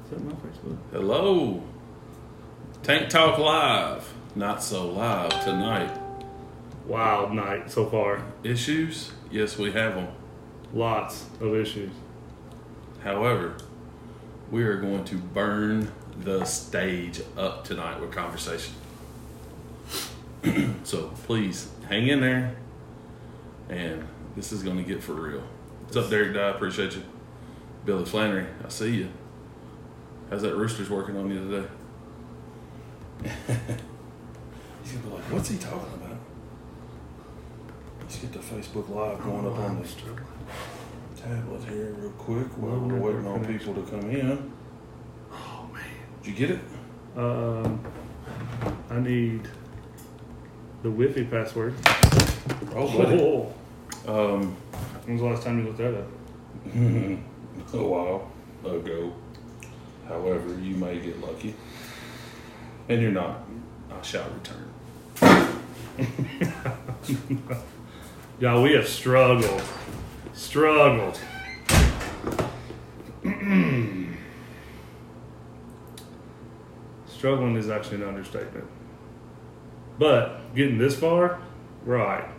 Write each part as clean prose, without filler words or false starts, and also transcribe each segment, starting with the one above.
Is that my Facebook? Hello. Tank Talk Live. Not so live tonight. Wild night so far. Issues? Yes, we have them. Lots of issues. However, we are going to burn the stage up tonight with conversation. So please hang in there, and this is going to get for real. What's up, Derek Dye? Appreciate you. Billy Flannery, I see you. How's that rooster's working on you today? He's going to be like, what's he talking about? Let's get the Facebook Live going up on this tablet here real quick while we're waiting on people to come in. Oh, man. Did you get it? I need the Wi-Fi password. Oh, buddy. When was the last time you looked that up? A while ago. However, you may get lucky. And you're not. I shall return. Y'all, we have struggled. Struggling is actually an understatement. But getting this far, right.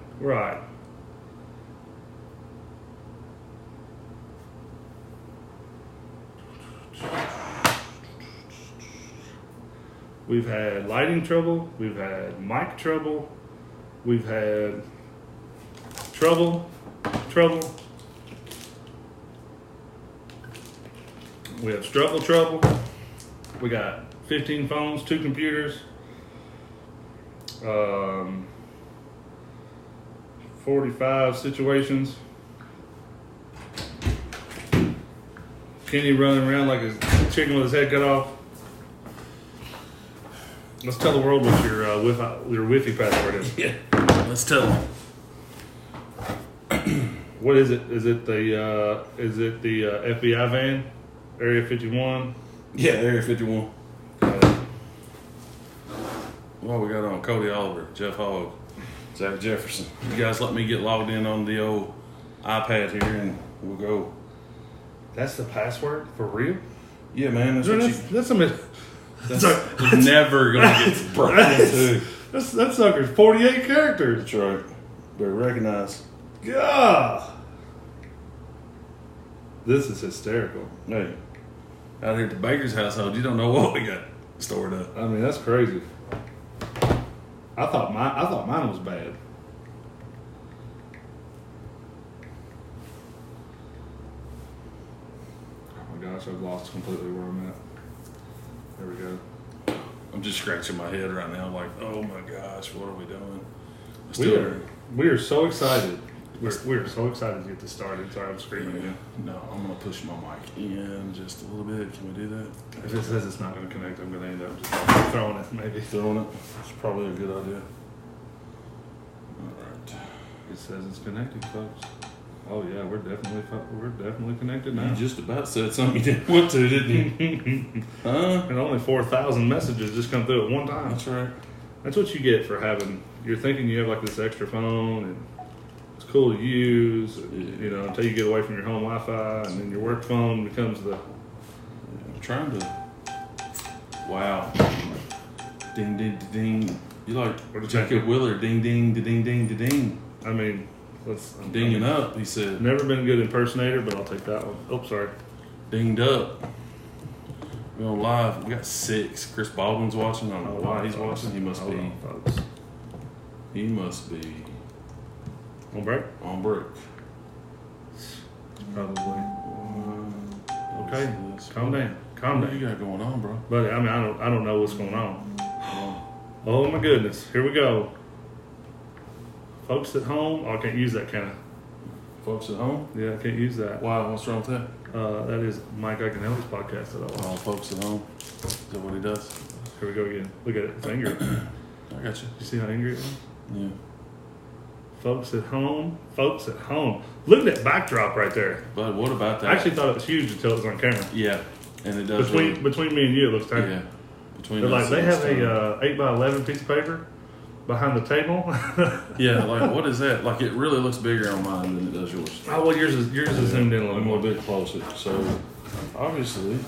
We've had lighting trouble. We've had mic trouble. We've had trouble. We have trouble. We got 15 phones, 2 computers, 45 situations. Kenny running around like a chicken with his head cut off. Let's tell the world what your Wi-Fi password is. Yeah, let's tell them. What is it? Is it the FBI van, Area 51? Yeah, Area 51. Well, we got on Cody Oliver, Jeff Hogg, Zach Jefferson. You guys let me get logged in on the old iPad here, and we'll go. That's the password for real? Yeah, man. That's never gonna get broken into. That sucker's 48 characters. That's right. Better recognize. God, this is hysterical. Hey, out here at the Baker's household, you don't know what we got stored up. I mean, that's crazy. I thought mine was bad. Oh my gosh, I've lost completely where I'm at. There we go. I'm just scratching my head right now, like, oh my gosh, what are we doing? We are so excited. We're so excited to get this started. Sorry, I'm screaming again. No, I'm gonna push my mic in just a little bit. Can we do that? If it says it's not going to connect, I'm going to end up just throwing it. Maybe Throwing it. It's probably a good idea. All right. it says it's connected, folks. Oh yeah, we're definitely connected now. You just about said something you didn't want to, didn't you? Huh? And only 4,000 messages just come through at one time. That's right. That's what you get for having. You're thinking you have like this extra phone and it's cool to use, you know, until you get away from your home Wi-Fi, and then your work phone becomes the. I'm trying to. Wow. Ding, ding, ding. You like Jacob Willard? Ding, ding, ding, ding, ding. I mean, I'm dinging up. He said. Never been a good impersonator, but I'll take that one. Oh, sorry. Dinged up. We're on live. We got 6. Chris Baldwin's watching. I don't know why he's watching. He must be. Folks. He must be. On break? On break. Probably. Okay. Calm down. What you got going on, bro? But I mean, I don't know what's going on. Oh my goodness. Here we go. Folks at home. Oh, I can't use that kind of. Folks at home? Yeah, I can't use that. Why? What's wrong with that? That is Mike Iaconelli's podcast that I watch. Oh, folks at home. Is that what he does? Here we go again. Look at it. It's angry. I got you. You see how angry it is? Yeah. Folks at home. Folks at home. Look at that backdrop right there. But what about that? I actually thought it was huge until it was on camera. Yeah, and it does. Between me and you, it looks tiny. Yeah. Between They're us, like, they have tiny. a 8x11 piece of paper behind the table. Yeah, like what is that? Like it really looks bigger on mine than it does yours. Oh, well, yours is zoomed in a I'm a little bit closer. So obviously,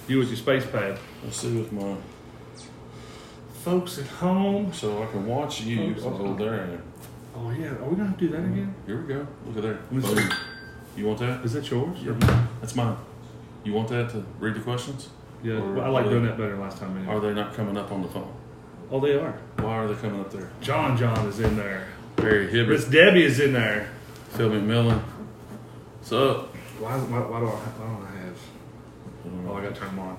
You with your space pad. Let's see with my Folks at home. so I can watch you. Folks at Oh, home. there. Oh yeah, are we gonna have to do that again? Here we go. Look at there. Let me Boom. see. You want that? Is that yours? Yeah. That's mine. You want that to read the questions? Yeah. Or Well, I like are doing they- that better than last time. Anyway. Are they not coming up on the phone? Oh, they are. Why are they coming up there? John is in there. Barry Hibbert, Miss Debbie is in there. Phil McMillan. What's up? Why don't I have? Oh, I gotta turn them on.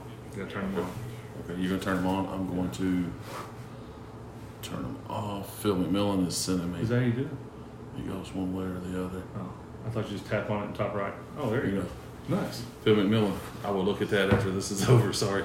Okay, you're gonna turn them on. I'm going to turn them off. Phil McMillan is sending me. Is that how you do it? It goes one way or the other. Oh, I thought you just tap on it in top right. Oh, there you go. Nice. Phil McMillan. I will look at that after this is over. Sorry.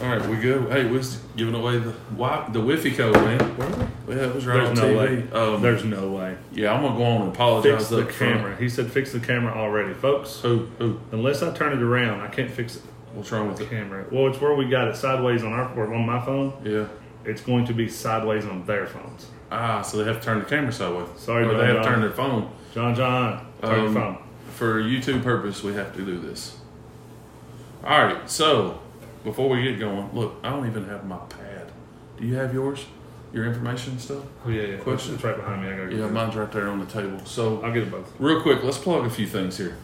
All right, we good. Hey, we're giving away the Wi-Fi code, man. Where? Yeah, it was right There's on no TV. way. There's no way. Yeah, I'm gonna go on and apologize. Fix the up front. camera. He said fix the camera already, folks. Who? Unless I turn it around, I can't fix What's wrong with the it? camera. Well, it's where we got it sideways on on my phone. Yeah. It's going to be sideways on their phones. So they have to turn the camera sideways. Sorry, or John, they have to John. turn their phone. John, turn your phone. For YouTube purpose, we have to do this. All right, so before we get going, look, I don't even have my pad. Do you have yours? Your information stuff? Oh yeah. Question? It's right behind me. I gotta. Yeah, mine's right there on the table. So I'll get them both. real quick, let's plug a few things here.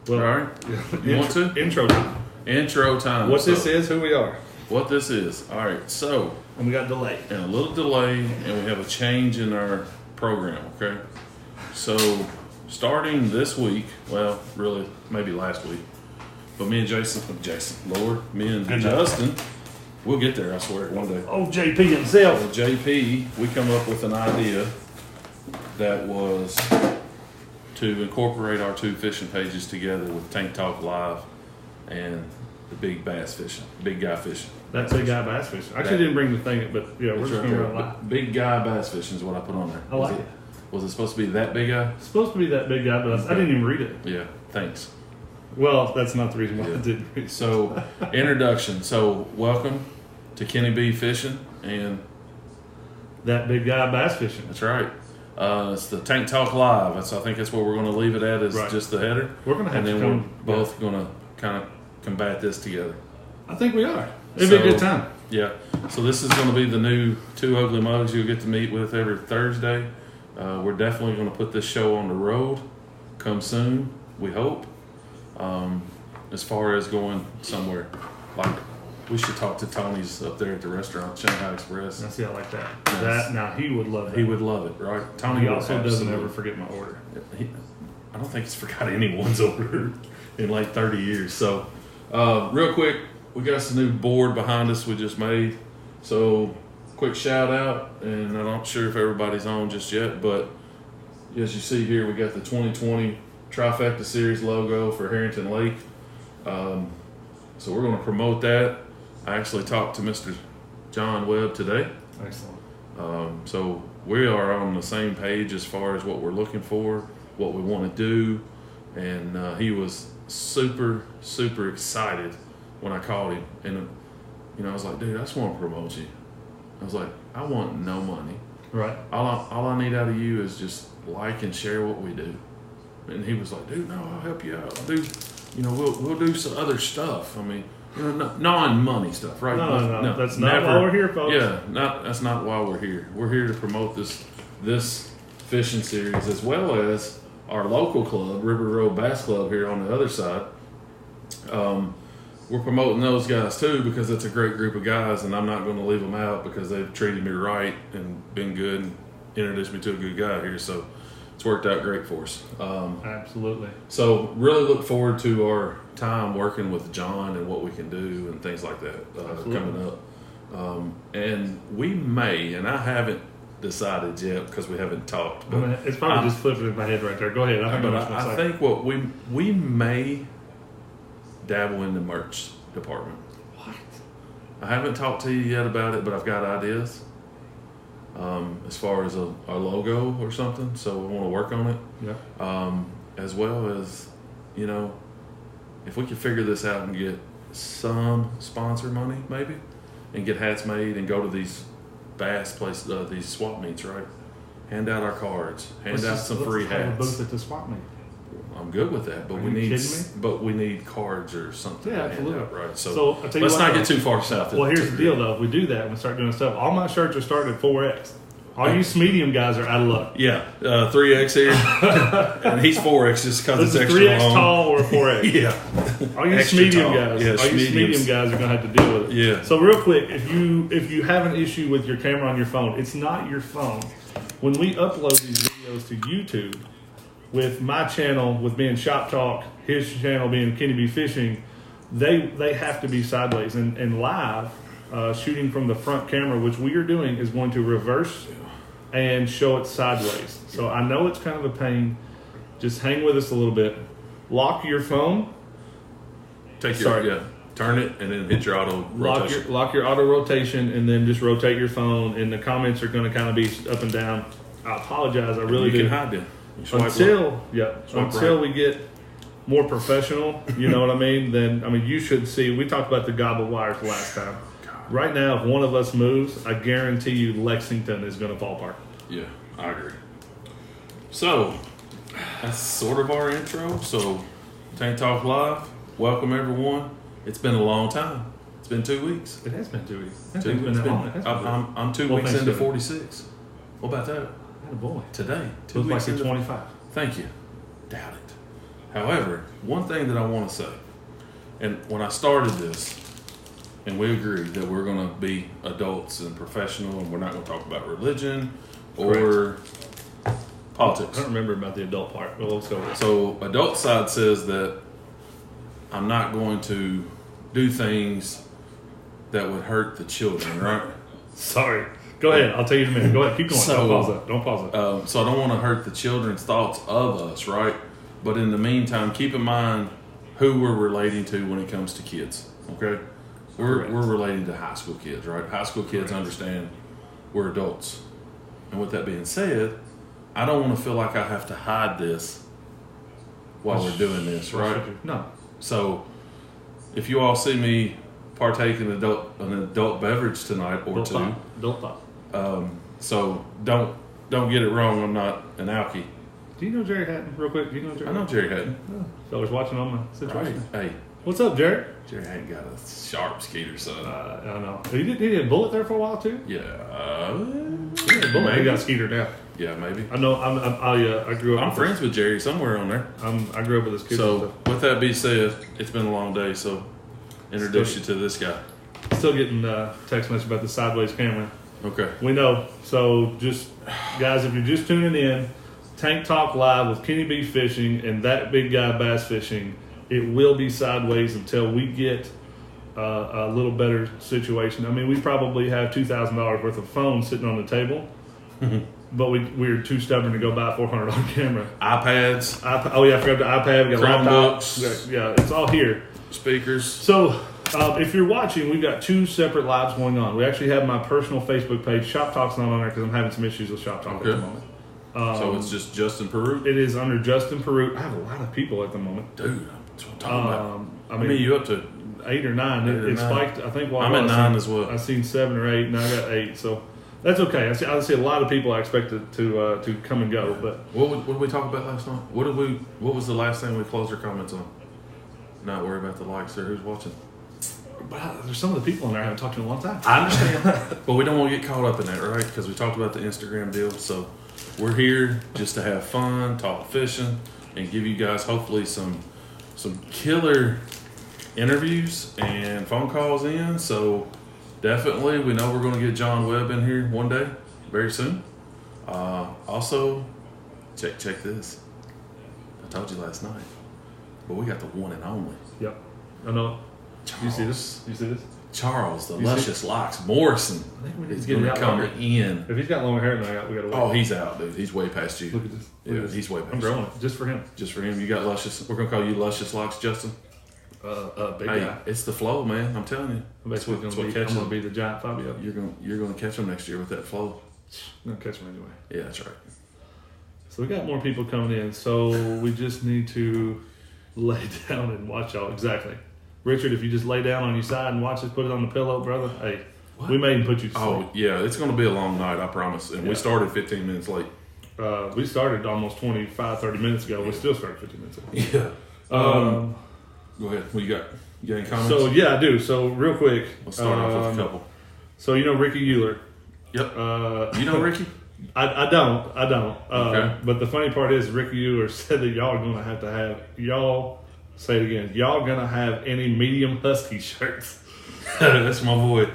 Well, All right. You want to? Intro time. Intro time. What So, this is, who we are, What this is. All right, so and we got delay. and a little delay, and we have a change in our program, okay? So, starting this week, well, really, maybe last week, but me and me and Good Justin, we'll get there, I swear, one day. Oh, JP himself. Well, JP, we come up with an idea that was to incorporate our two fishing pages together with Tank Talk Live and the Big Bass Fishing, Big Guy Fishing. That's Big Guy Bass Fishing. I actually didn't bring the thing, but yeah, we're It's just right gonna there. run live. Big Guy Bass Fishing is what I put on there. I like it. Was it supposed to be that big guy? It's supposed to be that Big Guy, but I didn't even read it. Yeah, thanks. Well, that's not the reason why I Yeah. didn't read it. So, introduction. So, welcome to Kenny B Fishing, and That Big Guy Bass Fishing. that's right. It's the Tank Talk Live. I think that's where we're going to leave it at, is Right. just the header. We're gonna have and to then come. we're both going to kind of combat this together. I think we are. It'd be a So- good time. Yeah. So this is going to be the new Two Ugly Mugs you'll get to meet with every Thursday. We're definitely going to put this show on the road. Come soon, we hope. As far as going somewhere, like we should talk to Tony's up there at the restaurant, Shanghai Express. I see. I like that. Yes. That now he would love that. He would love it, right? Tony He would also doesn't absolutely- ever forget my order. I don't think he's forgot anyone's order in like 30 years. So, real quick, we got some new board behind us we just made. So, quick shout out, and I'm not sure if everybody's on just yet, but as you see here, we got the 2020 Trifecta Series logo for Harrington Lake. So we're going to promote that. I actually talked to Mr. John Webb today. Excellent. So we are on the same page as far as what we're looking for, what we want to do, and he was super, super excited when I called him. And I was like, dude, I just want to promote you. I was like, I want no money. Right. All I need out of you is just like and share what we do. And he was like, dude, no, I'll help you out. Dude, we'll do some other stuff. I mean, non-money stuff, right? No. That's not why we're here, folks. Yeah, that's not why we're here. We're here to promote this fishing series, as well as our local club, River Road Bass Club, here on the other side. We're promoting those guys too, because it's a great group of guys, and I'm not going to leave them out because they've treated me right and been good and introduced me to a good guy here. So it's worked out great for us. Absolutely. So really look forward to our time working with John and what we can do and things like that coming up. And we may, and I haven't decided yet because we haven't talked. But it's probably just flipping in my head right there. Go ahead. I think what we may dabble in the merch department. What? I haven't talked to you yet about it, but I've got ideas. As far as a logo or something, so we want to work on it. Yeah. As well as, if we could figure this out and get some sponsor money, maybe, and get hats made and go to these bass places, these swap meets, right? Hand out our cards, hand out some free Have a hats. booth at the swap meet. I'm good with that, but Are we you need kidding me? but we need cards or something. Yeah, to hand absolutely. out, right? So I'll tell you let's what, not get too far south. Well, here's the deal, though. If we do that and we start doing stuff, all my shirts are starting at 4X. All you medium guys are out of luck. Yeah, 3X here, and he's 4X just because it's This is extra 3X long. tall or 4X. Yeah, All you Extra medium tall. guys, Yeah, all you mediums. medium guys are gonna have to deal with it. Yeah. So real quick, if you have an issue with your camera on your phone, it's not your phone. When we upload these videos to YouTube, with my channel with being Shop Talk, his channel being Kenny B Fishing, they have to be sideways and live. Shooting from the front camera, which we are doing, is going to reverse and show it sideways. So I know it's kind of a pain. Just hang with us a little bit. Lock your phone. Turn it and then hit your auto rotation. Lock your auto rotation, and then just rotate your phone. And the comments are going to kind of be up and down. I apologize. I really you do. can hide them. Swipe Until right. we get more professional, you know what I mean? Then you should see. We talked about the gobble wires last time. Right now, if one of us moves, I guarantee you Lexington is going to fall apart. Yeah, I agree. So, that's sort of our intro. So, Tank Talk Live, welcome everyone. It's been a long time. It's been 2 weeks. It has been 2 weeks. I'm 2 weeks into 46. What about that? Boy. Today. 2 Looks weeks like into 25. Thank you. Doubt it. However, one thing that I want to say, and when I started this, and we agreed that we're going to be adults and professional, and we're not going to talk about religion or politics. I don't remember about the adult part, but let's go with it. So, adult side says that I'm not going to do things that would hurt the children, right? Sorry. Go ahead. I'll tell you in a minute. Go ahead. Keep going. So, Don't pause it. So I don't want to hurt the children's thoughts of us, right? But in the meantime, keep in mind who we're relating to when it comes to kids, okay? We're relating to high school kids, right? High school kids understand we're adults. And with that being said, I don't want to feel like I have to hide this while we're doing this, right? No. So if you all see me partake in an adult beverage tonight or two, Adult thought. so don't get it wrong. I'm not an alkie. Do you know Jerry Hatton, real quick? Do you know Jerry? I know Jerry Hatton. Oh, so I was watching on my situation. Right. Hey, What's up, Jerry? Jerry Hatton got a sharp skeeter, son. I don't know. He did a bullet there for a while too. Yeah. He had a bullet. He got a skeeter now. Yeah, maybe. I know. I grew up. I'm friends with Jerry somewhere on there. I grew up with this kid. So with that being said, it's been a long day. So introduce you to this guy. Still getting text message about the sideways camera. Okay. We know. So just guys, if you're just tuning in, Tank Talk Live with Kenny B Fishing and that big guy Bass Fishing. It will be sideways until we get a little better situation. I mean, we probably have $2,000 worth of phones sitting on the table, but we're too stubborn to go buy a $400 camera. iPads. Oh yeah, I forgot the iPad. We got Chromebooks. laptops. Yeah, it's all here. Speakers. So if you're watching, we've got two separate lives going on. We actually have my personal Facebook page. Shop Talk's not on there because I'm having some issues with Shop Talk at the moment. So it's just Justin Peru? It is under Justin Peru. I have a lot of people at the moment. Dude, that's what I'm talking about. I mean, you up to? 8 or 9. It spiked. I think. I'm at 9 as well. I've seen 7 or 8, and I got 8. So that's okay. I see a lot of people I expected to come and go. But what did we talk about last night? What was the last thing we closed our comments on? Not worry about the likes or who's watching. But there's some of the people in there I haven't talked to in a long time. I understand, but we don't want to get caught up in that, right? Because we talked about the Instagram deal. So we're here just to have fun, talk fishing, and give you guys hopefully some killer interviews and phone calls in. So definitely, we know we're going to get John Webb in here one day, very soon. Also, check this. I told you last night, but we got the one and only. Yep, I know. Charles. You see this? You see this? Charles, the luscious locks, Morrison. I think we need He's to get going him to out come longer. in. If he's got longer hair than I got, we got to wait. Oh, he's out, dude. He's way past you. Look at this. Yeah, he's way past I'm growing it just for him. Just for him. You got luscious. We're going to call you Luscious Locks, Justin. Big Hey, guy. it's the flow, man. I'm telling you. I'm basically That's going what to catches be. I'm him. going to be the giant Fabio. You're going to catch him next year with that flow. I'm going to catch him anyway. Yeah, that's right. So we got more people coming in. So we just need to lay down and watch y'all. Exactly. Richard, if you just lay down on your side and watch us, put it on the pillow, brother. Hey, we may even put you to sleep. Oh, yeah. It's going to be a long night, I promise. And we started 15 minutes late. We started almost 25, 30 minutes ago. We still started 15 minutes ago. Yeah. Go ahead. What you got? You got any comments? So, yeah, I do. So, real quick. Let's start off with a couple. So, you know Ricky Euler? Yep. You know Ricky? I don't. Okay. But the funny part is Ricky Euler said that y'all are going to have, y'all, say it again, y'all going to have any medium Husky shirts. That's my boy.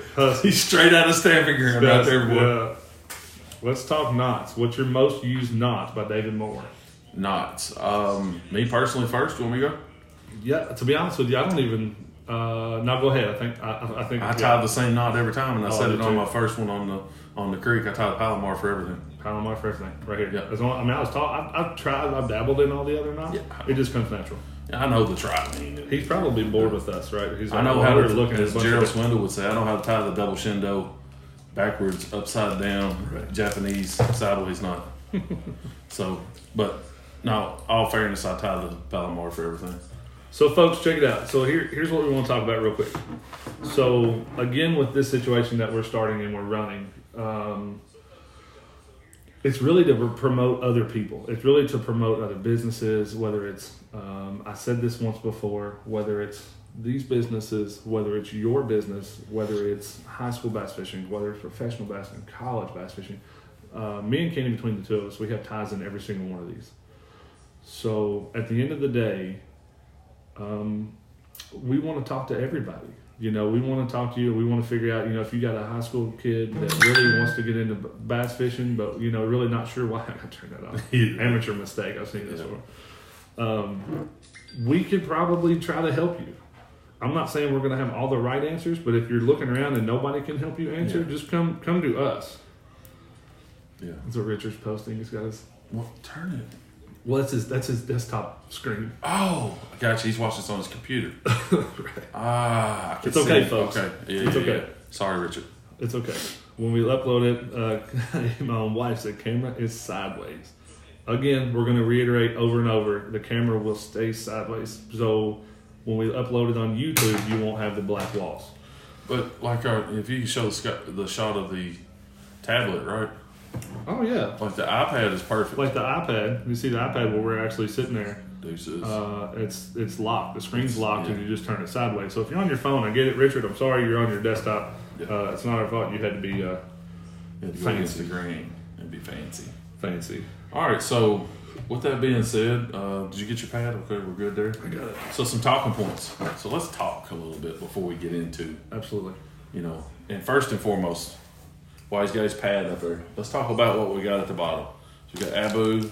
He's straight out of Stamping Ground right there, boy. Let's talk knots. What's your most used knot by David Moore? Knots. Me personally first. You want me to go? Yeah, to be honest with you, I don't even. No, go ahead. I think I tied the same knot every time, and I set it on too. my first one on the creek. I tied Palomar for everything. Palomar for everything, right here. Yeah. As long, I mean, I was taught. I've tried. I've dabbled in all the other knots. Yeah. It just comes natural. I know the try. He's probably bored with us, right? He's I know how to look at as Gerald Swindle would say. I know how to tie the double shindo backwards, upside down, right. Japanese sideways knot. So, but no, all fairness, I tie the Palomar for everything. So, folks, check it out. So, here's what we want to talk about real quick. So, again, with this situation that we're starting and we're running, it's really to promote other people. It's really to promote other businesses, whether it's, I said this once before, whether it's these businesses, whether it's your business, whether it's high school bass fishing, whether it's professional bass fishing, college bass fishing. Me and Kenny, between the two of us, we have ties in every single one of these. So, at the end of the day, we want to talk to everybody. You know, we want to talk to you. We want to figure out, you know, if you got a high school kid that really wants to get into bass fishing, but, you know, really not sure why. I got to turn that off. Amateur mistake. I've seen this before. We could probably try to help you. I'm not saying we're going to have all the right answers, but if you're looking around and nobody can help you answer, just come to us. Yeah. That's what Richard's posting. He's got his. Well, turn it. Well, that's his desktop screen. Oh, I got you. He's watching this on his computer. Right. It's okay, folks. Okay. Yeah, it's okay. Yeah. Sorry, Richard. It's okay. When we upload it, my own wife said camera is sideways. Again, we're going to reiterate over and over, the camera will stay sideways. So when we upload it on YouTube, you won't have the black walls. But like if you can show the shot of the tablet, right? Oh, yeah. Like the iPad is perfect. Like the iPad. You see the iPad where we're actually sitting there. Deuces. It's locked. The screen's locked and you just turn it sideways. So if you're on your phone, I get it, Richard. I'm sorry you're on your desktop. Yeah. It's not our fault. You had to be fancy. The grain and be fancy. Fancy. All right. So with that being said, did you get your pad? Okay, we're good there. I got it. So some talking points. So let's talk a little bit before we get into. Absolutely. You know, and first and foremost, why he's got his pad up there. Let's talk about what we got at the bottom. So we got Abu,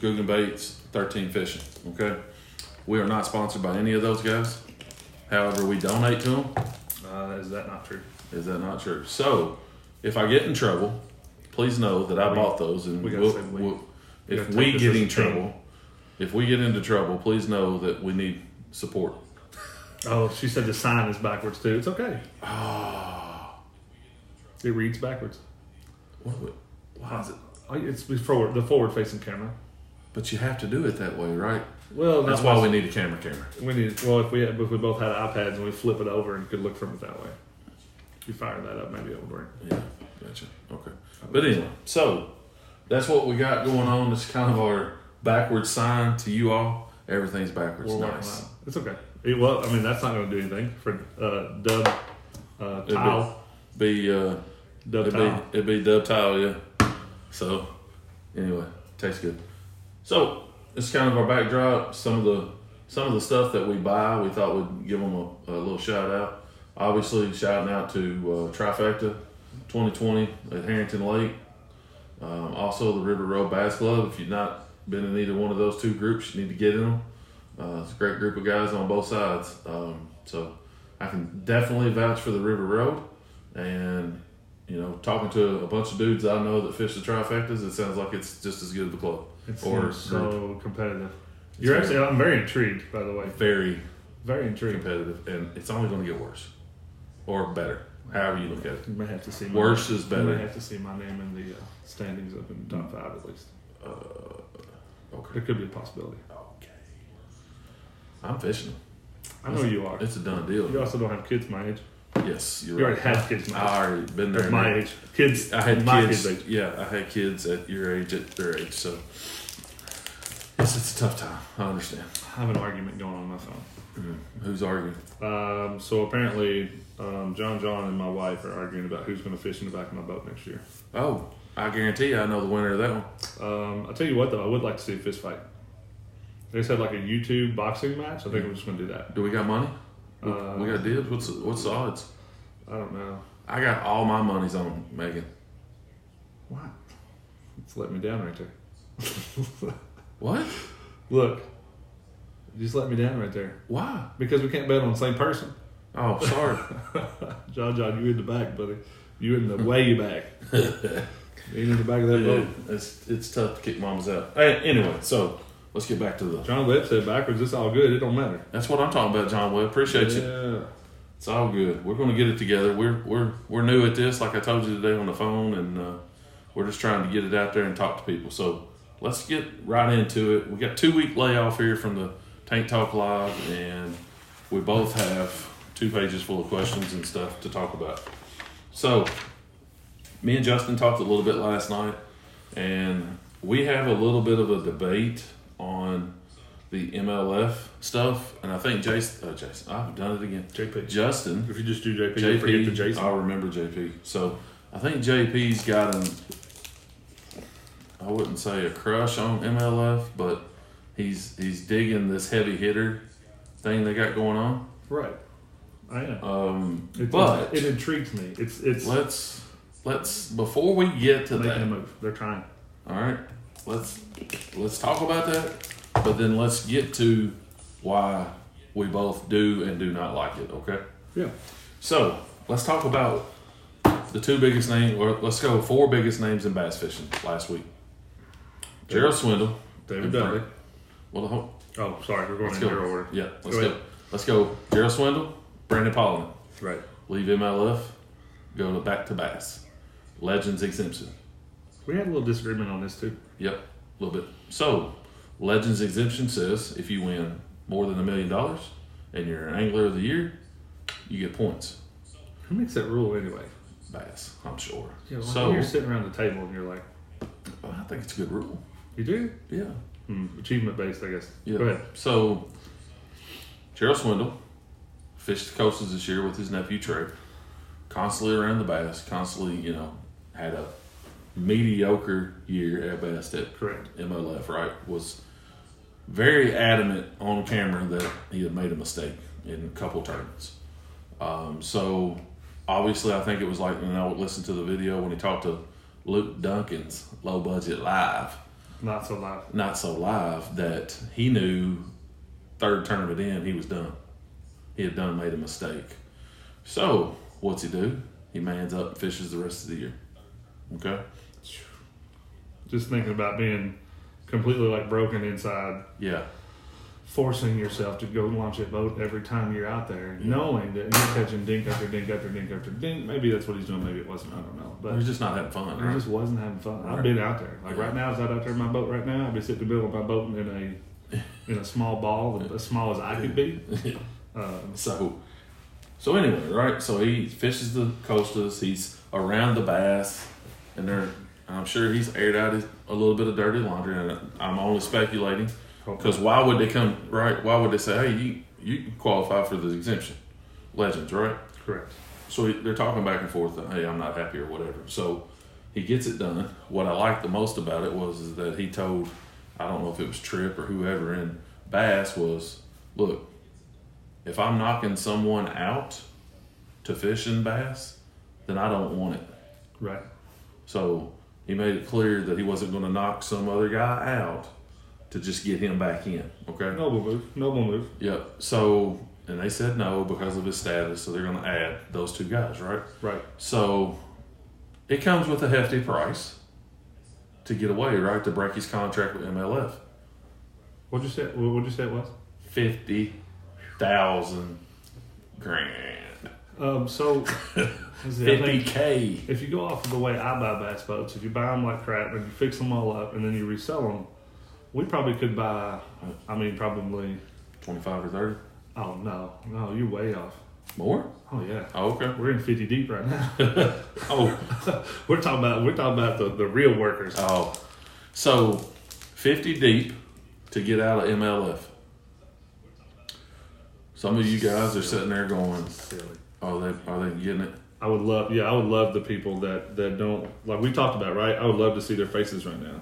Guggen Baits, 13 Fishin. Okay, we are not sponsored by any of those guys. However, we donate to them. Is that not true? Is that not true? So, if I get in trouble, please know that I bought those, and if we get into trouble, please know that we need support. Oh, she said the sign is backwards too. It's okay. It reads backwards. Why is it? It's forward, the forward-facing camera. But you have to do it that way, right? Well, that's why we need a camera. We need if we both had iPads and we flip it over and could look from it that way. If you fire that up, maybe it would work. Yeah, gotcha. Okay, but anyway, so that's what we got going on. It's kind of our backwards sign to you all. Everything's backwards. Nice. It's okay. Well, I mean, that's not going to do anything for dub tile. It'd be dub tile, yeah. So anyway, tastes good. So it's kind of our backdrop. Some of the stuff that we buy, we thought we'd give them a little shout out. Obviously, shouting out to Trifecta 2020 at Harrington Lake. Also, the River Road Bass Club. If you've not been in either one of those two groups, you need to get in them. It's a great group of guys on both sides. So I can definitely vouch for the River Road. And, you know, talking to a bunch of dudes I know that fish the Trifectas, it sounds like it's just as good of a club. It's so competitive. I'm very intrigued, by the way. Very, very intrigued. Competitive. And it's only going to get worse. Or better. However you look at it. You may have to see worse is better. You may have to see my name in the standings up in the top 5 at least. Okay. It could be a possibility. Okay. I'm fishing. I know you are. It's a done deal. You also don't have kids my age. Yes, You already had kids. I already been there. At my age, kids. I had my kids. age. Yeah, I had kids at your age, at their age. So yes, it's a tough time. I understand. I have an argument going on my phone. Who's arguing? So apparently, John and my wife are arguing about who's going to fish in the back of my boat next year. Oh, I guarantee you, I know the winner of that one. I'll tell you what, though, I would like to see a fist fight. They just had like a YouTube boxing match. I think we're just going to do that. Do we got money? We got deals. What's the odds? I don't know. I got all my monies on Megan. What? It's let me down right there. What? Look, you just let me down right there. Why? Because we can't bet on the same person. Oh, sorry. John, you in the back, buddy. You in the way back. You in the back of that boat. It's tough to kick mamas out. Hey, anyway, so let's get back to the. John Webb said backwards. It's all good. It don't matter. That's what I'm talking about, John Webb. Appreciate you. Yeah. It's all good. We're going to get it together. We're new at this, like I told you today on the phone, and we're just trying to get it out there and talk to people. So let's get right into it. We got 2-week layoff here from the Tank Talk Live, and we both have 2 pages full of questions and stuff to talk about. So me and Justin talked a little bit last night, and we have a little bit of a debate on the MLF stuff, and I think Jason, I've done it again. JP. Justin. If you just do JP, you forget the Jason. I'll remember JP. So I think JP's got I wouldn't say a crush on MLF, but he's digging this heavy hitter thing they got going on. Right. I am. But it intrigues me. It's let's before we get to making that a move. They're trying. All right, let's talk about that, but then let's get to why we both do and do not like it. Okay. Yeah. So let's talk about the 2 biggest names, or let's go 4 biggest names in bass fishing last week. Gerald Swindle, David Dudley. Well, Oh, sorry, we're going in your order. Yeah, let's go. Gerald Swindle, Brandon Pollinan. Right. Leave MLF, go to back to bass. Legends exemption. We had a little disagreement on this too. Yep, a little bit. So, Legends exemption says if you win more than $1 million and you're an angler of the year, you get points. Who makes that rule anyway? Bass, I'm sure. Yeah, so you're sitting around the table and you're like, I think it's a good rule. you do? Yeah. Achievement based, I guess. Yeah. Go ahead. So, Gerald Swindle fished the coastals this year with his nephew Trey. Constantly around the bass. Constantly, had a mediocre year at best at Correct. MLF. Right, was very adamant on camera that he had made a mistake in a couple tournaments. So obviously, I think it was like when I would listen to the video when he talked to Luke Duncan's Low Budget Live. Not so live. Not so live, that he knew 3rd tournament in, he was done. He had made a mistake. So, what's he do? He mans up and fishes the rest of the year. Okay? Just thinking about being completely like broken inside. Yeah. Forcing yourself to go launch a boat every time you're out there, knowing that you're catching dink after dink after dink after dink. Maybe that's what he's doing. Maybe it wasn't. I don't know. But He's just not having fun, he right? just wasn't having fun. Right. I've been out there. Like Yeah. right now, if I was out there in my boat right now, I'd be sitting in the middle of my boat in a small ball, as small as I could be. So anyway, right? So he fishes the coastals. He's around the bass, and I'm sure he's aired out a little bit of dirty laundry. And I'm only speculating because why would they come? Right? Why would they say, "Hey, you can qualify for the exemption"? Legends, right? Correct. So they're talking back and forth. Hey, I'm not happy or whatever. So he gets it done. What I liked the most about it was that he told, I don't know if it was Tripp or whoever in bass, was, look, if I'm knocking someone out to fish in bass, then I don't want it. Right. So he made it clear that he wasn't going to knock some other guy out to just get him back in. Okay. Noble move. Yep. So, and they said no because of his status, so they're going to add those 2 guys, right? Right. So it comes with a hefty price to get away, right? To break his contract with MLF. What'd you say it was? $50,000 grand. So $50K. if you go off of the way I buy bass boats, if you buy them like crap and you fix them all up and then you resell them, we probably could buy. Probably 25 or 30. Oh no, you're way off. More? Oh yeah. Oh, okay. We're in 50 deep right now. Oh. we're talking about the real workers. Oh. So 50 deep to get out of MLF. Some of you guys are sitting there going, Silly. are they getting it? I would love the people that don't, like we talked about, right? I would love to see their faces right now.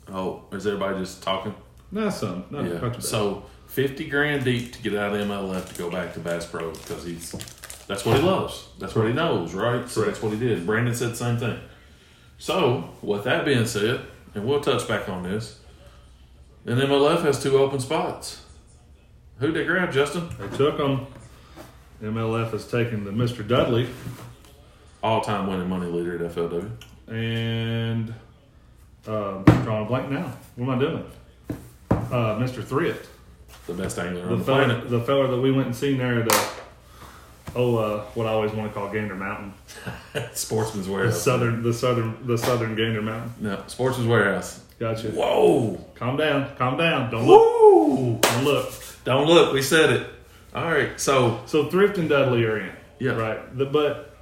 Oh, is everybody just talking? Not some. Not Yeah. So 50 grand deep to get out of MLF to go back to Bass Pro because that's what he loves. That's what he knows, right? So that's what he did. Brandon said the same thing. So with that being said, and we'll touch back on this, and MLF has 2 open spots. Who'd they grab, Justin? They took them. MLF has taken the Mr. Dudley All-time winning money leader at FLW. and drawing a blank now. What am I doing? Mr. Thrift. The best angler on the planet. The fella that we went and seen there at what I always want to call Gander Mountain. Sportsman's The Warehouse. southern Gander Mountain. No, Sportsman's Warehouse. Gotcha. Whoa. Calm down. Don't look. Woo. Don't look. Don't look. We said it. All right. So Thrift and Dudley are in. Yeah. Right. But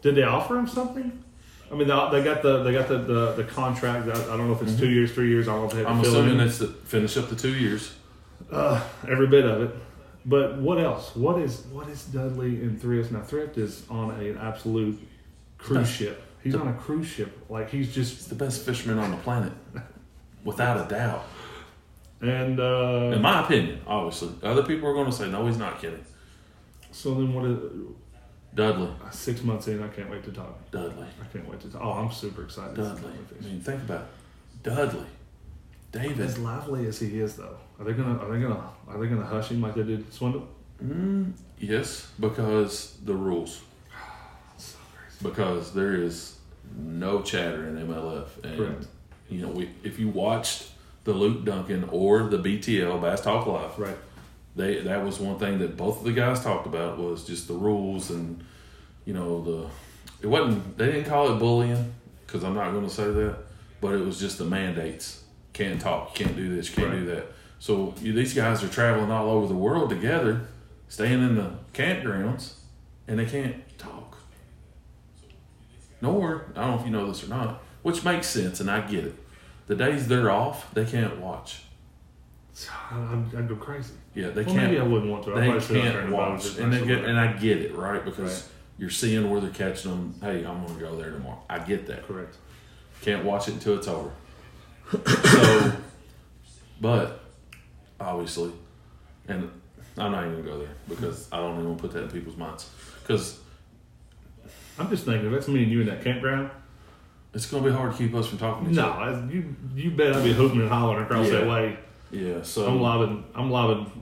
did they offer him something? I mean, they got the contract. I don't know if it's 2 years, 3 years. I don't know if they have I'm to fill assuming in. it's to finish up the 2 years. Every bit of it. But what else? What is Dudley and Thrift? Now Thrift is on an absolute cruise ship. He's on a cruise ship. Like he's just The best fisherman on the planet, without a doubt. and In my opinion, obviously. Other people are going to say, no, he's not kidding. so then what is Dudley. 6 months in? I can't wait to talk. Dudley. I can't wait to talk. Oh, I'm super excited. Dudley. I mean, think about it. Dudley. David. As lively as he is, though, are they gonna hush him like they did Swindle? Yes, because the rules. So crazy. Because there is no chatter in MLF. And, Correct. you know, if you watched the Luke Duncan or the BTL, Bass Talk Live, Right. that was one thing that both of the guys talked about was just the rules and, you know, they didn't call it bullying, because I'm not going to say that, but it was just the mandates. Can't talk, you can't do this, you can't do that. So these guys are traveling all over the world together, staying in the campgrounds, and they can't talk. Nor, I don't know if you know this or not, which makes sense, and I get it. The days they're off, they can't watch. I'd go crazy. Yeah, they Well, can't. maybe I wouldn't want to. I'd They probably sit out there can't and watch, just and mess with and I get it, right? Because Right. you're seeing where they're catching them. Hey, I'm going to go there tomorrow. I get that. Correct. Can't watch it until it's over. So, but obviously, and I'm not even going to go there because I don't even want to put that in people's minds. Because I'm just thinking, if that's me and you in that campground. it's going to be hard to keep us from talking to each other. No, you bet I'd be hooting and hollering across that way. Yeah, so I'm lobbing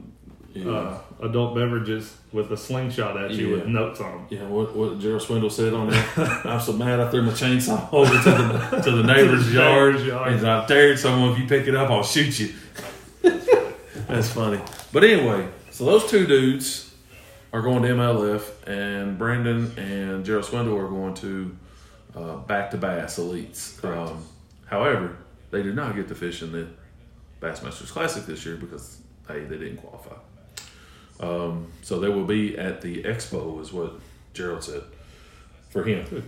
adult beverages with a slingshot at you with notes on them. Yeah, what Gerald Swindle said on that. I'm so mad I threw my chainsaw over to the neighbor's yard, and I dared someone, if you pick it up, I'll shoot you. That's funny. But anyway, so those two dudes are going to MLF, and Brandon and Gerald Swindle are going to back to Bass Elites. However, they did not get to fish in the Bassmasters Classic this year because they didn't qualify. So they will be at the expo, is what Gerald said for him.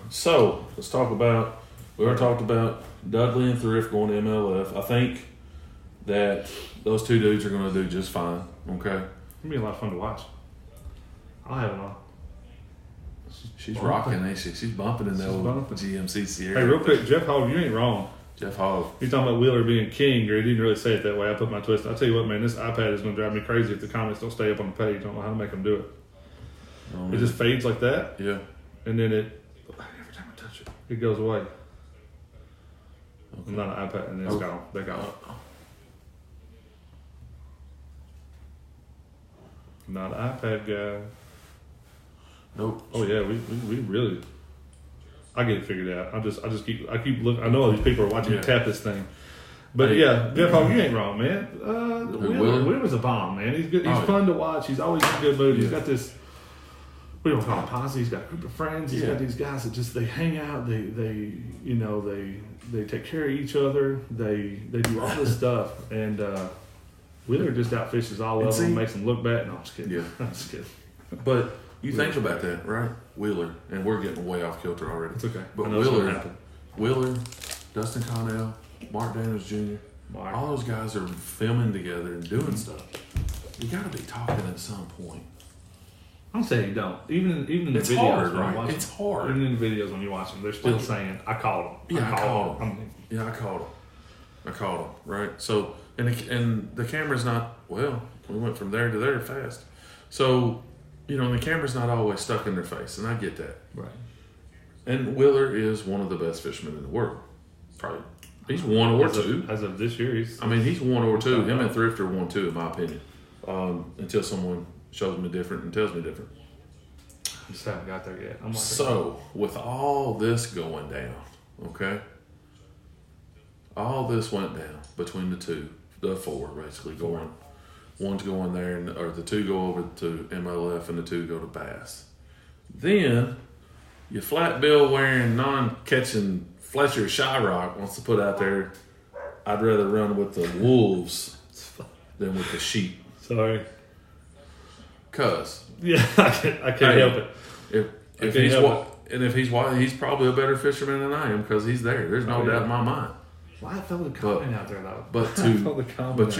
So let's talk about. We already talked about Dudley and Thrift going to MLF. I think that those two dudes are going to do just fine. Okay, It'll be a lot of fun to watch. I'll have it on. she's rocking, ain't she? She's bumping in the old bumping. GMC Sierra. Hey, real quick, Jeff Hall, you ain't wrong. Jeff Hall. You're talking about Wheeler being king, or he didn't really say it that way. I put my twist. I'll tell you what, man, this iPad is going to drive me crazy if the comments don't stay up on the page. I don't know how to make them do it. It just fades like that, Yeah. and then every time I touch it, it goes away. Okay. Not an iPad, and then it's gone. They're gone. Not an iPad guy. Nope. Oh yeah, we really. I get it figured out. I just keep looking. I know all these people are watching me tap this thing, but yeah, Jeff Hall, you ain't wrong, man. Wheeler's a bomb, man. He's good. He's fun to watch. He's always in a good mood. He's got this. We don't call him posse. He's got a group of friends. He's got these guys that just they hang out. They take care of each other. They do all this stuff, and Wheeler just outfishes all of them, makes them look bad. No, I'm just kidding. Yeah. I'm just kidding. But you think about that, right? Wheeler, and we're getting way off kilter already. It's okay. But I know it's gonna happen. Wheeler, Dustin Connell, Mark Daniels Jr., all those guys are filming together and doing stuff. You got to be talking at some point. I'm saying you don't. Even in the it's videos, hard, when right? you watch It's them, hard. Even in the videos when you watch them, they're still saying, "I called him." Yeah, I called him. I called him. Right. So and the camera's not well. We went from there to there fast. So the camera's not always stuck in their face, and I get that. Right. And Wheeler is one of the best fishermen in the world. Probably. He's one or two. As of this year, he's 1 or 2. Him and Thrift are 1, 2, in my opinion. Until someone shows me different and tells me different. Just haven't got there yet. So, with all this going down, okay? All this went down between the 4 basically going. One's going there, or the 2 go over to MLF and the 2 go to Bass. Then, your flat bill wearing, non-catching Fletcher Shyrock wants to put out there, I'd rather run with the wolves than with the sheep. Sorry. Cuz. Yeah, I can't help it. If he's probably a better fisherman than I am because he's there. There's no doubt in my mind. Why throw the comment out there though? But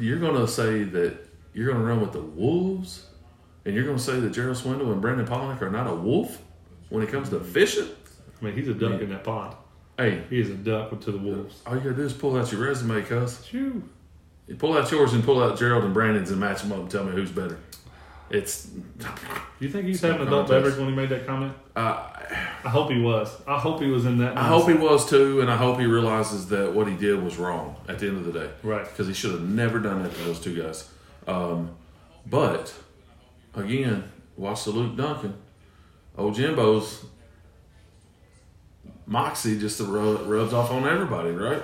you're gonna say that you're gonna run with the wolves, and you're gonna say that Gerald Swindle and Brandon Pollock are not a wolf when it comes to fishing. I mean, he's a duck in that pond. Hey, he is a duck to the wolves. All you gotta do is pull out your resume, cuz. Shoo. You pull out yours and pull out Gerald and Brandon's and match them up and tell me who's better. It's. You think he's having adult beverage when he made that comment? I hope he was. I hope he was in that mindset. I hope he was too, and I hope he realizes that what he did was wrong at the end of the day. Right. Because he should have never done that to those 2 guys. But, again, watch the Luke Duncan. Old Jimbo's moxie just rubs off on everybody, right?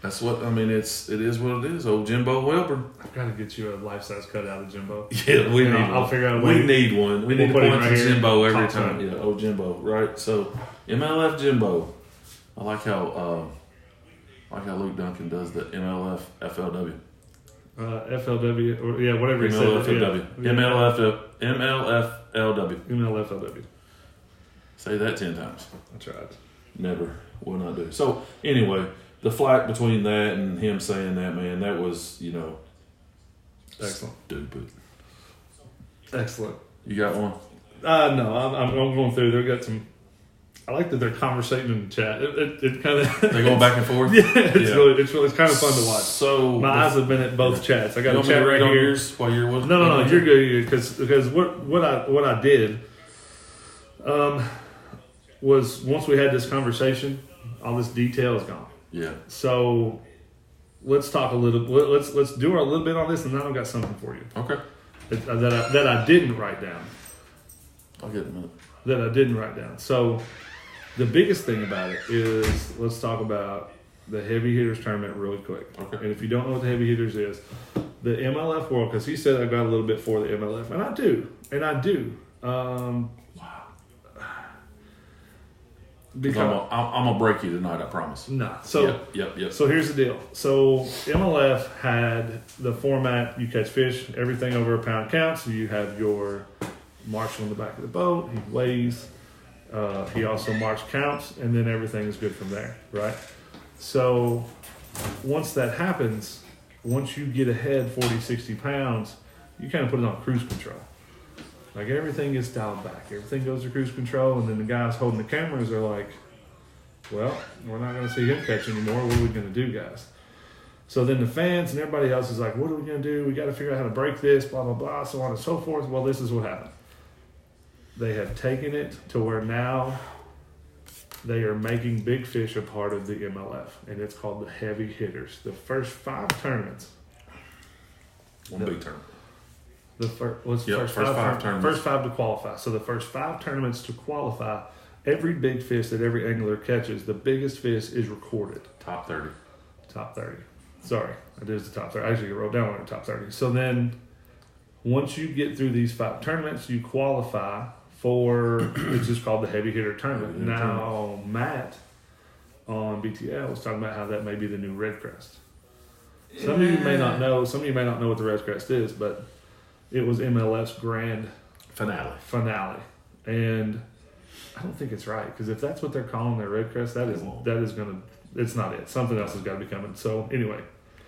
That's what, it is what it is. Old Jimbo Wilbur. I've got to get you a life-size cutout of Jimbo. Yeah, we need one. I'll figure out a way. We need one. We need to put point to Jimbo every time. Yeah, old Jimbo, right? So, MLF Jimbo. I like how Luke Duncan does the MLF FLW. FLW, or whatever he said. MLFLW. MLFLW. Say that 10 times. I tried. Never. Will not do. So, anyway, the flack between that and him saying that, man, that was, excellent. Stupid. Excellent. You got one? No, I'm going through. They've got some. I like that they're conversating in the chat. It kind of they're going back and forth. Yeah, it's kind of fun to watch. So my eyes have been at both chats. I got a chat right here. Yours while you're with no, you're good because what I did was once we had this conversation, all this detail is gone. Yeah. So let's talk a little. Let's do a little bit on this, and then I've got something for you. Okay. That I didn't write down. I'll get a minute. That I didn't write down. So the biggest thing about it is let's talk about the heavy hitters tournament really quick. Okay. And if you don't know what the heavy hitters is, the MLF World, because he said I got a little bit for the MLF, and I do. Wow. Because I'm gonna break you tonight, I promise. Nah. So yep. So here's the deal. So MLF had the format: you catch fish, everything over a pound counts. So you have your marshal in the back of the boat. He weighs. He also marks counts, and then everything is good from there, right? So once that happens, once you get ahead 40, 60 pounds, you kind of put it on cruise control. Like everything gets dialed back. Everything goes to cruise control, and then the guys holding the cameras are like, well, we're not going to see him catch anymore. What are we going to do, guys? So then the fans and everybody else is like, what are we going to do? We got to figure out how to break this, blah, blah, blah, so on and so forth. Well, this is what happened. They have taken it to where now they are making big fish a part of the MLF, and it's called the heavy hitters. The first 5 tournaments. One big tournament. The first five tournaments. First 5 to qualify. So the first 5 tournaments to qualify, every big fish that every angler catches, the biggest fish is recorded. Top 30. Top 30. Sorry, I did the top 30. I actually wrote down one of the top 30. So then once you get through these 5 tournaments, you qualify for, it's just called the heavy hitter tournament. Now, Matt on BTL was talking about how that may be the new Red Crest. Some of you may not know what the Red Crest is, but it was MLF's grand finale. And I don't think it's right, because if that's what they're calling their Red Crest, that is going to, it's not it. Something else has got to be coming. So anyway.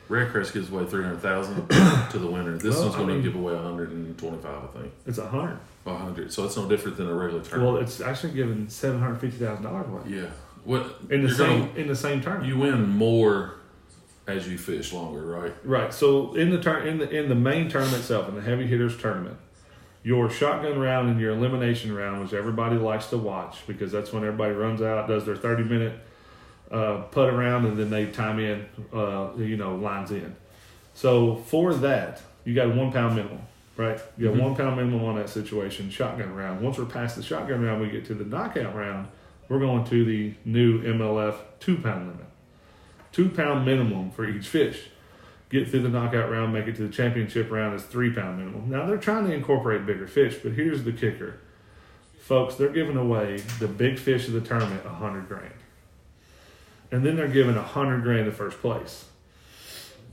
Red Crest gives away $300,000 to the winner. This one's going to give away $125, I think. It's $100. $100. So it's no different than a regular tournament. Well, it's actually giving $750,000 away. Yeah. What in the same tournament? You win more as you fish longer, right? Right. So in the main tournament itself, in the heavy hitters tournament, your shotgun round and your elimination round, which everybody likes to watch because that's when everybody runs out, does their 30-minute putt around, and then they time in, lines in. So for that, you got a 1 pound minimum, right? You got 1 pound minimum on that situation, shotgun round. Once we're past the shotgun round, we get to the knockout round. We're going to the new MLF 2 pound limit. 2 pound minimum for each fish. Get through the knockout round, make it to the championship round is 3 pound minimum. Now they're trying to incorporate bigger fish, but here's the kicker. Folks, they're giving away the big fish of the tournament $100,000. And then they're giving $100,000 to first place.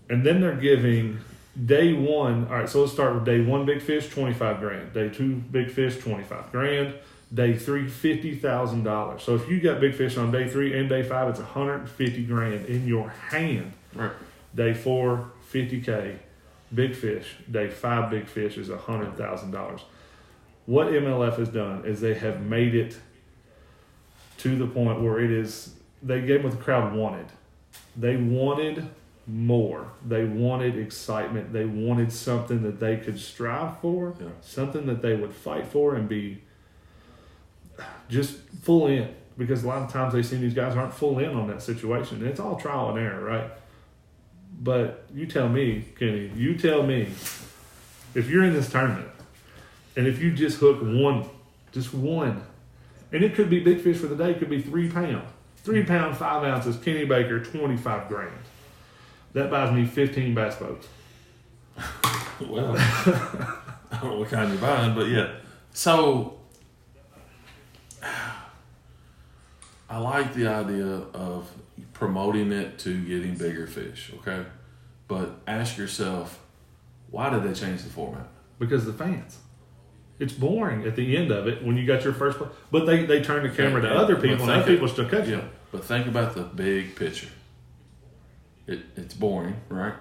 And then they're giving day one. All right, so let's start with day one big fish, $25,000. Day two big fish, $25,000. Day three, $50,000. So if you got big fish on day 3 and day 5, it's $150,000 in your hand. Right. Day 4, $50,000. Big fish. Day 5 big fish is $100,000. What MLF has done is they have made it to the point where it is. They gave what the crowd wanted. They wanted more. They wanted excitement. They wanted something that they could strive for, something that they would fight for and be just full in. Because a lot of times they see these guys aren't full in on that situation. And it's all trial and error, right? But you tell me, Kenny, if you're in this tournament and if you just hook one, and it could be big fish for the day, it could be 3 pounds. 3 pound, 5 ounces, Kenny Baker, $25,000. That buys me 15 bass boats. Well, I don't know what kind you're buying, but yeah. So, I like the idea of promoting it to getting bigger fish, okay? But ask yourself, why did they change the format? Because the fans. It's boring at the end of it when you got your first play. But they turn the camera to other people, and other people still catch you. But think about the big picture. It's boring, right?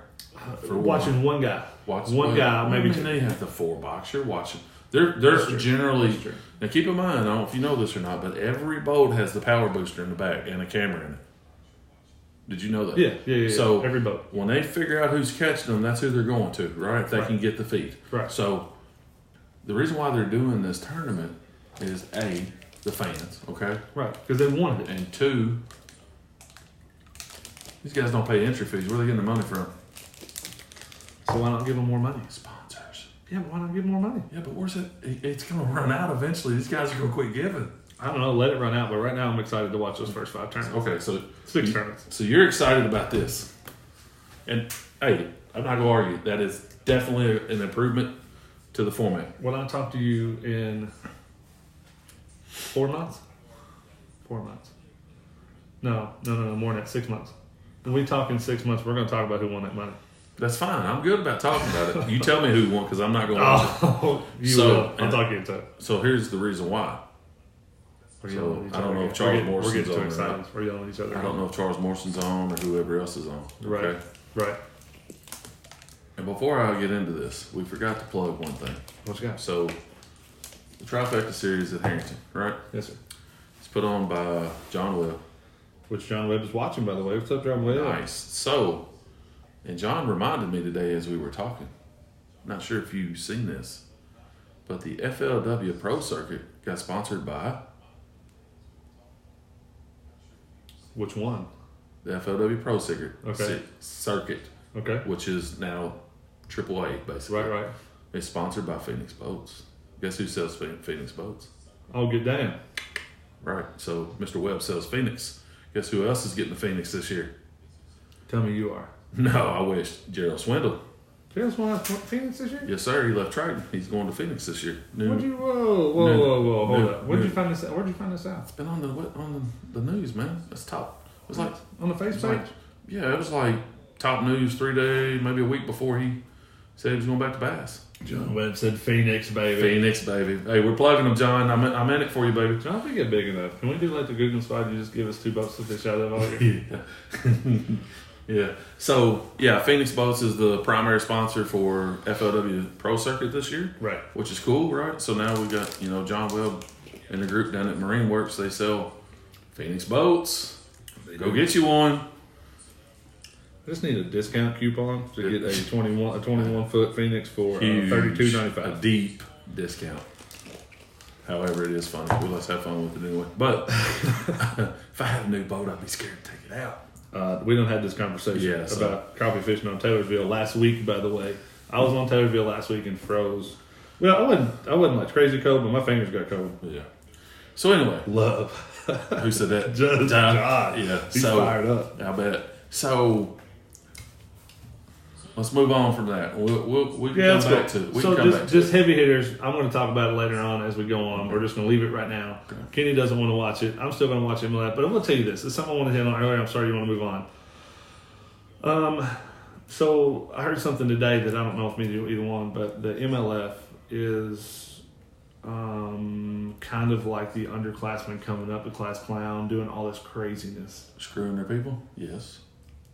For watching one guy. One guy, maybe two. They have the 4 box. You're watching. They're generally. Now keep in mind, I don't know if you know this or not, but every boat has the power booster in the back and a camera in it. Did you know that? Yeah. So every boat. When they figure out who's catching them, that's who they're going to, right? If they can get the feed. Right. So the reason why they're doing this tournament is A, the fans, okay? Right, because they wanted it. And 2, these guys don't pay entry fees. Where are they getting the money from? So why not give them more money? Sponsors. Yeah, but why not give more money? Yeah, but where's it? It's going to run out eventually. These guys are going to quit giving. I don't know. Let it run out. But right now I'm excited to watch those first 5 tournaments. Okay, so 6 tournaments. So you're excited about this. And, hey, I'm not going to argue. That is definitely an improvement to the format. When I talk to you in 4 months? 4 months. No, more than that. 6 months. When we talk in 6 months, we're going to talk about who won that money. That's fine. I'm good about talking about it. You tell me who won because I'm not going to. Oh, you will. I'll talk you into it. So here's the reason why. I don't know if Charles Morrison's on. We're getting too excited. We're yelling at each other. I don't know if Charles Morrison's on or whoever else is on. Okay? Right. And before I get into this, we forgot to plug one thing. What you got? So, the Trifecta Series at Harrington, right? Yes, sir. It's put on by John Webb. Which John Webb is watching, by the way. What's up, John Webb? Nice. So, and John reminded me today as we were talking. Not sure if you've seen this, but the FLW Pro Circuit got sponsored by. Which one? The FLW Pro Circuit. Okay. Circuit. Okay. Which is now AAA, basically. Right. It's sponsored by Phoenix Boats. Guess who sells Phoenix Boats? Oh, get down. Right. So Mr. Webb sells Phoenix. Guess who else is getting the Phoenix this year? Tell me you are. No, I wish. Gerald Swindle. Gerald Swindle Phoenix this year? Yes, sir. He left Triton. He's going to Phoenix this year. Whoa. Hold up. Where'd you find this out? It's been on the news, man. It's top. It was like on the Facebook page? Yeah, it was like top news 3 days, maybe a week before he said he was going back to bass. John Webb said Phoenix, baby. Phoenix, baby. Hey, we're plugging them, John. I'm in it for you, baby. John, if we get big enough, can we do like the Google spot? You just give us 2 boats to fish out of all year? Yeah. So, Phoenix Boats is the primary sponsor for FLW Pro Circuit this year. Right. Which is cool, right? So now we got, John Webb and the group down at Marine Works. They sell Phoenix Boats. Go get you one. I just need a discount coupon to get a 21 foot Phoenix for $32.95. A deep discount. However, it is funny. Well, let's have fun with it anyway. But if I had a new boat, I'd be scared to take it out. We don't have this conversation about crappie fishing on Taylorsville last week. By the way, I was on Taylorsville last week and froze. Well, I wasn't like crazy cold, but my fingers got cold. Yeah. So anyway, love. Who said that? John. Yeah. He's fired up. I bet. So let's move on from that. We can come back to it. So just heavy hitters. I'm going to talk about it later on as we go on. We're just going to leave it right now. Okay. Kenny doesn't want to watch it. I'm still going to watch MLS, but I'm going to tell you this. It's something I wanted to hit on earlier. I'm sorry you want to move on. So I heard something today that I don't know if me either one, but the MLF is kind of like the underclassmen coming up, the class clown, doing all this craziness. Screwing their people? Yes.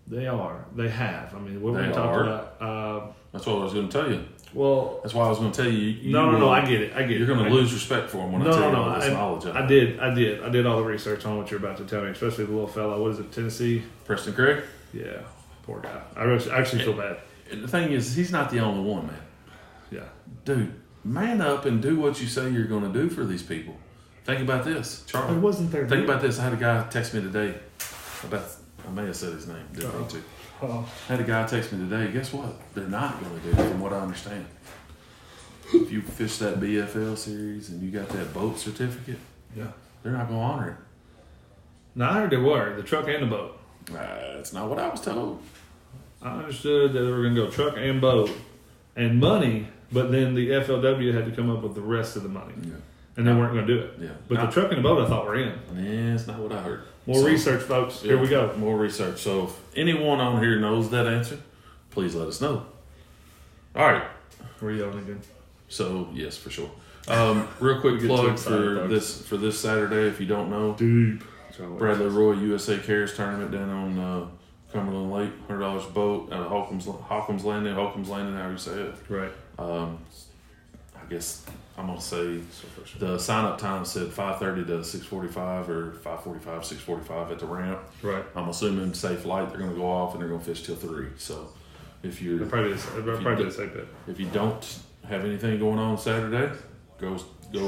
They are. They have. I mean, what we talked about. That's what I was going to tell you. Well, that's why I was going to tell you. No. I get it. You're going to lose respect for them when I tell you all this knowledge. I did all the research on what you're about to tell me, especially the little fella. What is it, Tennessee? Preston Craig? Yeah, poor guy. I actually feel bad. And the thing is, he's not the only one, man. Yeah. Dude, man up and do what you say you're going to do for these people. Think about this, Charlie. It wasn't there. Think about this. I had a guy text me today about. I may have said his name. Didn't need to. I had a guy text me today. Guess what? They're not going to do, from what I understand. If you fish that BFL series and you got that boat certificate, they're not going to honor it. Now, I heard they were, the truck and the boat. That's not what I was told. I understood that they were going to go truck and boat and money, but then the FLW had to come up with the rest of the money. Yeah. And they weren't going to do it. Yeah. But the truck and the boat I thought were in. Yeah, it's not what I heard. More research, folks. Here we go. More research. So if anyone on here knows that answer, please let us know. All right. We're yelling again. So, yes, for sure. Real quick plug for this Saturday, if you don't know. Deep. Bradley Roy USA Cares tournament down on Cumberland Lake, $100 boat out of Hawkins Landing, however you say it. Right. I guess I'm going to say the sign-up time said 5:30 to 6:45 or 5:45, 6:45 at the ramp. Right. I'm assuming safe light, they're going to go off and they're going to fish till 3. So if you're... Probably the safe bet. If you don't have anything going on Saturday, go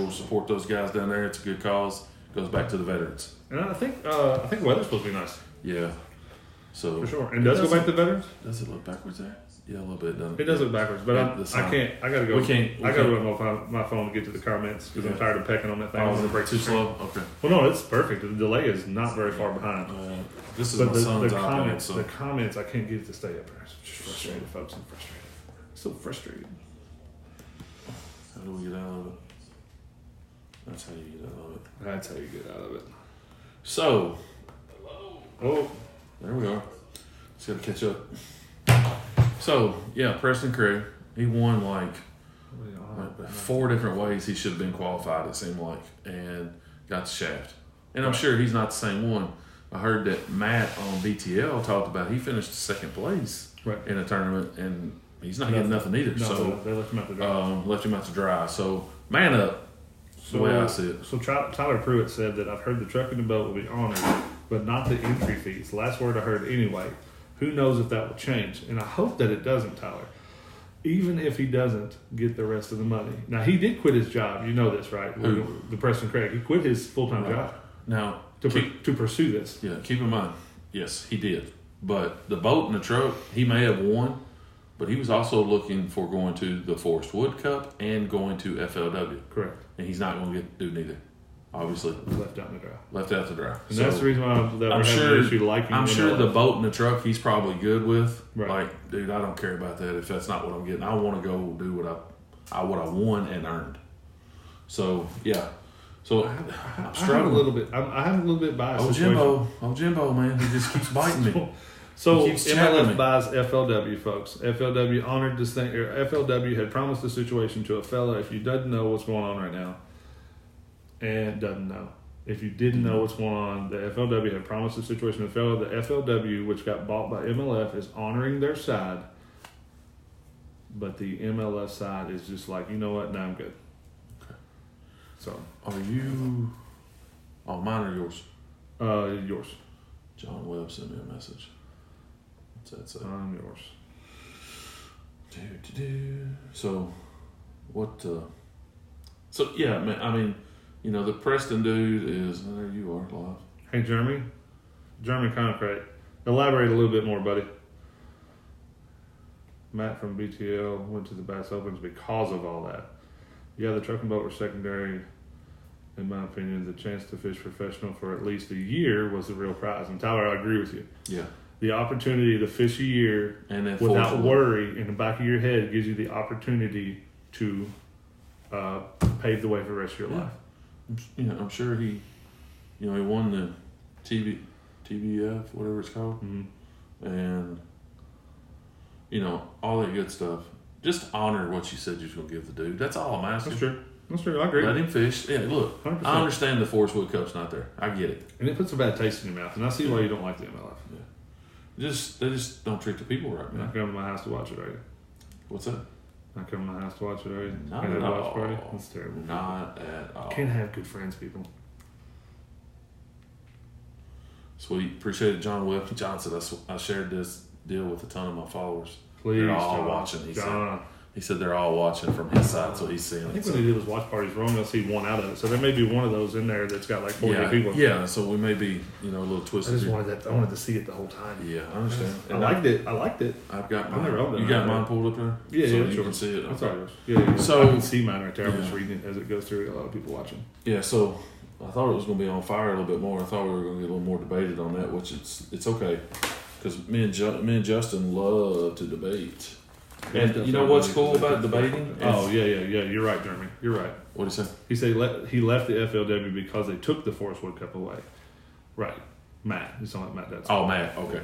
support those guys down there. It's a good cause. Goes back to the veterans. And I think the weather's supposed to be nice. Yeah. So for sure. And does it go back to the veterans? Does it look backwards there? Yeah, a little bit, doesn't it? It does look backwards, but I can't. I gotta go. I gotta go on my phone to get to the comments because I'm tired of pecking on that thing. Oh, is it too slow? Okay. Well, no, it's perfect. The delay is not very far behind. This is my son's iPad. The comments, I can't get it to stay up there. It's just frustrated, folks. I'm frustrated. So frustrated. How do we get out of it? That's how you get out of it. That's how you get out of it. So, oh, there we are. Just got to catch up. So, yeah, Preston Craig, he won like 4 different ways he should have been qualified, it seemed like, and got the shaft. And I'm sure he's not the same one. I heard that Matt on BTL talked about he finished second place in a tournament, and he's not getting nothing either. So they left him out to dry. Left him out to dry. So, man up. The way I see it. So Tyler Pruitt said that I've heard the truck and the boat will be honored, but not the entry fees. Last word I heard anyway. Who knows if that will change? And I hope that it doesn't, Tyler. Even if he doesn't get the rest of the money. Now, he did quit his job. You know this, right? Who? The Preston Craig. He quit his full-time job. Now, to pursue this. Yeah, keep in mind, yes, he did. But the boat and the truck, he may have won, but he was also looking for going to the Forest Wood Cup and going to FLW. Correct. And he's not going to get to do neither, obviously. Left out in the dry. Left out to dry. And that's the reason why we're having an issue liking I'm sure the boat and the truck he's probably good with. Right. Like, dude, I don't care about that if that's not what I'm getting. I want to go do what I won and earned. So, yeah. So, I'm struggling. I have a little bit biased. Oh, Jimbo, man, he just keeps biting me. So He keeps chatting me. MLS buys FLW, folks. FLW honored this thing. FLW had promised the situation to a fella. If you doesn't know what's going on right now, and doesn't know. If you didn't know what's going on, the FLW had promised the situation to a fella. The FLW, which got bought by MLF, is honoring their side. But the MLS side is just like, you know what? Now I'm good. Okay. So. Are you... Oh, mine or yours? Yours. John Webb sent me a message. What's that say? I'm yours. So, what? So yeah, man. I mean, you know, the Preston dude is. There you are, live. Hey, Jeremy. Jeremy Concrete. Elaborate a little bit more, buddy. Matt from BTL went to the Bass Opens because of all that. Yeah, the truck and boat were secondary. In my opinion, the chance to fish professional for at least a year was the real prize. And Tyler, I agree with you. Yeah. The opportunity to fish a year and then without worry in the back of your head gives you the opportunity to pave the way for the rest of your life. You know, I'm sure he won the TBF, whatever it's called, and you know, all that good stuff. Just honor what you said you was gonna give the dude. That's all I'm asking. That's true. That's true. I agree. Let him fish. Yeah, look, 100%. I understand the Forest Wood Cup's not there. I get it. And it puts a bad taste in your mouth, and I see why you don't like the MLF. Yeah. They just don't treat the people right, man. Not coming to my house to watch it, are you? What's that? Not coming to my house to watch it, are you? Not Can't at have a all. watch party? That's terrible. Not at all. Can't have good friends, people. Sweet. Appreciate it, John Webb. John said I shared this deal with a ton of my followers. Please, they're all John. watching. John. He said they're all watching from his side, so he's seeing I it. think when he did his watch parties, we're only going to see one out of it. So there may be one of those in there that's got like 40 people. Yeah, so we may be, a little I twisted. just wanted I wanted to see it the whole time. Yeah, I understand. I liked it. I've got I've mine. never owned it. You got mine pulled up there? Yeah, so yeah, you sure. can see it. That's Okay. all yours. Yeah. So I can see mine right there. I'm yeah. just reading it as it goes through. A lot of people watching. Yeah, so I thought it was going to be on fire a little bit more. I thought we were going to get a little more debated on that, which it's okay. Because me and Justin love to debate. And you know what's cool about debating? Oh, yeah. You're right, Jeremy. You're right. What did he say? He said he left the FLW because they took the Forest Wood Cup away. Right. Matt. He's talking about Matt Detzel. Oh, Matt. Okay.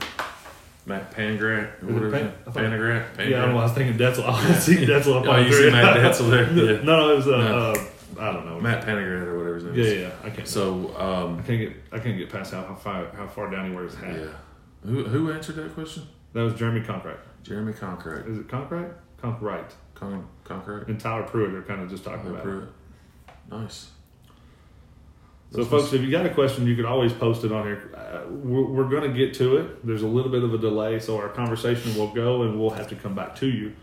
Matt Pangrat. Or whatever. Pangrat. Yeah, I don't know. I was thinking Detzel. I was thinking Detzel. Oh, you see Matt Detzel there? Yeah. No, it was I don't know. Matt Pangrat or whatever his name is. Yeah. I can't. So I can't get past how far down he wears his hat. Yeah. Who answered that question? That was Jeremy Concrete. Jeremy Concrete. Is it Concrete? Concrete. Concrete. And Tyler Pruitt are kind of just talking about it. Nice. So, folks, if you got a question, you could always post it on here. We're going to get to it. There's a little bit of a delay, so our conversation will go, and we'll have to come back to you.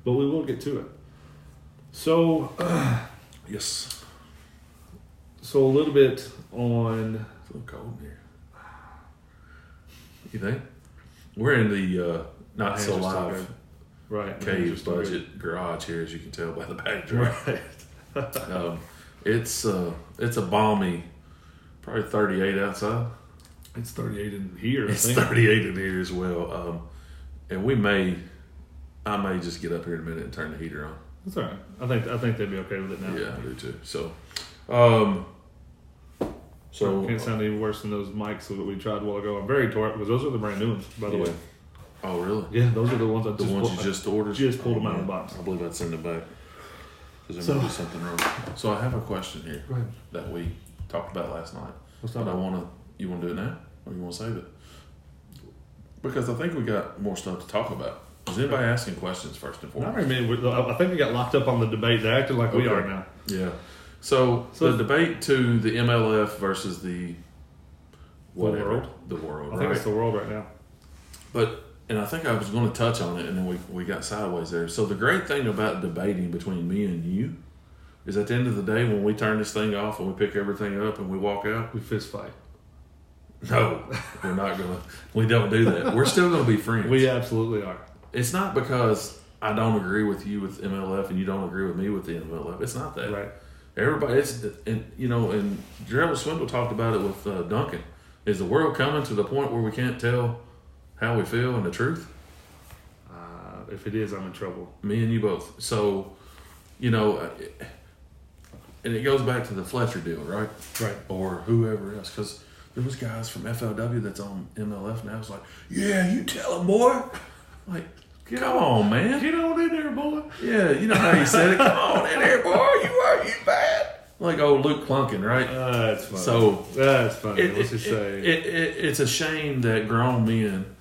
But we will get to it. So, yes. So a little bit on. It's a little cold in here. You think? We're in the not so live cave budget garage here, as you can tell by the backdrop. Right. It's a balmy, probably 38 outside. It's 38 in here. It's 38 in here as well. And I may just get up here in a minute and turn the heater on. That's all right. I think they'd be okay with it now. Yeah, I do too. So can't sound any worse than those mics that we tried a while ago. I'm very torn because those are the brand new ones, by the way. Oh, really? Yeah, those are the ones you just ordered. Just pulled them out of the box. I believe I'd send them back because there might be something wrong. So I have a question here that we talked about last night. But you want to do it now, or you want to save it? Because I think we got more stuff to talk about. Is anybody asking questions first and foremost? I think we got locked up on the debate. They're acting like we are now. Yeah. So the debate to the MLF versus the whatever. The world. I think it's the world right now. And I think I was going to touch on it, and then we got sideways there. So the great thing about debating between me and you is at the end of the day, when we turn this thing off and we pick everything up and we walk out, we fist fight. No, we're not going to. We don't do that. We're still going to be friends. We absolutely are. It's not because I don't agree with you with MLF and you don't agree with me with the MLF. It's not that. Right. Everybody, and Gerald Swindle talked about it with Duncan. Is the world coming to the point where we can't tell how we feel and the truth? If it is, I'm in trouble. Me and you both. So, and it goes back to the Fletcher deal, right? Right. Or whoever else, because There was guys from FLW that's on MLF now. It's like, yeah, you tell them, boy. Like, come on, man. Get on in there, boy. Yeah, you know how he said it. Come on in there, boy. You bad. Like old Luke Plunkin, right? That's funny. So that's funny. What's he say? It's a shame that grown men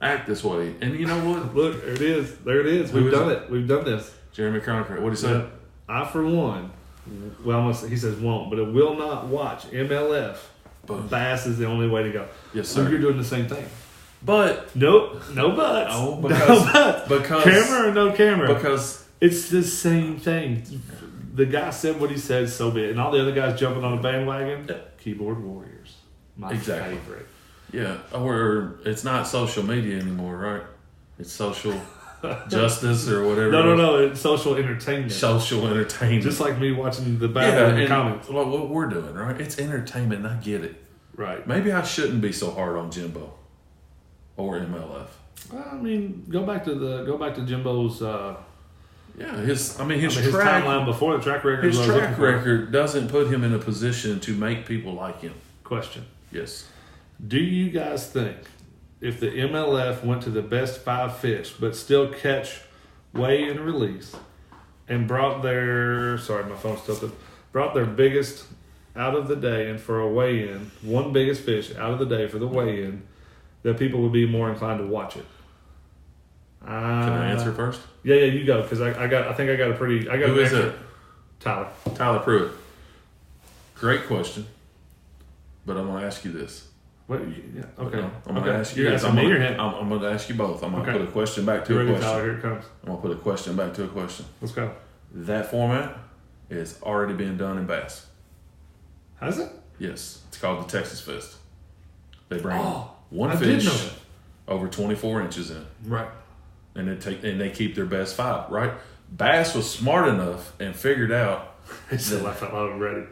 act this way. And you know what? Look, there it is. There it is. We've done it. We've done this. Jeremy Cronkite. What did he say? Yeah. I, for one, well, he says won't, but it will not watch MLF. Boom. Bass is the only way to go. Yes, so sir. you're doing the same thing. But nope, no buts. Oh, because camera or no camera. Because it's the same thing. The guy said what he said, so be it. And all the other guys jumping on the bandwagon. Keyboard warriors, my favorite. Yeah, or it's not social media anymore, right? It's social justice or whatever. No. It's social entertainment. Social entertainment. Just like me watching the battle in the comments. What we're doing, right? It's entertainment, and I get it. Right. Maybe I shouldn't be so hard on Jimbo or MLF. Well, I mean, go back to Jimbo's. His his timeline before the track record. His track record doesn't put him in a position to make people like him. Question. Yes. Do you guys think if the MLF went to the best 5 fish, but still catch, weigh, and release, and brought their biggest out of the day and for a weigh-in, one biggest fish out of the day for the weigh-in, that people would be more inclined to watch it? Can I answer first? Yeah, you go, because I think I got a pretty. I got Who is it? Tyler Pruitt. Great question, but I'm going to ask you this. What? Yeah, okay. I'm going to ask you. You're asking me or him? I'm going to ask you both. I'm going to Okay. put a question back to a question. Tyler, here it comes. I'm going to put a question back to a question. Let's go. That format is already being done in bass. Has it? Yes, it's called the Texas Fest. They bring one I did know fish that. over 24 inches in. Right. And they keep their best 5, right? Bass was smart enough and figured out. I still laugh out loud already.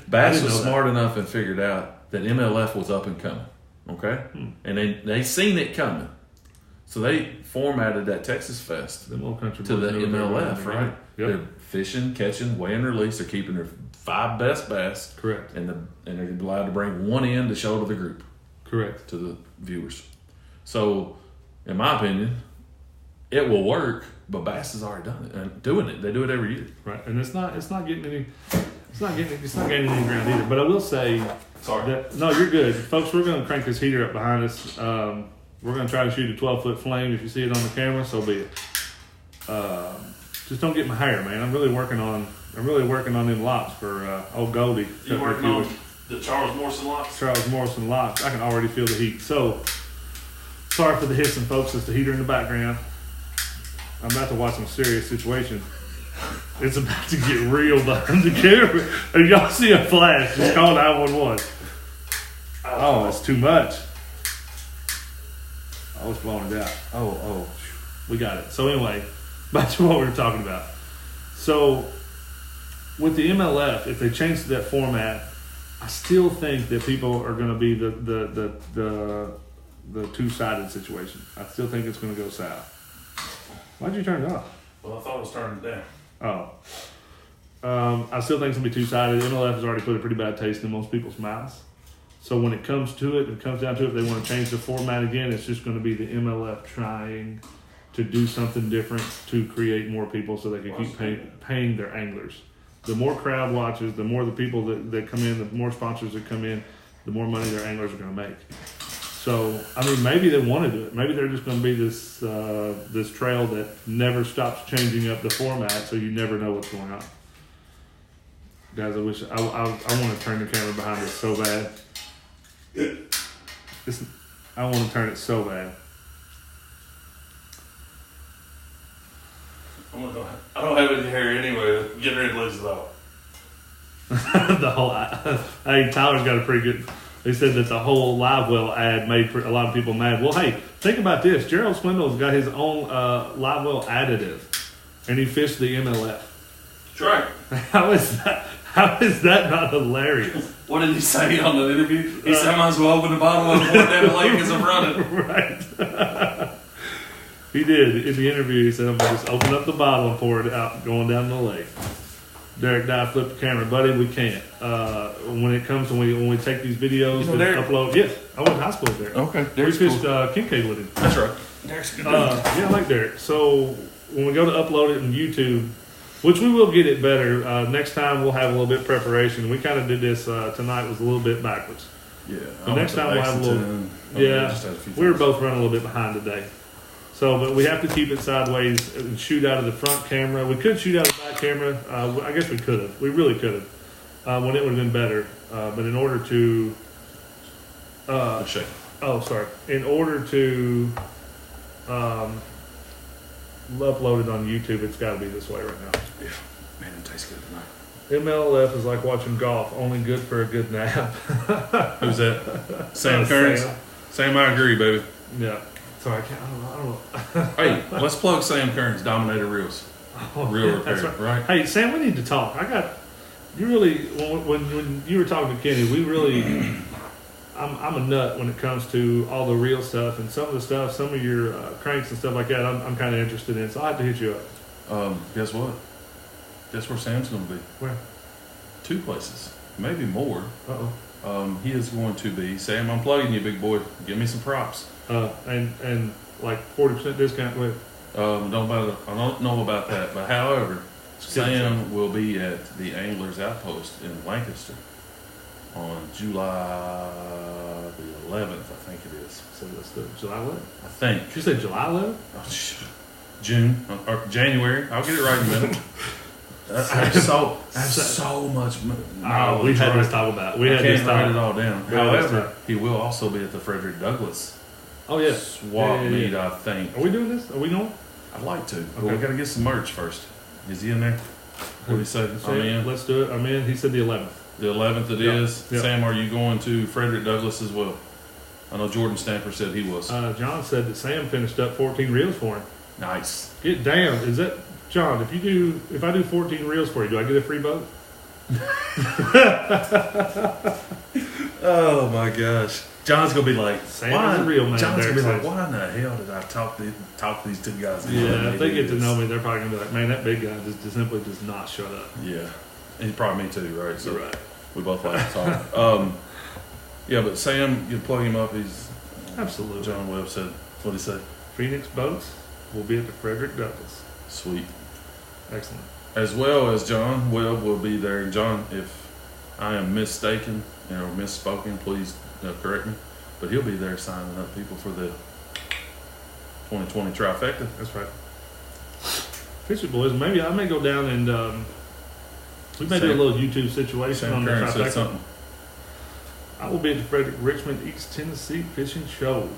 Bass was smart enough and figured out that MLF was up and coming. Okay? And they seen it coming. So they formatted that Texas Fest to the MLF, right? Yep. They're fishing, catching, weigh and release. They're keeping their 5 best bass. Correct. And they're allowed to bring one in to show to the group. Correct. To the viewers. So, in my opinion, it will work, but Bass has already done it and doing it. They do it every year. Right. And it's not gaining any ground either. But I will say, sorry. No, you're good. Folks, we're going to crank this heater up behind us. We're going to try to shoot a 12-foot flame. If you see it on the camera, so be it. Just don't get my hair, man. I'm really working on them locks for old Goldie. You working on the Charles Morrison locks? Charles Morrison locks. I can already feel the heat. So, sorry for the hissing, folks. It's the heater in the background. I'm about to watch some serious situation. It's about to get real behind the camera. If y'all see a flash, just call 911. Oh, it's too much. I was blowing it out. Oh, we got it. So anyway, back to what we were talking about. So with the MLF, if they change that format, I still think that people are going to be the two-sided situation. I still think it's going to go south. Why'd you turn it off? Well, I thought it was turning down. I still think it's going to be two-sided. MLF has already put a pretty bad taste in most people's mouths. So when it comes to it, it comes down to it, if they want to change the format again, it's just going to be the MLF trying to do something different to create more people so they can keep paying their anglers. The more crowd watches, the more the people that come in, the more sponsors that come in, the more money their anglers are going to make. So, I mean, maybe they want to do it. Maybe they're just going to be this trail that never stops changing up the format, so you never know what's going on. Guys, I wish I want to turn the camera behind us so bad. I want to turn it so bad. I don't have any hair anyway. Getting ready to lose it all. Hey, Tyler's got a pretty good. They said that the whole live well ad made a lot of people mad. Well, hey, think about this. Gerald Swindle's got his own live well additive, and he fished the MLF. That's right. How is that not hilarious? What did he say on the interview? He said, I might as well open the bottle and pour it down the lake as I'm running. Right. He did. In the interview, he said, I'm going to just open up the bottle and pour it out going down the lake. Derek Dye flip the camera, buddy. We can't. When it comes when we take these videos You know and Derek? Upload. Yes, I went to high school with Derek. Okay, We Derek's fished cool. Kincaid with him. That's right. Derek's a good. Yeah, I like Derek. So when we go to upload it on YouTube, which we will get it better. Next time we'll have a little bit of preparation. We kind of did this tonight was a little bit backwards. Yeah. The next time we'll have a little. Just had a Yeah, few we were things. both running a little bit behind today. So, but we have to keep it sideways and shoot out of the front camera. We could shoot out of the back camera. I guess we could have. We really could have. When it would have been better. But in order to. Shake. Oh, sorry. In order to upload it on YouTube, it's got to be this way right now. Yeah. Man, it tastes good tonight. MLF is like watching golf, only good for a good nap. Who's that? Sam Kearns. Sam, I agree, baby. Yeah. Sorry, I don't know. Hey, let's plug Sam Kearns, Dominator Reels. Oh, Real yeah, repair, that's right? Hey, Sam, we need to talk. You really, when you were talking to Kenny, we really, I'm a nut when it comes to all the real stuff and some of the stuff, some of your cranks and stuff like that. I'm kind of interested in, so I have to hit you up. Guess what? Guess where Sam's going to be? Where? 2 places, maybe more. Uh-oh. He is going to be, Sam, I'm plugging you, big boy. Give me some props. And like 40% discount with. I don't know about that, but however, Sam will be at the Anglers Outpost in Lancaster on July the 11th, I think it is. So that's the July 11th. I think. You said July 11th? Oh, June or January. I'll get it right in a minute. That's so much. Oh, we had this talk about. We I had this can't write it talk. all down. We had this However, talk. he will also be at the Frederick Douglass Oh yeah. swap meet. I think. Are we doing this? Are we going? I'd like to, but Okay. we got to get some merch first. Is he in there? What do you say? I'm in. Let's do it. I'm in. He said the 11th. The 11th it Yeah. is. Yeah. Sam, are you going to Frederick Douglass as well? I know Jordan Stamper said he was. John said that Sam finished up 14 reels for him. Nice. Get down. Is that John? If I do 14 reels for you, do I get a free boat? Oh my gosh. John's gonna be like, Sam is a real man. John's gonna be Derek like, says. why in the hell did I talk these 2 guys? into Yeah, letting if me they do get to this? know me, they're probably gonna be like, man, that big guy just simply does not shut up. Yeah, and probably me too, right? So You're right. we both like to talk. Yeah, but Sam, you plug him up. He's Absolutely. John Webb said, what did he say? Phoenix Boats will be at the Frederick Douglass. Sweet. Excellent. As well as John Webb will be there. And John, if I am mistaken or misspoken, please correct me. But he'll be there signing up people for the 2020 trifecta. That's right. Fisher boys, maybe I may go down and we may do a little YouTube situation Sam on the Kearns said trifecta. something. I will be at the Frederick Richmond East Tennessee Fishing Show.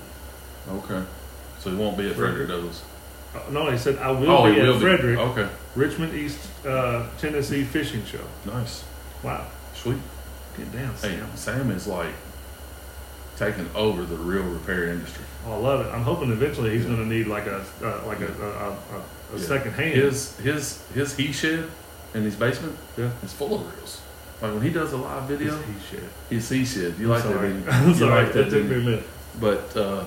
Okay. So he won't be at Frederick Douglass. No, he said I will be at Frederick Okay. Richmond East Tennessee Fishing Show. Nice. Wow. Sweet. Get down, Hey, Sam. Sam is like taking over the real repair industry. Oh, I love it. I'm hoping eventually he's going to need like a Yeah. second hand. His he shed in his basement Yeah. is full of reels. Like when he does a live video, His his he shed. You like that? sorry. Didn't you? I'm You sorry. like That that? took me Didn't a you? minute. But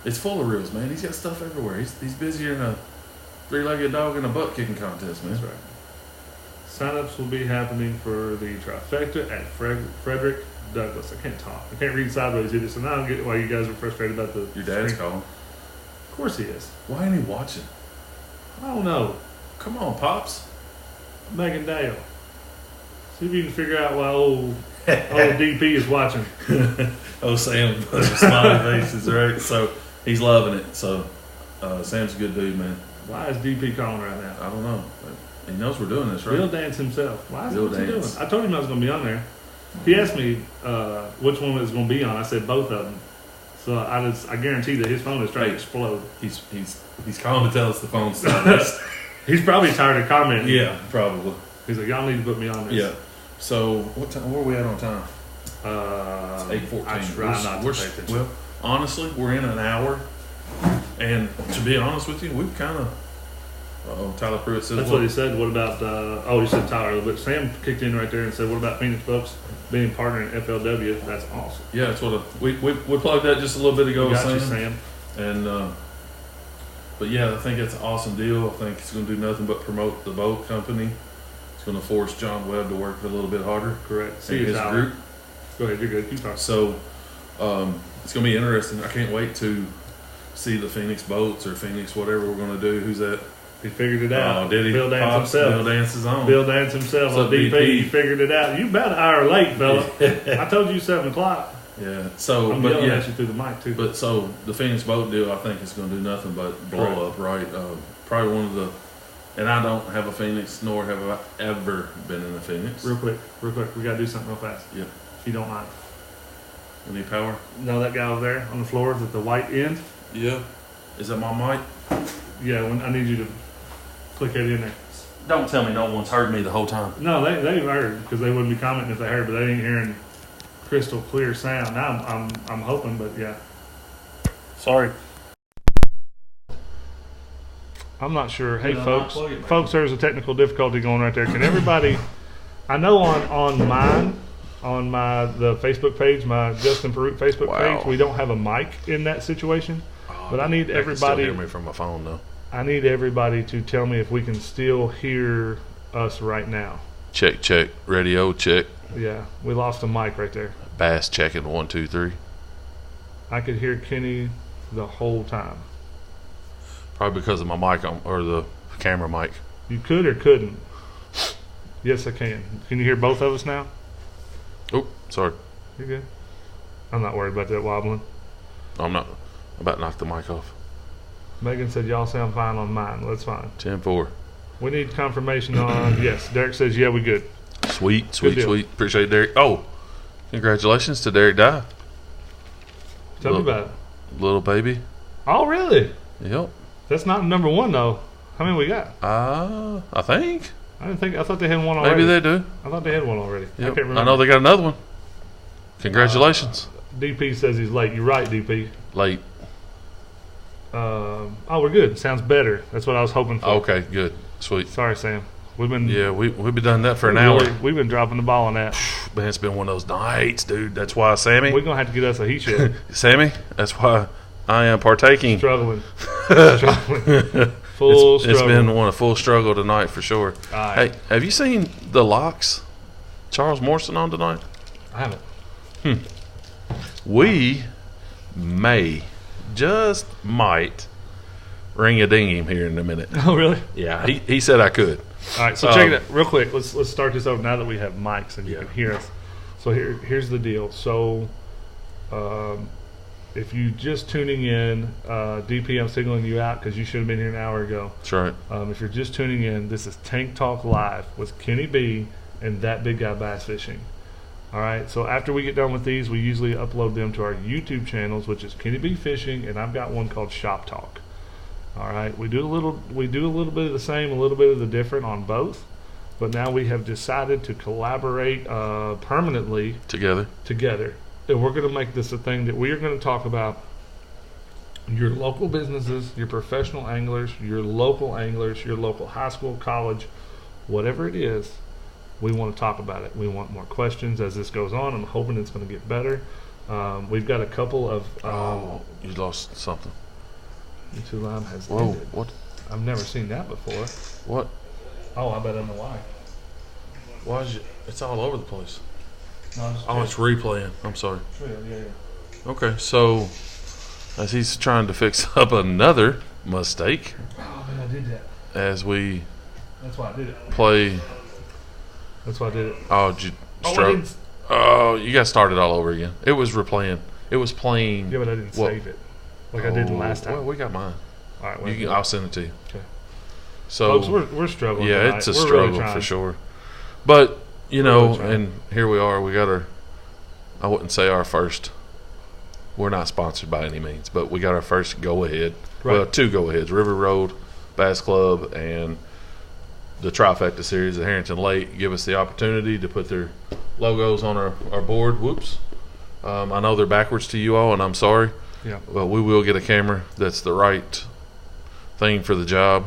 it's full of reels, man. He's got stuff everywhere. He's busier than a 3-legged dog in a butt kicking contest, man. That's right. Sign-ups will be happening for the trifecta at Frederick Douglass. I can't talk. I can't read sideways either, so now I get why you guys are frustrated about the Your dad's screen. calling. Of course he is. Why ain't he watching? I don't know. Come on, pops. Megan Dale. See if you can figure out why old DP is watching. Oh, Sam, smiley faces, right? So he's loving it. So Sam's a good dude, man. Why is DP calling right now? I don't know. But he knows we're doing this, right? Bill Dance himself. Why is Bill what's he doing? Dance. I told him I was going to be on there. He asked me which one was going to be on. I said both of them. So I guarantee that his phone is trying to explode. He's calling to tell us the phone's silenced. He's probably tired of commenting. Yeah, probably. He's like, y'all need to put me on this. Yeah. So what time? Where are we at on time? It's 8:14. I try not to pay attention. Well, honestly, we're in an hour, and to be honest with you, we've kind of. Tyler Pruitt says That's what he said. What about? He said Tyler, but Sam kicked in right there and said, "What about Phoenix Folks being partner in FLW? That's awesome." Yeah, that's what we plugged that just a little bit ago. Got you, Sam. Sam. And but yeah, I think it's an awesome deal. I think it's going to do nothing but promote the boat company. It's It's going to force John Webb to work a little bit harder. Correct. And his group. Go ahead, you're good. Keep talking. So it's going to be interesting. I can't wait to see the Phoenix boats or Phoenix whatever we're going to do. Who's that? He figured it out. Oh, did he? Bill Dance himself. Bill Dance is on. Bill Dance himself on DP. He figured it out. You about an hour late, fella. I told you 7 o'clock. Yeah. So, I'm yelling at you through the mic too. But so the Phoenix boat deal, I think is going to do nothing but blow up, right? Probably one of the. And I don't have a Phoenix, nor have I ever been in a Phoenix. Real quick. We got to do something real fast. Yeah. If you don't mind. We need power. No, that guy over there on the floor at the white end. Yeah. Is that my mic? Yeah. I need you to click that in there. Don't tell me no one's heard me the whole time. No, they've heard because they wouldn't be commenting if they heard, but they ain't hearing crystal clear sound. Now I'm hoping, but yeah. Sorry. I'm not sure. Hey, folks, there's a technical difficulty going right there. Can everybody? I know on the Facebook page, my Justin Perut Facebook page, we don't have a mic in that situation. But I need everybody. Can still hear me from my phone though. I need everybody to tell me if we can still hear us right now. Check. Radio check. Yeah, we lost a mic right there. Bass checking 1, 2, 3. I could hear Kenny the whole time. Probably because of my mic or the camera mic. You could or couldn't? Yes, I can. Can you hear both of us now? Oh, sorry. You're good. I'm not worried about that wobbling. I'm not. I'm about to knock the mic off. Megan said y'all sound fine on mine. Well, that's fine. 10-4. We need confirmation on. Yes, Derek says yeah, we good. Sweet. Appreciate it, Derek. Oh, congratulations to Derek Dye. Tell me about it. Little baby. Oh, really? Yep. That's not number one though. How many we got? I think. I thought they had one already. Maybe they do. I thought they had one already. Yep. I can't remember. I know they got another one. Congratulations. DP says he's late. You're right, DP. Late. We're good. Sounds better. That's what I was hoping for. Okay, good. Sweet. Sorry, Sam. We've been we've been doing that for an hour. We've been dropping the ball on that. Man, it's been one of those nights, dude. That's why, Sammy. We're gonna have to get us a heat shed. Sammy, that's why I am partaking. Struggling. Full struggle. It's been a full struggle tonight for sure. Right. Hey, have you seen the locks? Charles Morrison on tonight? I haven't. We just might ring a ding him here in a minute. Oh, really? Yeah, he said I could. All right, so check it out real quick. Let's start this over now that we have mics and you can hear us. So here's the deal. So if you just tuning in, DP, I'm signaling you out because you should have been here an hour ago. That's right. If you're just tuning in, this is Tank Talk Live with Kenny B and That Big Guy Bass Fishing. All right, so after we get done with these, we usually upload them to our YouTube channels, which is Kenny B Fishing, and I've got one called Shop Talk. All right, we do a little bit of the same, a little bit of the different on both, but now we have decided to collaborate permanently together, and we're going to make this a thing that we are going to talk about your local businesses, your professional anglers, your local high school, college, whatever it is. We want to talk about it. We want more questions as this goes on. I'm hoping it's going to get better. We've got a couple of. You lost something. YouTube Live has Whoa! ended. What? I've never seen that before. What? Oh, I bet I know why. Why is it? It's all over the place. No, it's replaying. I'm sorry. Yeah. Okay, so as he's trying to fix up another mistake. Oh man, I did that. As we. That's why I did it. Play. That's why I did it. Oh, did you stroke? Oh, you got started all over again. It was replaying. It was playing. Yeah, but I didn't save it like I did the last time. Well, we got mine. All right, I'll send it to you. Okay. So, folks, we're struggling. Yeah, tonight. it's a we're struggle really for sure. But you we're know, really and here we are. We got our. I wouldn't say our first. We're not sponsored by any means, but we got our first go ahead. Right. Well, two go aheads: River Road Bass Club and the Trifecta Series at Harrington Lake. Give us the opportunity to put their logos on our board. Whoops. I know they're backwards to you all, and I'm sorry. Yeah. Well, we will get a camera that's the right thing for the job.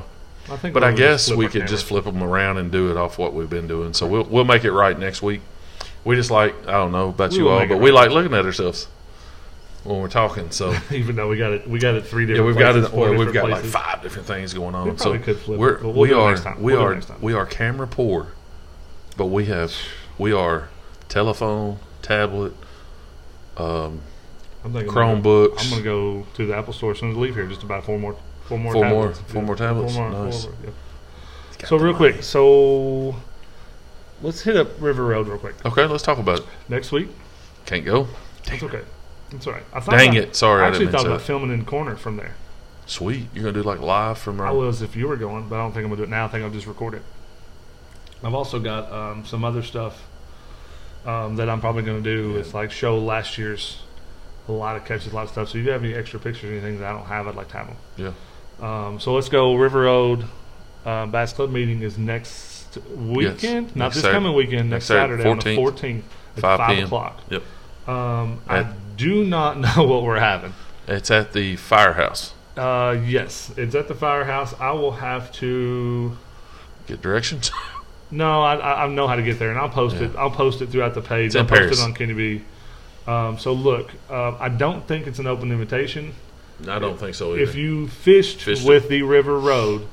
But I guess we could just flip them around and do it off what we've been doing. So we'll make it right next week. We just I don't know about you all, but we like looking at ourselves when we're talking. So even though we got it 3 different. Yeah, we've got it. Well, We've got like 5 different things going on. We probably could flip it, but we we'll do it next time. are camera poor. But we are telephone, tablet, I'm thinking Chromebooks. I'm gonna go to the Apple store as soon as I leave here. Just about four more tablets. Four more tablets. Nice. Yeah. So real quick, so let's hit up River Road real quick. Okay, let's talk about it. Next week. Can't go. That's okay. That's all right. Dang it! Sorry, I actually thought didn't about filming in the corner from there. Sweet. You're gonna do like live from. I was if you were going, but I don't think I'm gonna do it now. I think I'll just record it. I've also got some other stuff that I'm probably gonna do. It's like show last year's a lot of catches, a lot of stuff. So if you have any extra pictures or anything that I don't have, I'd like to have them. Yeah. So let's go. River Road Bass Club meeting is next weekend, yes. not this coming weekend. Next Saturday on the 14th at 5 o'clock. Yep. I do not know what we're having. It's at the firehouse. Yes, it's at the firehouse. I will have to get directions. No, I know how to get there, and I'll post it. I'll post it throughout the page. I'll post it on Kenny B. So look, I don't think it's an open invitation. I don't think so either. If you fished with the River Road,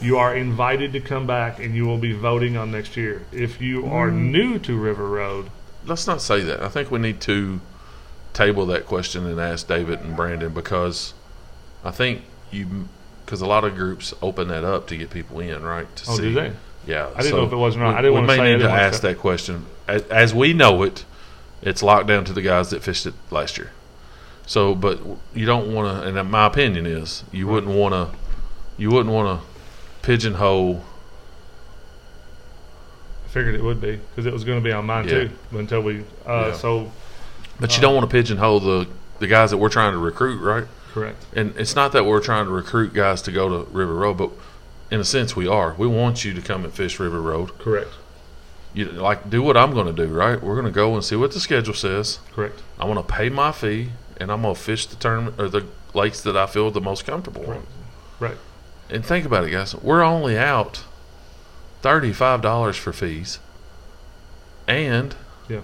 you are invited to come back, and you will be voting on next year. If you are new to River Road, let's not say that. I think we need to table that question and ask David and Brandon, because I think because a lot of groups open that up to get people in, right? To see. Do they? Yeah. I didn't know if it was or not. I didn't want to say. We may need to ask that question. As we know it, it's locked down to the guys that fished it last year. So, but you don't want to, and my opinion is, you wouldn't want to pigeonhole. I figured it would be, because it was going to be on mine too until we. So. But you don't want to pigeonhole the guys that we're trying to recruit, right? Correct. And it's not that we're trying to recruit guys to go to River Road, but in a sense we are. We want you to come and fish River Road. Correct. You do what I'm going to do, right? We're going to go and see what the schedule says. Correct. I'm going to pay my fee, and I'm going to fish the tournament or the lakes that I feel the most comfortable on. Right. And think about it, guys. We're only out $35 for fees, and you're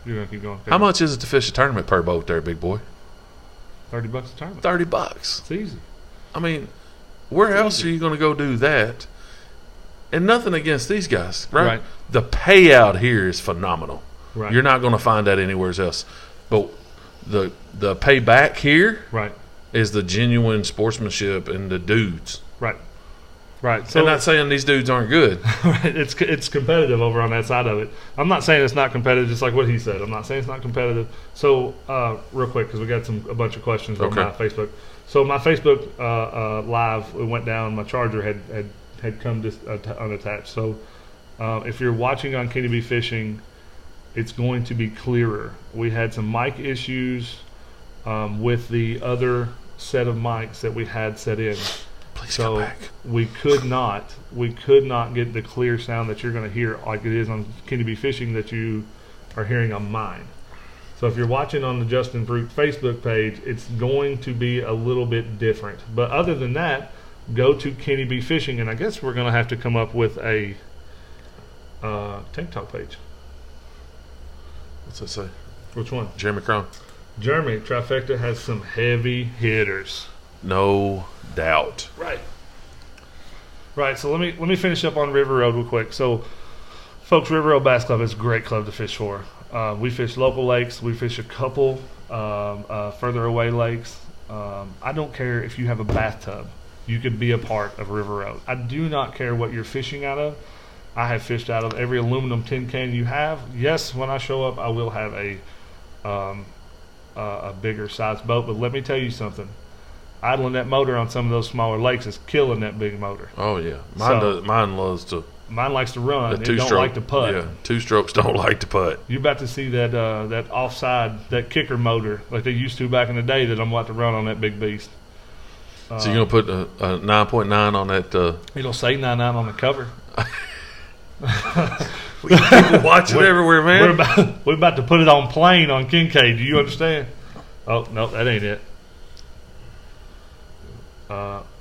gonna keep going. How much is it to fish a tournament per boat there, big boy? $30 a tournament. $30. It's easy. I mean, where else are you going to go do that? And nothing against these guys, right? The payout here is phenomenal. Right. You're not going to find that anywhere else. But the payback here is the genuine sportsmanship and the dudes. Right. Right. So I'm not saying these dudes aren't good. Right. It's competitive over on that side of it. I'm not saying it's not competitive, just like what he said. I'm not saying it's not competitive. So real quick, because we got a bunch of questions on my Facebook. So my Facebook live, it went down. My charger had come unattached. So if you're watching on Kenny B Fishing, it's going to be clearer. We had some mic issues with the other set of mics that we had set in. Please come back. we could not get the clear sound that you're going to hear like it is on Kenny B Fishing that you are hearing on mine. So if you're watching on the Justin Fruit Facebook page, it's going to be a little bit different. But other than that, go to Kenny B Fishing, and I guess we're going to have to come up with a TikTok page. What's that say? Which one? Jeremy Crone. Jeremy, Trifecta has some heavy hitters. No doubt. Right. So let me finish up on River Road real quick. So, folks, River Road Bass Club is a great club to fish for. We fish local lakes. We fish a couple further away lakes. I don't care if you have a bathtub. You could be a part of River Road. I do not care what you're fishing out of. I have fished out of every aluminum tin can you have. Yes, when I show up, I will have a bigger size boat. But let me tell you something. Idling that motor on some of those smaller lakes is killing that big motor. Oh yeah, mine loves to. Mine likes to run. It don't like to putt. Yeah, two strokes don't like to putt. You're about to see that that offside, that kicker motor like they used to back in the day that I'm about to run on that big beast. So you're gonna put a 9.9 on that? It'll say 9.9 on the cover. We got people watching everywhere, man. We're about to put it on plane on Kincaid. Do you understand? Oh no, that ain't it.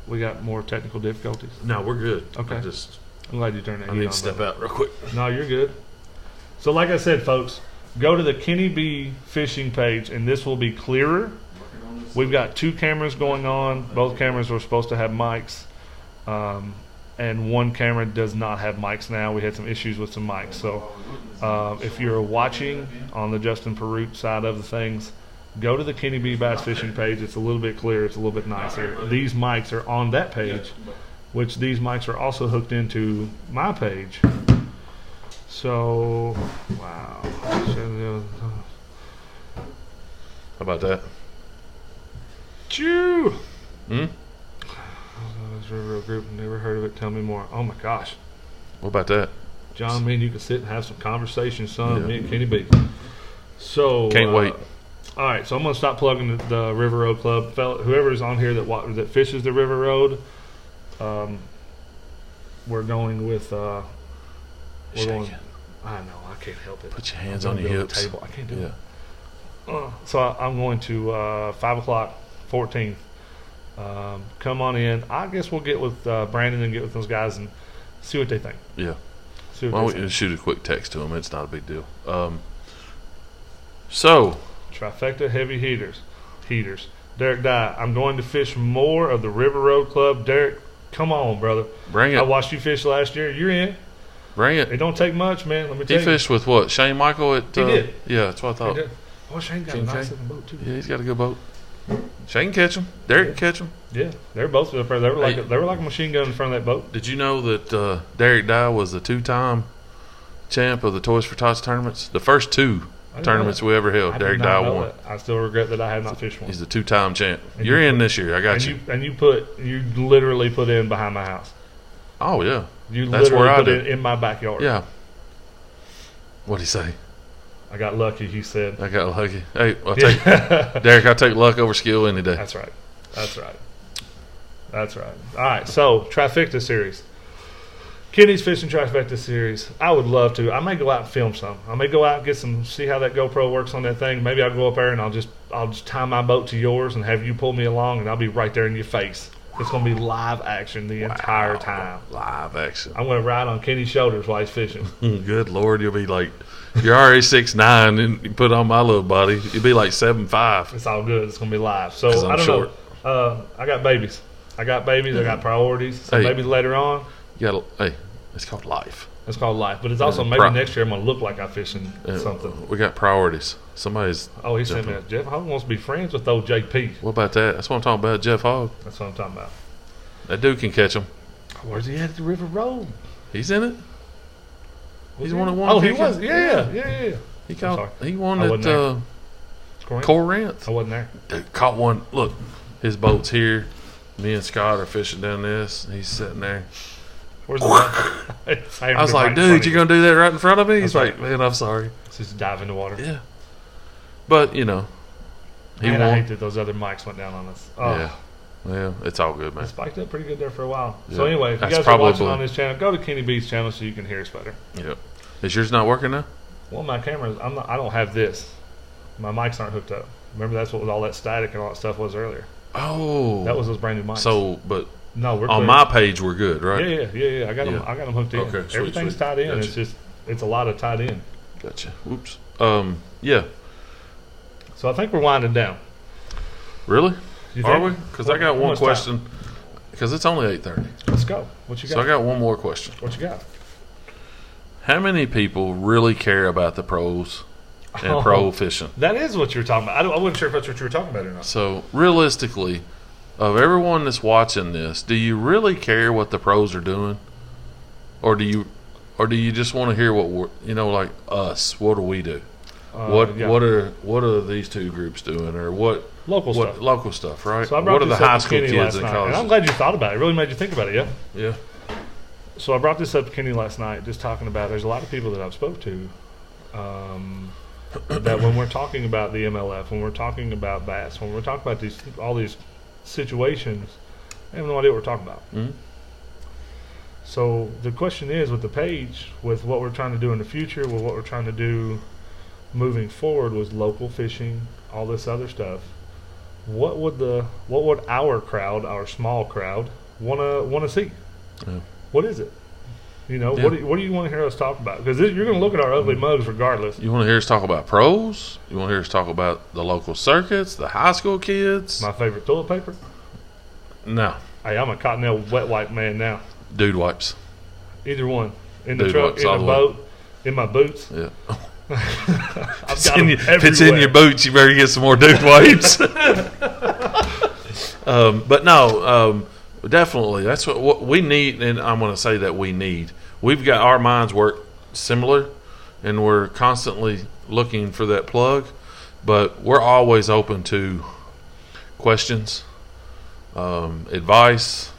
We got more technical difficulties. No, we're good. Okay. I'm glad you turned that. I need to step out real quick. No, you're good. So like I said, folks, go to the Kenny B Fishing page, and this will be clearer. We've got 2 cameras going on. Both cameras are supposed to have mics. and one camera does not have mics now. We had some issues with some mics. So if you're watching on the Justin Perute side of the things, go to the Kenny B Bass Fishing page. It's a little bit clearer. It's a little bit nicer. These mics are on that page, which these mics are also hooked into my page. So, wow. How about that? Chew! Hmm? River Group, never heard of it. Tell me more. Oh my gosh. What about that? John, me and you can sit and have some conversation, son. Me and Kenny B. So Can't wait. All right, so I'm gonna stop plugging the River Road Club. Whoever's on here that fishes the River Road, we're going with. We're going. I know I can't help it. Put your hands on your hips. Table. I can't do it. So I'm going to 5 o'clock, 14th. Come on in. I guess we'll get with Brandon and get with those guys and see what they think. Yeah. See what Why they don't we think. just shoot a quick text to them? It's not a big deal. So Trifecta heavy heaters. Derek Dye, I'm going to fish more of the River Road Club. Derek, come on, brother. bring it. I watched you fish last year. You're in. Bring it. It don't take much, man. Let me tell He you. fished with what? Shane Michael at. He did. Yeah, that's what I He thought. did. Oh, Shane got a King nice K? looking boat too. Yeah, he's got a good boat. Shane can catch him. Derek can catch him. Yeah, they're both up there. They were like Hey. they were like a machine gun in front of that boat. Did you know that Derek Dye was the 2-time champ of the Toys for Tots tournaments? The first 2 I didn't tournaments know we ever that. held, I did Derek not Dye know won. that. I still regret that I had not fished one. He's the 2-time champ. And You're you in put- this year. I got and you. you literally put in behind my house. Oh yeah. You That's literally where I put did. it in my backyard. Yeah. What'd he say? I got lucky, he said. I got lucky. Hey, Derek, I'll take luck over skill any day. That's right. That's right. That's right. All right, so Trifecta series. Kenny's Fishing Trifecta series. I would love to. I may go out and film some. I may go out and get some, see how that GoPro works on that thing. Maybe I'll go up there and I'll just tie my boat to yours and have you pull me along and I'll be right there in your face. It's going to be live action the entire time. Live action. I'm going to ride on Kenny's shoulders while he's fishing. Good Lord, you'll be like, you're already 6'9", and you put on my little body, you'll be like 7'5". It's all good. It's going to be live. So 'Cause I'm I don't short. know. I got babies. I got priorities. So Hey. maybe later on. You gotta, hey, it's called life. It's called life. But it's also maybe next year I'm going to look like I'm fishing something. We got priorities. Somebody's. Oh, he sent me a Jeff Hogg wants to be friends with old JP. What about that? That's what I'm talking about, Jeff Hogg. That's what I'm talking about. That dude can catch them. Where's he at the River Road? He's in it. He's he? one of one. Oh, he was. Yeah. He I'm caught. sorry. He won I at wasn't there. Corinth. I wasn't there. Dude, caught one. Look, his boat's here. Me and Scott are fishing down this. He's sitting there. Where's the boat? I was like, dude, you gonna do that right in front of me? He's That's like, man, I'm sorry. just dive in the water. Yeah. But you know, he Man, I won. hate that those other mics went down on us. Oh. Yeah. Well, it's all good, man. It spiked up pretty good there for a while. Yeah. So anyway, if you That's guys are watching probably- on this channel, go to Kenny B's channel so you can hear us better. Yep. Is yours not working now? Well, my cameras, I don't have this. My mics aren't hooked up. Remember, that's what all that static and all that stuff was earlier. Oh. That was those brand new mics. So, but no, we're on clear. my page, we're good, right? Yeah. I got them. Yeah. I got them hooked in. Okay, sweet, Everything's sweet. tied in. Gotcha. It's a lot of tied in. Gotcha. Oops. Yeah. So I think we're winding down. Really? You Are think? we? Because I got How one much time? question. Because it's only 8:30. Let's go. What you got? So I got one more question. What you got? How many people really care about the pros and pro fishing? That is what you were talking about. I wasn't sure if that's what you were talking about or not. So realistically, of everyone that's watching this, do you really care what the pros are doing, or do you just want to hear what we're, like us? What do we do? Yeah. What are these two groups doing, or what Local stuff, right? So I brought what are this the up high to school Kenny kids last and night, college? and I'm glad you thought about it. It really made you think about it. Yeah. Yeah. So I brought this up to Kenny last night, just talking about. There's a lot of people that I've spoke to, that when we're talking about the MLF, when we're talking about bass, when we're talking about all these situations, they have no idea what we're talking about. Mm-hmm. So the question is, with the page, with what we're trying to do in the future, with what we're trying to do moving forward, with local fishing, all this other stuff, what would our crowd, our small crowd, wanna see? Yeah. What is it? Yeah. What do you want to hear us talk about? Because you're going to look at our ugly mugs regardless. You want to hear us talk about pros? You want to hear us talk about the local circuits, the high school kids? My favorite toilet paper. No. Hey, I'm a Cottonelle wet wipe man now. Dude wipes. Either one. In the Dude truck, wipes in all the the way. boat, in my boots. Yeah. I've If got them if it's in your everywhere. boots, you better get some more dude wipes. But no, definitely that's what we need, and I'm going to say that we need. We've got our minds work similar, and we're constantly looking for that plug, but we're always open to questions, advice.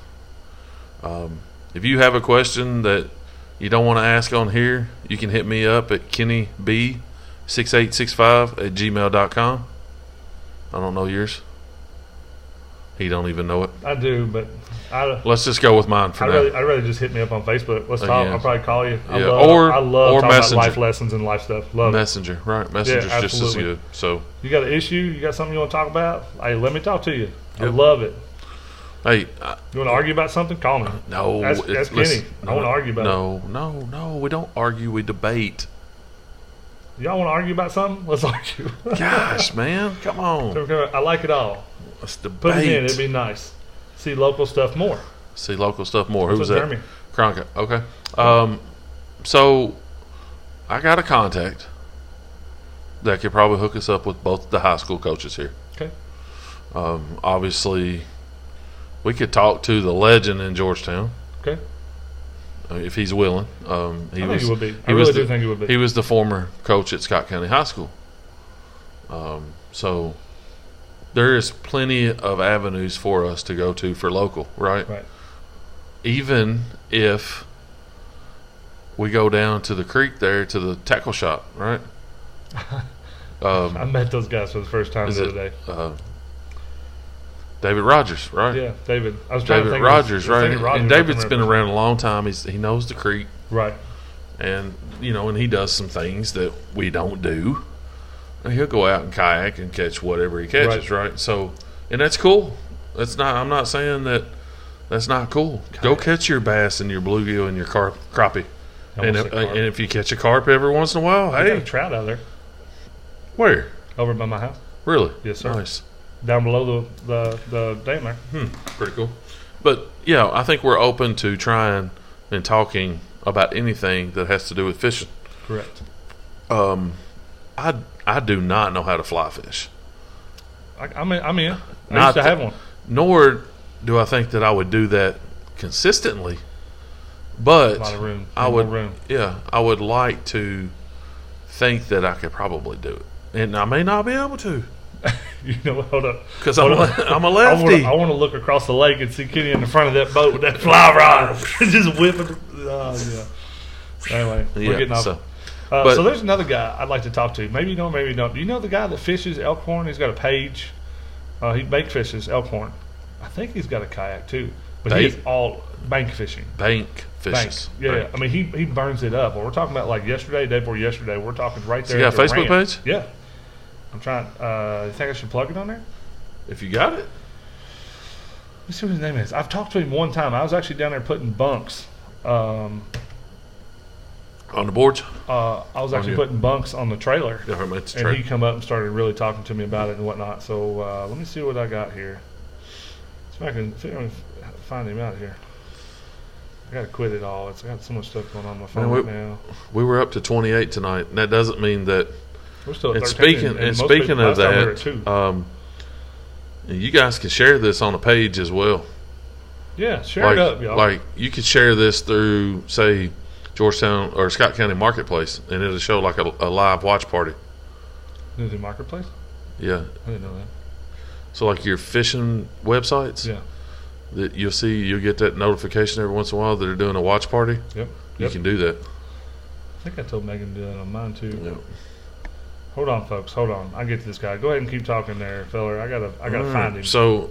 If you have a question that you don't want to ask on here, you can hit me up at kennyb6865@gmail.com. I don't know yours. He don't even know it. I do, but Let's just go with mine for I'd now. rather just hit me up on Facebook. Let's talk. Yeah. I'll probably call you. I Yeah, love, or- I love or talking Messenger. about life lessons and life stuff. Love it. Messenger, right? Messenger's just as absolutely. good. So, You got an issue? You got something you want to talk about? Hey, let me talk to you. I Yep. love it. hey, You want to argue about something? Call me. no, Ask Kenny. I want to argue about it. No, we don't argue. We debate. Y'all want to argue about something? Let's argue. Gosh, man, come on. I like it all. Let's Put it in. debate. It'd be nice. See local stuff more. See local stuff more. That's Who's what that? Jeremy. Cronkite. Okay. So I got a contact that could probably hook us up with both the high school coaches here. Okay. Obviously, we could talk to the legend in Georgetown Okay. if he's willing. He I think he would be. I he really was do the- think he would be. He was the former coach at Scott County High School. So there is plenty of avenues for us to go to for local, right? Right. Even if we go down to the creek there to the tackle shop, right? I met those guys for the first time Is the it other day. David Rogers, right? Yeah, David. I was trying to David think Rogers, of his, right? David Rogers, And I David's couldn't been remember. around a long time. He knows the creek, Right. and and he does some things that we don't do. And he'll go out and kayak and catch whatever he catches, right? So, and that's cool. That's not. I'm not saying that that's not cool. Go catch your bass and your bluegill and your crappie. I And almost if, said carp. and if you catch a carp every once in a while, I got a hey, trout out there where? over by my house. Really? Yes, sir. Nice. Down below the dam there. Pretty cool. But yeah, I think we're open to trying and talking about anything that has to do with fishing. Correct. I do not know how to fly fish, I'm in. I Not used to the- have one. nor do I think that I would do that consistently. A But lot of room. I More would, room. yeah, I would like to think that I could probably do it, and I may not be able to Hold up. because I'm a lefty. I want to look across the lake and see Kenny in the front of that boat with that fly rod, just whipping. Yeah. Anyway, we're Yeah, getting off. so- So there's another guy I'd like to talk to. Maybe you know, maybe you don't. Do you know the guy that fishes Elkhorn? He's got a page. He bank fishes Elkhorn. I think he's got a kayak too. But he is all bank fishing. bank Bank. fishes. Yeah. Bank. I mean, he burns it up. Well, we're talking about like yesterday, day before yesterday. We're talking right there. So you at got a the Facebook ranch. page? Yeah. I'm trying. You think I should plug it on there? If you got it, Let's see what his name is. I've talked to him one time. I was actually down there putting bunks. on the boards. I was actually you. putting bunks on the trailer. Yeah, I meant to And try. he come up and started really talking to me about it and whatnot. So let me see what I got here. See if I can find him out here. I got to quit it all. I got so much stuff going on my phone right now. We were up to 28 tonight, and that doesn't mean that. We're still at And 13, speaking and most speaking people- of last time we were at that, 2. you guys can share this on a page as well. Yeah, share it up, y'all. Like you could share this through, say, Georgetown or Scott County Marketplace, and it'll show like a live watch party. Is it Marketplace? Yeah. I didn't know that. So like your fishing websites, Yeah. that you'll get that notification every once in a while that they're doing a watch party. Yep. You can do that. I think I told Megan to do that on mine too. Yep. Hold on, folks. Hold on. I get to this guy. Go ahead and keep talking there, feller. I gotta All right. find him. So,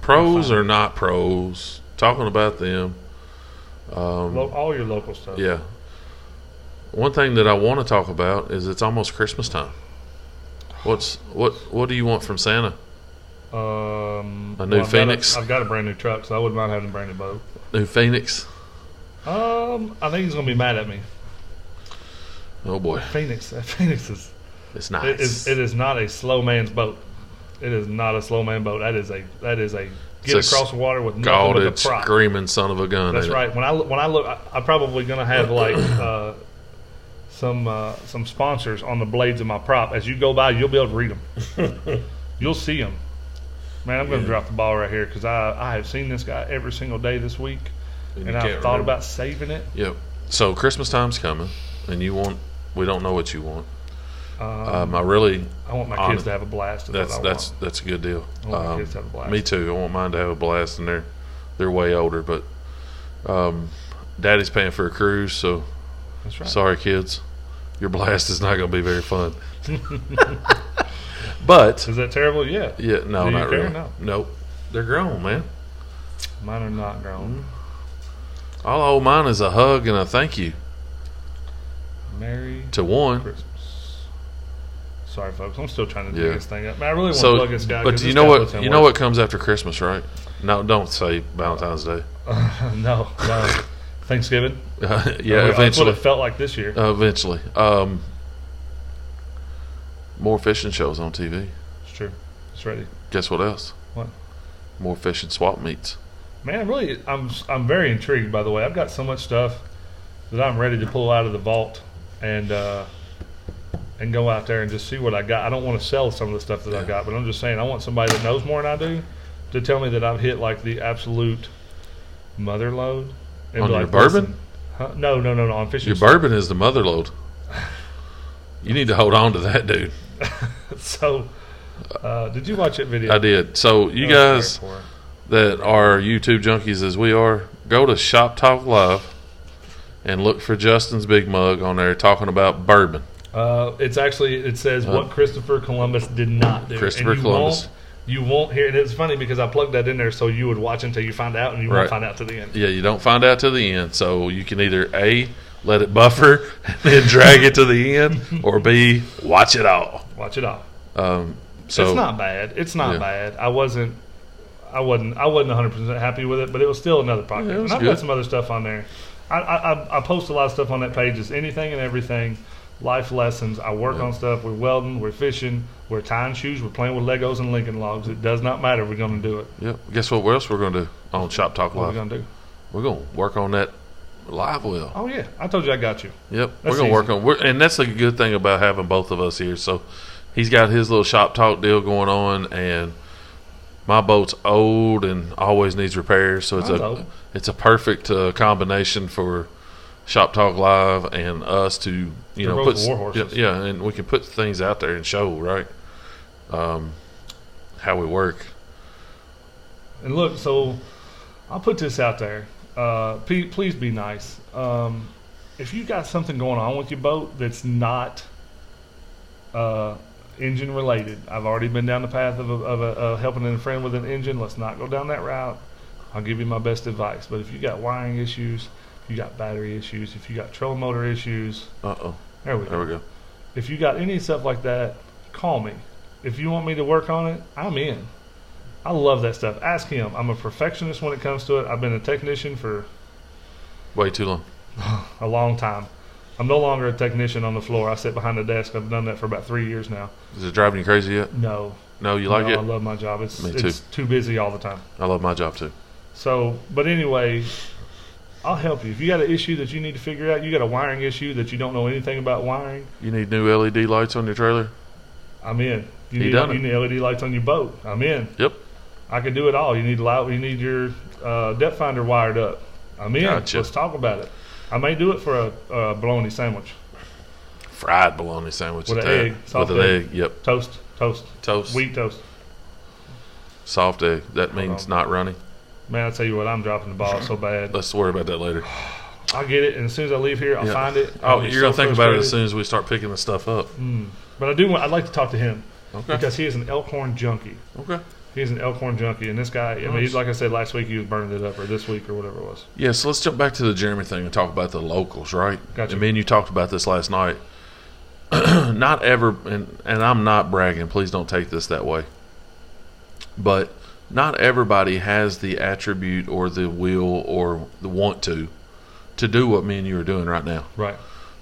pros or not pros? Talking about them. All your local stuff. Yeah. One thing that I want to talk about is it's almost Christmas time. What do you want from Santa? A new Phoenix? I've got a brand new truck, so I wouldn't mind having a brand new boat. New Phoenix? I think he's gonna be mad at me. Oh boy, Phoenix. That Phoenix is. it's nice. It is not a slow man's boat. It is not a slow man boat. That is a get It's a across the water with nothing Galded, but the prop. screaming son of a gun. That's ain't it? right. When I look, I'm probably going to have like some sponsors on the blades of my prop. As you go by, you'll be able to read them. You'll see them. Man, I'm going to drop the ball right here because I have seen this guy every single day this week, and I've thought about saving it. Yep. So Christmas time's coming, and we don't know what you want. I want my kids to have a blast. That's a good deal. I want my kids to have a blast. Me too. I want mine to have a blast, and they're way older, but Daddy's paying for a cruise, so that's right. Sorry, kids, your blast is not going to be very fun. But is that terrible? Yeah. Yeah. No, Do you not care? really. No. Nope. They're grown, man. Mine are not grown. All I owe mine is a hug and a thank you. Merry to one. Christmas. Sorry, folks. I'm still trying to dig this thing up. Man, I really want to plug this guy. But you know what? You know what comes after Christmas, right? No, don't say Valentine's Day. No. Thanksgiving. Yeah, eventually. That's what it felt like this year. Eventually. More fishing shows on TV. It's true. It's ready. Guess what else? What? More fishing swap meets. Man, really, I'm very intrigued. By the way, I've got so much stuff that I'm ready to pull out of the vault and go out there and just see what I got. I don't want to sell some of the stuff that I got, but I'm just saying I want somebody that knows more than I do to tell me that I've hit like the absolute mother load. And On like, your bourbon? Huh? No. On fishing. Your bourbon is the mother load. You need to hold on to that, dude. So, did you watch that video? I did. So you guys that are YouTube junkies as we are, go to Shop Talk Live and look for Justin's big mug on there talking about bourbon. It says what Christopher Columbus did not do. Christopher Columbus. You won't hear it. It's funny because I plugged that in there so you would watch until you find out, and you won't find out to the end. Yeah, you don't find out to the end. So you can either A, let it buffer and then drag it to the end, or B, watch it all. Watch it all. So it's not bad. It's not bad. I wasn't 100% happy with it, but it was still another project. And I've got some other stuff on there. I post a lot of stuff on that page. It's anything and everything. Life lessons. I work on stuff. We're welding. We're fishing. We're tying shoes. We're playing with Legos and Lincoln Logs. It does not matter. We're going to do it. Yep. Guess what else we're going to do on Shop Talk Live? What are we going to do? We're going to work on that live well. Oh, yeah. I told you I got you. Yep. We're going to work on and that's a good thing about having both of us here. So he's got his little Shop Talk deal going on, and my boat's old and always needs repairs. So it's a perfect combination for Shop Talk Live and us to put war horses. Yeah, and we can put things out there and show how we work. And look, so I'll put this out there. Please be nice. If you got something going on with your boat that's not engine related, I've already been down the path of helping a friend with an engine. Let's not go down that route. I'll give you my best advice. But if you got wiring issues, if you got battery issues, if you got trolling motor issues, there we go. If you got any stuff like that, call me. If you want me to work on it, I'm in. I love that stuff. Ask him. I'm a perfectionist when it comes to it. I've been a technician for way too long. A long time. I'm no longer a technician on the floor. I sit behind the desk. I've done that for about 3 years now. Is it driving you crazy yet? No. No, you like it? I love my job. Me too. It's too busy all the time. I love my job too. So, but anyway, I'll help you. If you got an issue that you need to figure out, you got a wiring issue that you don't know anything about wiring. You need new LED lights on your trailer? I'm in. You need LED lights on your boat. I'm in. Yep. I can do it all. You need your depth finder wired up. I'm in. Gotcha. Let's talk about it. I may do it for a bologna sandwich. Fried bologna sandwich with an egg. With an egg. Yep. Toast. Wheat toast. Soft egg. That means not runny. Man, I tell you what, I'm dropping the ball so bad. Let's worry about that later. I'll get it, and as soon as I leave here, I'll find it. You're gonna think about it as soon as we start picking the stuff up. But I'd like to talk to him. Okay. Because he is an Elkhorn junkie. Okay. He's an Elkhorn junkie, and this guy, I mean, he's like I said last week, he was burning it up, or this week, or whatever it was. Yeah, so let's jump back to the Jeremy thing and talk about the locals, right? Gotcha. And me and you talked about this last night. Not ever, and I'm not bragging, please don't take this that way, but not everybody has the attribute or the will or the want to do what me and you are doing right now. Right.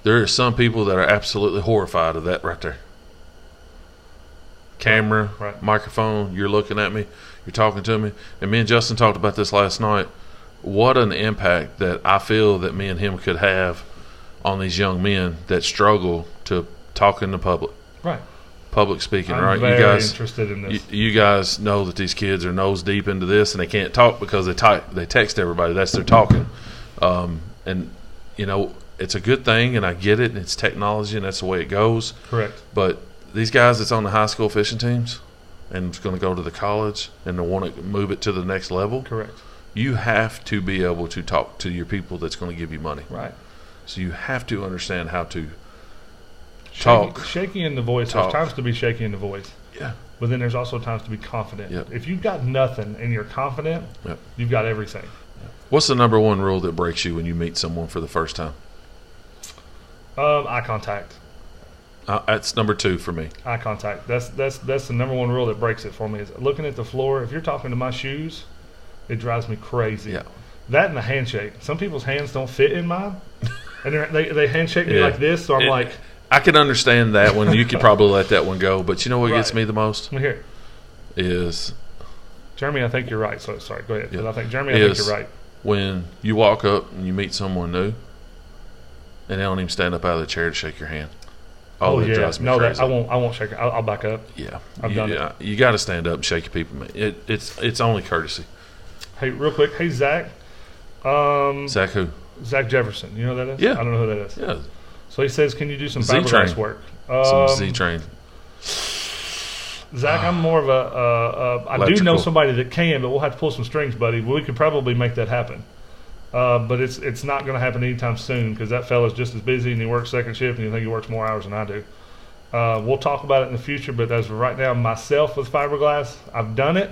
There are some people that are absolutely horrified of that right there. camera, Right. microphone. You're looking at me. You're talking to me. And me and Justin talked about this last night. What an impact that I feel that me and him could have on these young men that struggle to talk in the public. Right. Public speaking, I'm right? very You guys interested in this. You guys know that these kids are nose deep into this, and they can't talk because they text everybody. That's their talking, and it's a good thing, and I get it. And it's technology, and that's the way it goes. Correct. But these guys that's on the high school fishing teams and it's going to go to the college and they want to move it to the next level. Correct. You have to be able to talk to your people that's going to give you money. Right. So you have to understand how to talk. Shaky in the voice. Talk. There's times to be shaky in the voice. Yeah. But then there's also times to be confident. Yep. If you've got nothing and you're confident, Yep. you've got everything. What's the number one rule that breaks you when you meet someone for the first time? Eye contact. That's number 2 for me. Eye contact. That's the number one rule that breaks it for me. Is looking at the floor. If you're talking to my shoes, it drives me crazy. Yeah. That and the handshake. Some people's hands don't fit in mine, and they handshake me Yeah. like this. So I'm like, I can understand that one. You could probably let that one go. But you know what gets Right. me the most let me hear it. is Jeremy, I think you're right. So sorry, go ahead. Yeah. But I think Jeremy, I think Is- you're right. when you walk up and you meet someone new and they don't even stand up out of the chair to shake your hand. Oh, that yeah. drives me No, crazy. I won't shake it. I'll back up. Yeah, I've done it. You got to stand up and shake your people. Man. It's only courtesy. Hey, real quick. Hey, Zach. Zach, who? Zach Jefferson. You know who that is? Yeah. I don't know who that is. Yeah, So he says, can you do some Z-Train. fiberglass work? some Z train. Zach, I'm more of I do know Electrical. somebody that can, but we'll have to pull some strings, buddy. We could probably make that happen. But it's not going to happen anytime soon because that fella's just as busy and he works second shift and you think he works more hours than I do. We'll talk about it in the future, but as of right now, myself with fiberglass, I've done it.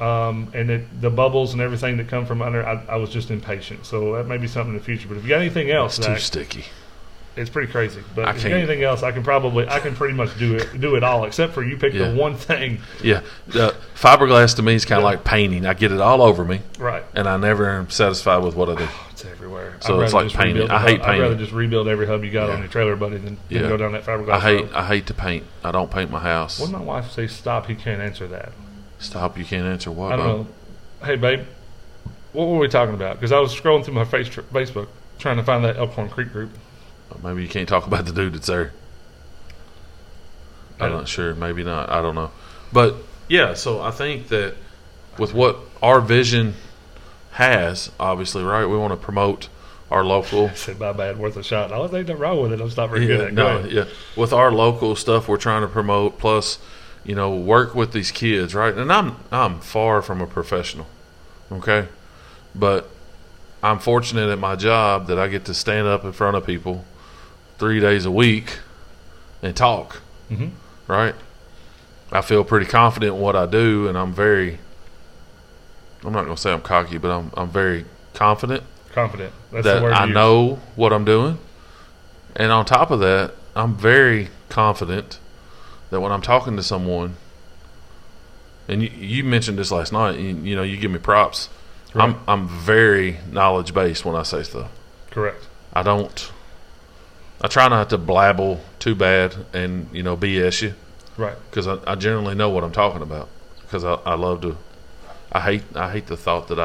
And the bubbles and everything that come from under, I was just impatient. So that may be something in the future. But if you got anything else, It's too Zach, sticky. it's pretty crazy. But I if you got can't- anything else, I can pretty much do it all, except for you picked Yeah. the one thing. Yeah, fiberglass to me is kind of like painting. I get it all over me, Right. and I never am satisfied with what I do. It's everywhere. So I'd it's rather like just painting. rebuild I hate I'd rather painting. just rebuild every hub you got Yeah. on your trailer, buddy, than Yeah. go down that fiberglass road. I hate to paint. I don't paint my house. When my wife says stop, he can't answer that. Stop! You can't answer what? I don't know. Hey, babe, what were we talking about? Because I was scrolling through my Facebook trying to find that Elkhorn Creek group. Maybe you can't talk about the dude that's there. I'm Yeah. not sure. Maybe not. I don't know. But yeah, so I think that with what our vision has, obviously, right? We want to promote our local. I said, my bad, worth a shot. I don't think nothing wrong with it. I'm just not very good at it. Go no, ahead. yeah. With our local stuff, we're trying to promote. Plus, work with these kids, right? And I'm far from a professional, okay, but I'm fortunate at my job that I get to stand up in front of people 3 days a week and talk, Mhm. right? I feel pretty confident in what I do, and I'm not going to say I'm cocky, but I'm very confident Confident. That's that the word I you know what I'm doing. And on top of that, I'm very confident that when I'm talking to someone, and you mentioned this last night, you give me props. Right. I'm very knowledge based when I say stuff. Correct. I try not to blabble too bad and BS you, Right. because I generally know what I'm talking about, because I love to. I hate the thought that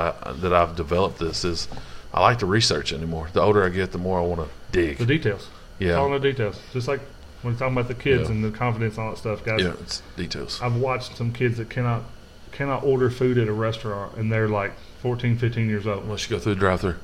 I've developed this is I like to research anymore. The older I get, the more I want to dig. The details. It's all Yeah, in the details. Just like when you're talking about the kids Yeah. and the confidence and all that stuff, guys. yeah, it's details. I've watched some kids that cannot order food at a restaurant, and they're like 14, 15 years old. Unless you go through the drive-through.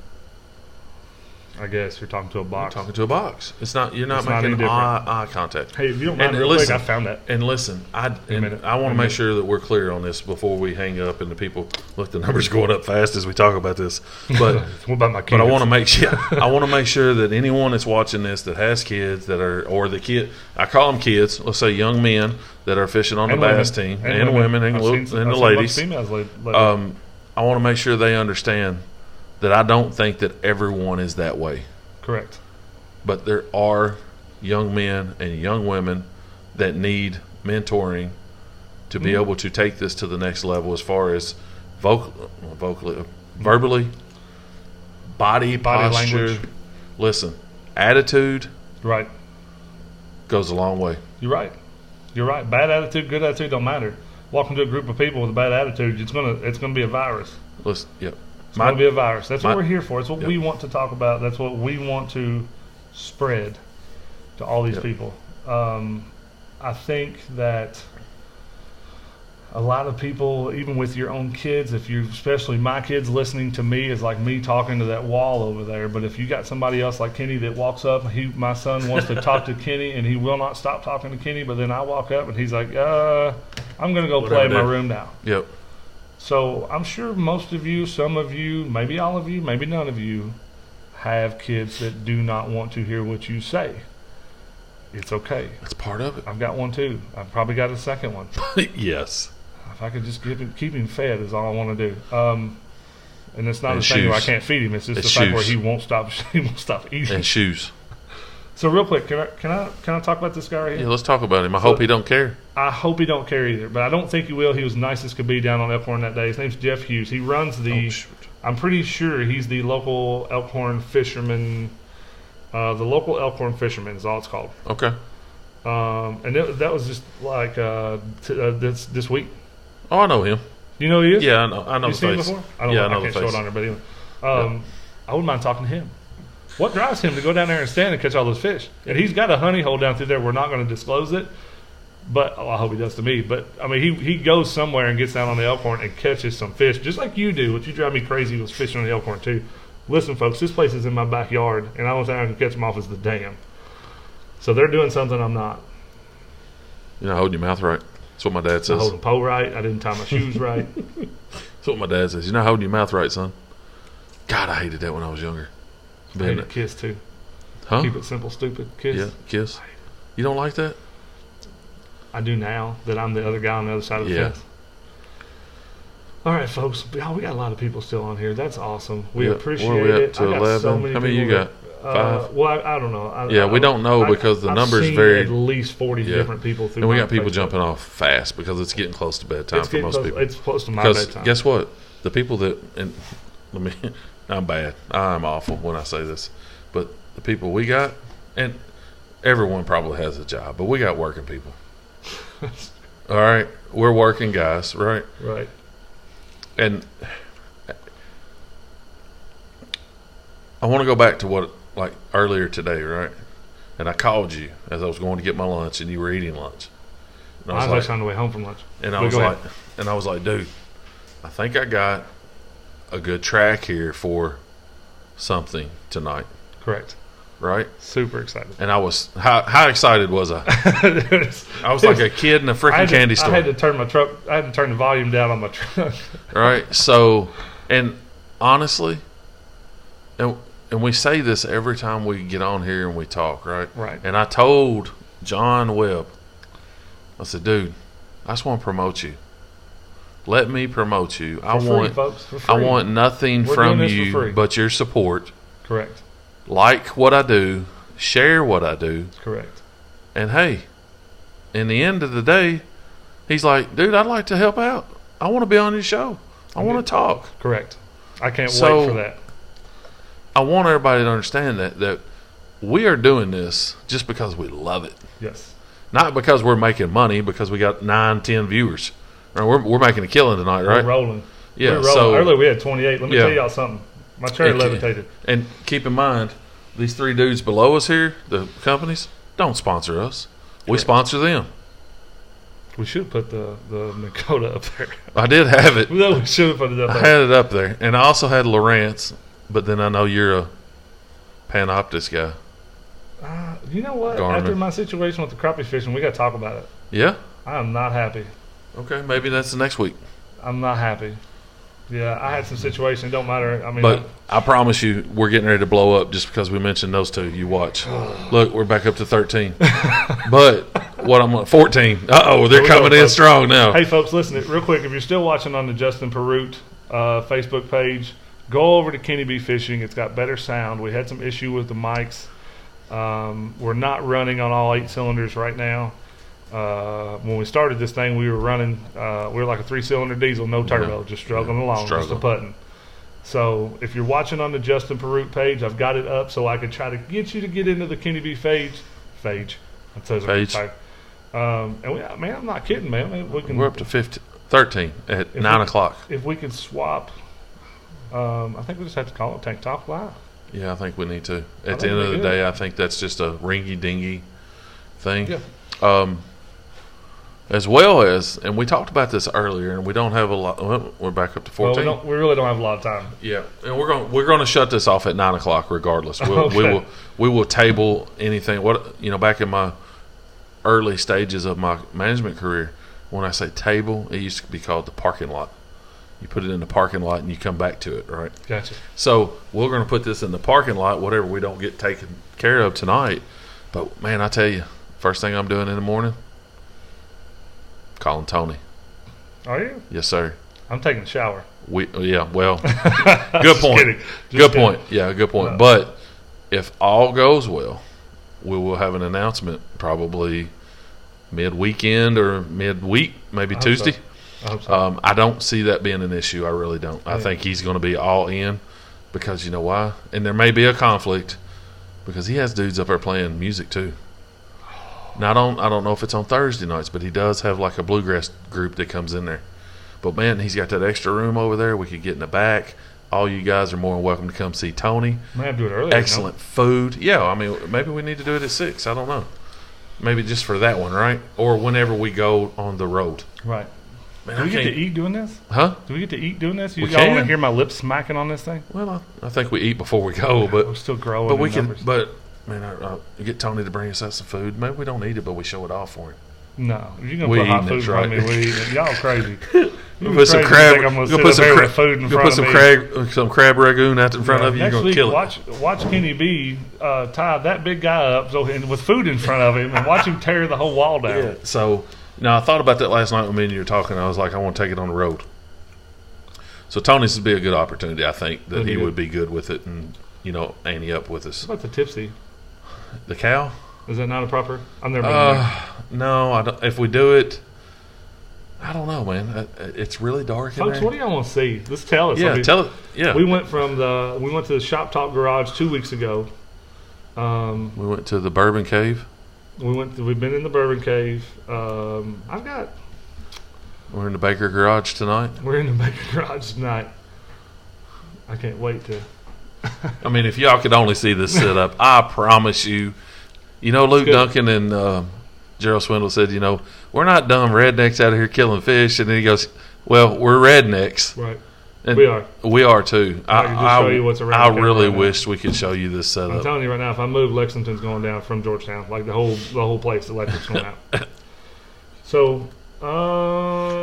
I guess you're talking to a box. Talking to a box. You're not It's not making any different. eye contact. Hey, if you don't mind, And real listen, quick, I found that. And listen, I minute. want to make sure that we're clear on this before we hang up and the people look. The numbers going up fast as we talk about this, but What about my kids? but I want to make sure that anyone that's watching this that has kids that are or the kid I call them kids. Let's say young men that are fishing on the And bass women. team and women and I've the seen a bunch of ladies. females lately. I want to make sure they understand that I don't think that everyone is that way. Correct. But there are young men and young women that need mentoring to be able to take this to the next level as far as verbally, body posture. language. Listen, attitude Right. goes a long way. You're right. You're right. Bad attitude, good attitude don't matter. Walk into a group of people with a bad attitude, it's gonna be a virus. Listen, yep. It's going to be a virus. That's what we're here for. It's what we want to talk about. That's what we want to spread to all these people. I think that a lot of people, even with your own kids, especially my kids listening to me, is like me talking to that wall over there. But if you got somebody else like Kenny that walks up, my son wants to talk to Kenny, and he will not stop talking to Kenny. But then I walk up, and he's like, I'm going to go play in my room now. Yep. So I'm sure most of you, some of you, maybe all of you, maybe none of you, have kids that do not want to hear what you say. It's okay. That's part of it. I've got one too. I've probably got a second one. Yes. If I could just keep him fed is all I want to do. And it's not a thing where I can't feed him. It's just the fact where he won't stop eating. And shoes. So real quick, can I talk about this guy right here? Yeah, let's talk about him. I hope he don't care. I hope he don't care either, but I don't think he will. He was nice as could be down on Elkhorn that day. His name's Jeff Hughes. He runs I'm pretty sure he's the local Elkhorn fisherman. The local Elkhorn fisherman is all it's called. Okay. And that was just like this week. Oh, I know him. You know who he is? Yeah, I know you the seen face. Him before? I can't show it on there, but anyway. I wouldn't mind talking to him. What drives him to go down there and stand and catch all those fish? And he's got a honey hole down through there. We're not going to disclose it, but I hope he does to me. But I mean, he goes somewhere and gets down on the Elkhorn and catches some fish, just like you do. What you drive me crazy was fishing on the Elkhorn too. Listen, folks, this place is in my backyard, and the only thing I can catch them off is the dam. So they're doing something I'm not. You're not holding your mouth right. That's what my dad says. I'm holding the pole right. I didn't tie my shoes right. That's what my dad says. You're not holding your mouth right, son. God, I hated that when I was younger. I hate a kiss too. Huh? Keep it simple, stupid. Kiss. Yeah, kiss. You don't like that? I do now that I'm the other guy on the other side of the fence. All right, folks. We got a lot of people still on here. That's awesome. We appreciate it. To 11. So many How many you got? 5? Well, I don't know. We don't know because the number's very at least 40 different people through. And we got people jumping off fast because it's getting close to bedtime for most people. It's close to my bedtime. Guess what? The people that I'm bad. I'm awful when I say this, but the people we got, and everyone probably has a job, but we got working people. All right, we're working guys, right? Right. And I want to go back to what, like earlier today, right? And I called you as I was going to get my lunch, and you were eating lunch. And I was on the way home from lunch. And I was like, dude, I think I got a good track here for something tonight. Correct. Right? Super excited. And I was, how excited was I? I was like a kid in a freaking candy store. I had to turn the volume down on my truck. Right? So, and honestly, and we say this every time we get on here and we talk, right? Right. And I told John Webb, I said, dude, I just want to promote you. Let me promote you. I want nothing from you but your support. Correct. Like what I do, share what I do. Correct. And hey, in the end of the day, he's like, dude, I'd like to help out. I want to be on your show. I want to talk. Correct. I can't wait for that. I want everybody to understand that we are doing this just because we love it. Yes. Not because we're making money, because we got 9, 10 viewers. We're making a killing tonight, right? We're rolling. Yeah. We're rolling. So earlier we had 28. Let me tell y'all something. My chair levitated. And keep in mind, these 3 dudes below us here, the companies, don't sponsor us. We sponsor them. We should put the Dakota up there. I did have it. No, we should put it up there. I had it up there. And I also had Lawrence, but then I know you're a Panoptis guy. You know what? Garmin. After my situation with the crappie fishing, we got to talk about it. Yeah? I am not happy. Okay, maybe that's the next week. I'm not happy. Yeah, I had some situations. Don't matter. I mean, but I promise you, we're getting ready to blow up just because we mentioned those 2. You watch. Look, we're back up to 13. But what I'm 14. They're coming in strong now. Hey, folks, listen real quick. If you're still watching on the Justin Perut Facebook page, go over to Kenny B Fishing. It's got better sound. We had some issue with the mics. We're not running on all 8 cylinders right now. When we started this thing, we were running. We were like a 3-cylinder diesel, no turbo, just struggling along, just a putting. So if you're watching on the Justin Perut page, I've got it up so I can try to get you to get into the Kenny B page. And man, I'm not kidding, man. We're up to 13 at 9 o'clock. If we could swap, I think we just have to call it Tank Talk Live. Yeah, I think we need to. At the end of the day, I think that's just a ringy-dingy thing. Yeah. As well as, and we talked about this earlier, and we don't have a lot. Well, we're back up to 14. Well, we really don't have a lot of time. Yeah, and we're going to shut this off at 9 o'clock regardless. We will table anything. Back in my early stages of my management career, when I say table, it used to be called the parking lot. You put it in the parking lot and you come back to it, right? Gotcha. So we're going to put this in the parking lot, whatever we don't get taken care of tonight. But man, I tell you, first thing I'm doing in the morning, calling Tony. Are you? Yes, sir. I'm taking a shower. Good point. Good point. Yeah, good point. No. But if all goes well, we will have an announcement probably mid-weekend or mid-week, maybe Tuesday. So. I hope so. I don't see that being an issue. I really don't. I think he's going to be all in because you know why? And there may be a conflict because he has dudes up there playing music too. Now, I don't know if it's on Thursday nights, but he does have like a bluegrass group that comes in there. But, man, he's got that extra room over there. We could get in the back. All you guys are more than welcome to come see Tony. Might have to do it earlier. Excellent food. Yeah, I mean, maybe we need to do it at 6. I don't know. Maybe just for that one, right? Or whenever we go on the road. Right. Man, do we get to eat doing this? Huh? Do we get to eat doing this? We y'all want to can. hear my lips smacking on this thing? Well, I think we eat before we go, but we're still growing. But we can. Numbers. But man, I get Tony to bring us out some food. Maybe we don't eat it, but we show it off for him. No, if you're gonna We put hot eating food it, in front of right? me, we eating it. Y'all crazy. We'll put some crab. We'll put some crab ragoon out in front of you. You're gonna kill it. Watch Kenny B tie that big guy up and with food in front of him, and watch him tear the whole wall down. Yeah. So now I thought about that last night when me and you were talking. I was like, I want to take it on the road. So Tony's would be a good opportunity. I think that he would be good with it, and ante up with us. What about the tipsy? The cow? Is that not a proper? I've never been there. No, I don't. If we do it, I don't know, man. It's really dark in Folks, there. what do y'all want to see? Let's tell us. Yeah, tell it. Yeah, we went to the Shop Talk Garage 2 weeks ago. We went to the Bourbon Cave. We've been in the Bourbon Cave. We're in the Baker Garage tonight. We're in the Baker Garage tonight. I can't wait to. I mean, if y'all could only see this setup, I promise you. Luke Duncan and Gerald Swindle said, we're not dumb rednecks out of here killing fish. And then he goes, well, we're rednecks. Right. And we are. We are too. I can just show you what's around. I really wish we could show you this setup. I'm telling you right now, if I move, Lexington's going down from Georgetown. Like the whole place, the electric's going out. So,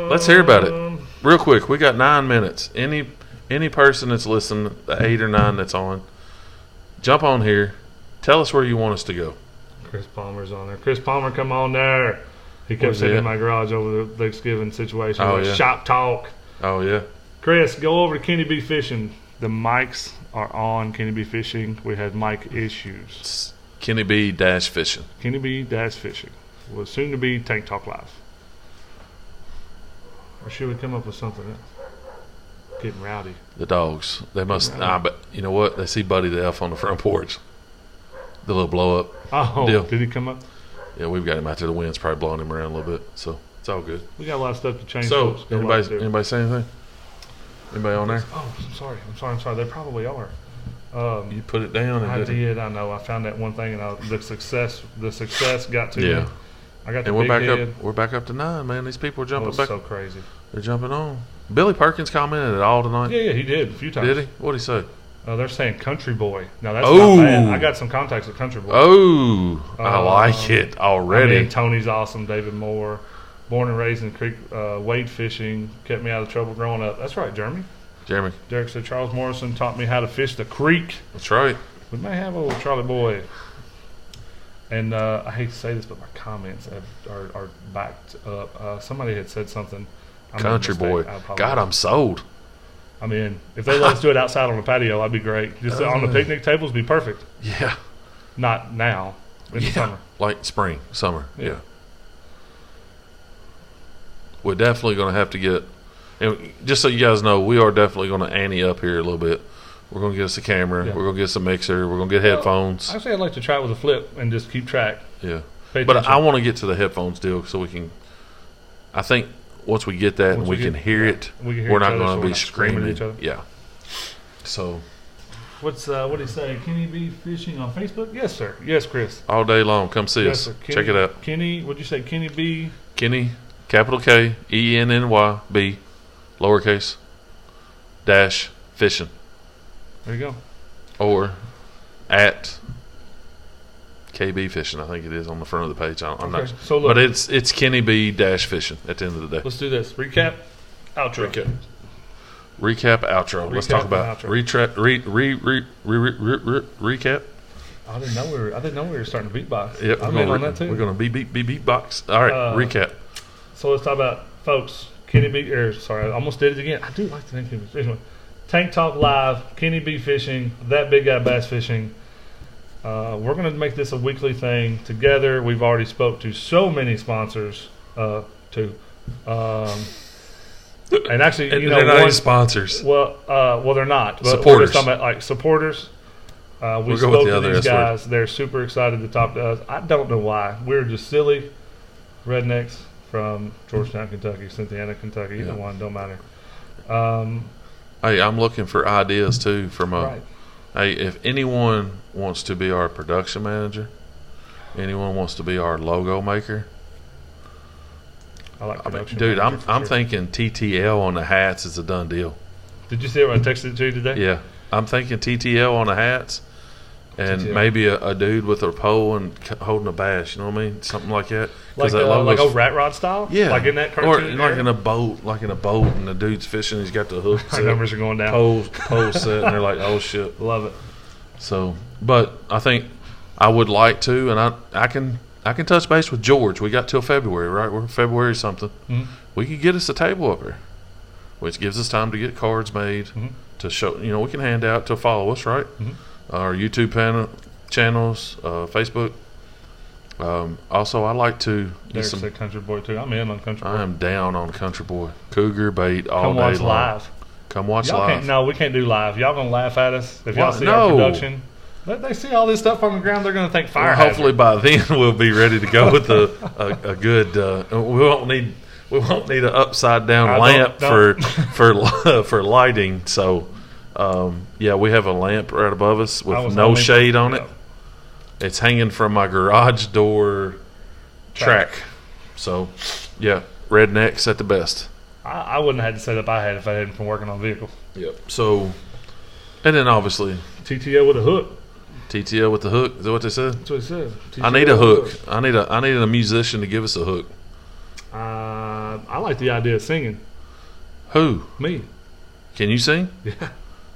let's hear about it real quick. We got 9 minutes. Any person that's listening, the 8 or 9 that's on, jump on here. Tell us where you want us to go. Chris Palmer's on there. Chris Palmer, come on there. He kept sitting in my garage over the Thanksgiving situation. Oh, yeah. Shop Talk. Oh, yeah. Go over to Kenny B Fishing. The mics are on Kenny B Fishing. We had mic issues. It's Kenny B Fishing. Kenny B Fishing. Well, soon to be Tank Talk Live. Or should we come up with something else? Getting rowdy. The dogs. They must. But you know what? They see Buddy the Elf on the front porch. The little blow up. Oh, deal. Did he come up? Yeah, we've got him out there. The wind's probably blowing him around a little bit, so it's all good. We got a lot of stuff to change. So, anybody say anything? Anybody on there? Oh, I'm sorry. They probably are. You put it down. And I did. I know. I found that one thing, and the success got to me. I got the and we're big back head. up. We're back up to 9, man. These people are jumping back. So crazy. They're jumping on. Billy Perkins commented at all tonight. Yeah, he did a few times. Did he? What'd he say? They're saying Country Boy. Now that's not bad. I got some contacts with Country Boy. Oh, I like it already. I mean, Tony's awesome. David Moore, born and raised in the creek, wade fishing, kept me out of trouble growing up. That's right, Jeremy. Derek said Charles Morrison taught me how to fish the creek. That's right. We may have a little Charlie Boy. And I hate to say this, but my comments are backed up. Somebody had said something. Country Boy. God, I'm sold. I mean, if they let us do it outside on the patio, I'd be great. Just on the picnic tables, be perfect. Yeah. Not now. In the summer. Like spring, summer. Yeah. We're definitely going to have to get, and just so you guys know, we are definitely going to ante up here a little bit. We're going to get us a camera. Yeah. We're going to get us a mixer. We're going to get headphones. Actually, I'd like to try it with a flip and just keep track. Yeah. But I want to get to the headphones deal so we can. I think once we get that and we can hear it, we're not going to be screaming at each other. Yeah. So. What do you say? Kenny B Fishing on Facebook? Yes, sir. Yes, Chris. All day long. Come see yes, us. Sir. Check it out. Kenny, what'd you say? Kenny B? Kenny, capital K, ENNY, B, lowercase, dash, Fishin. There you go. Or at KB Fishing, I think it is on the front of the page. I'm not sure. So look, but it's Kenny B dash Fishing at the end of the day. Let's do this. Recap, outro. Recap, outro. Let's talk about recap. I didn't know we were starting to beatbox. Yep, I'm in on that too. We're going to beatbox. All right, recap. So let's talk about, folks, Kenny B. Sorry, I almost did it again. I do like the name Kenny B. Anyway, Tank Talk Live, Kenny B Fishing, That Big Guy Bass Fishing. We're going to make this a weekly thing together. We've already spoke to so many sponsors. And actually, they're not even sponsors. Well, they're not. But supporters. We're just talking about like supporters. We spoke to these guys. Word. They're super excited to talk to us. I don't know why. We're just silly rednecks from Georgetown, Kentucky, Cynthiana, Kentucky. Either one, don't matter. Hey, I'm looking for ideas too from a. Right. Hey, if anyone wants to be our production manager, anyone wants to be our logo maker. I like production. Dude, I'm thinking TTL on the hats is a done deal. Did you see it when I texted it to you today? Yeah, I'm thinking TTL on the hats, and TTL. Maybe a dude with a pole and holding a bass. You know what I mean? Something like that. Like a rat rod style. Yeah, like in that cartoon. Or like in a boat, and the dude's fishing. He's got the hook. Our numbers are going down. Pole set, and they're like, oh shit, love it. So, but I think I would like to, and I can touch base with George. We got till February, right? We're February something. Mm-hmm. We could get us a table up here, which gives us time to get cards made to show. You know, we can hand out to follow us, right? Mm-hmm. Our YouTube channels, Facebook. Also, I like to. There's a Country Boy too. I'm in on Country Boy. I am down on Country Boy. Cougar bait all Come day watch long. Live. Come watch live. No, we can't do live. Y'all gonna laugh at us if y'all see our production. They see all this stuff on the ground. They're going to think fire hazard. Hopefully by then we'll be ready to go with a good. We won't need an upside down lamp for lighting. So we have a lamp right above us with no shade on it. It's hanging from my garage door track. So yeah, rednecks at the best. I wouldn't have had the setup I had if I hadn't been working on vehicles. Yep. So, and then obviously TTL with a hook. TTL with the hook. Is that what they said? That's what they said. I need a hook. I need a musician to give us a hook. I like the idea of singing. Who? Me. Can you sing? Yeah.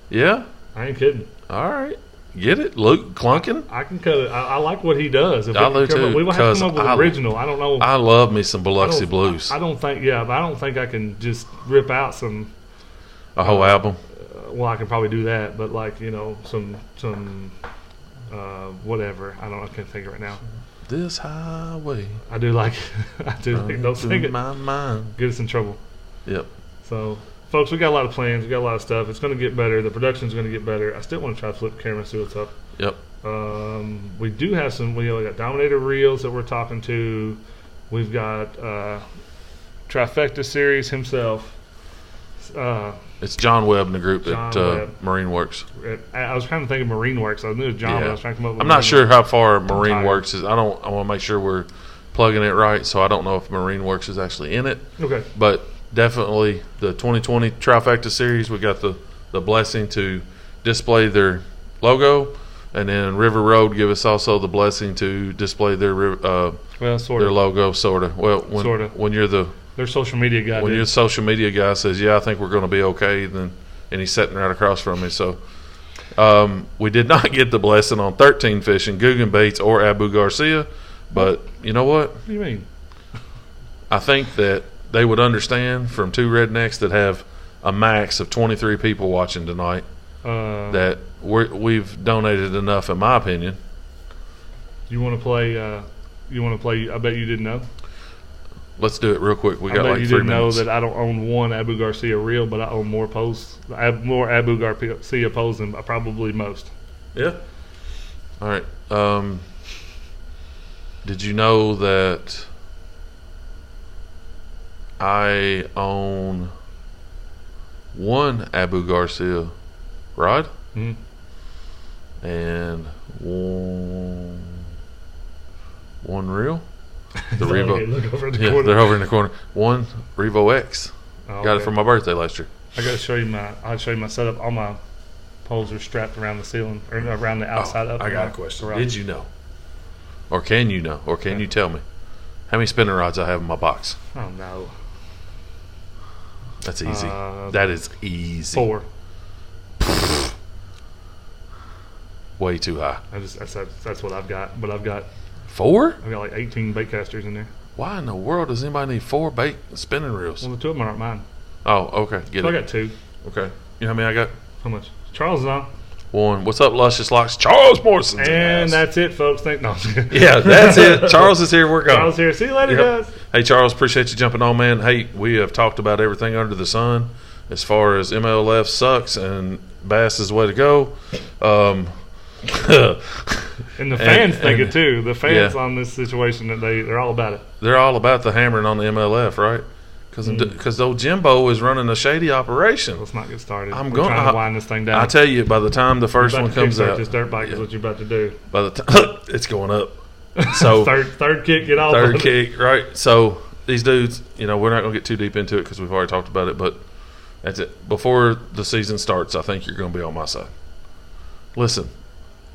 Yeah? I ain't kidding. All right. Get it? Luke Clunkin? I can cut it. I like what he does. I do too. We will have to come up with original. I don't know. I love me some Biloxi Blues. I don't think I can just rip out some. A whole album? Well, I can probably do that, but some whatever. I can't think of it right now. This highway. I do like don't sing it. My mind. Get us in trouble. Yep. So, folks, we got a lot of plans. We got a lot of stuff. It's going to get better. The production's going to get better. I still want to try to flip the camera and see what's up. Yep. We do have some. We got Dominator Reels that we're talking to. We've got Trifecta Series himself. It's John Webb in the group at Marine Works. I was trying to think of Marine Works. I knew it was John, but I was trying to come up with I'm not sure how far Marine Works is. I want to make sure we're plugging it right, so I don't know if Marine Works is actually in it. Okay. But definitely the 2020 Trifecta Series, we got the blessing to display their logo, and then River Road give us also the blessing to display their their logo, sort of. Well, when you're their social media guy. When your social media guy says, "Yeah, I think we're going to be okay," and he's sitting right across from me. So we did not get the blessing on 13 Fishing, Guggen Baits, or Abu Garcia. But you know what? What do you mean? I think that they would understand from two rednecks that have a max of 23 people watching tonight that we've donated enough, in my opinion. You want to play? I bet you didn't know. Let's do it real quick. We got like 3 minutes. You didn't know that I don't own one Abu Garcia reel, but I own more Abu Garcia poles than probably most. Yeah. All right. Did you know that I own one Abu Garcia rod and one reel? The Revo. Look over in the Yeah, corner. they're over in the corner. One Revo X. Oh, Got it okay. for my birthday last year. I got to show you my. I'll show you my setup. All my poles are strapped around the ceiling or around the outside of. I got a question. Did you know, or can you know, or can you tell me how many spinning rods I have in my box? Oh no. That's easy. That is easy. 4. Way too high. That's what I've got. But I've got 4? like 18 bait casters in there. Why in the world does anybody need 4 bait spinning reels? Well, the 2 of them aren't mine. Oh, okay. Get So it. I got 2. Okay. You know how many I got? How much? Charles is on. 1. What's up, Luscious Locks? Charles Morrison's in the And house. that's it, folks. No. Yeah, that's it. Charles is here. We're going. Charles here. See you later, Yep. guys. Hey, Charles, appreciate you jumping on, man. Hey, we have talked about everything under the sun as far as MLF sucks and bass is the way to go. And the fans think and- it too. The fans yeah. on this situation that they're all about it. They're all about the hammering on the MLF, right? Because old Jimbo is running a shady operation. Let's not get started. I'm We're going trying to wind this thing down. I tell you, by the time the first You're one about to comes kickstart out, this dirt bike is what you're about to do. by the time it's going up. So third kick, get off. third of it. kick, right? So these dudes, we're not going to get too deep into it because we've already talked about it. But that's it. Before the season starts, I think you're going to be on my side. Listen,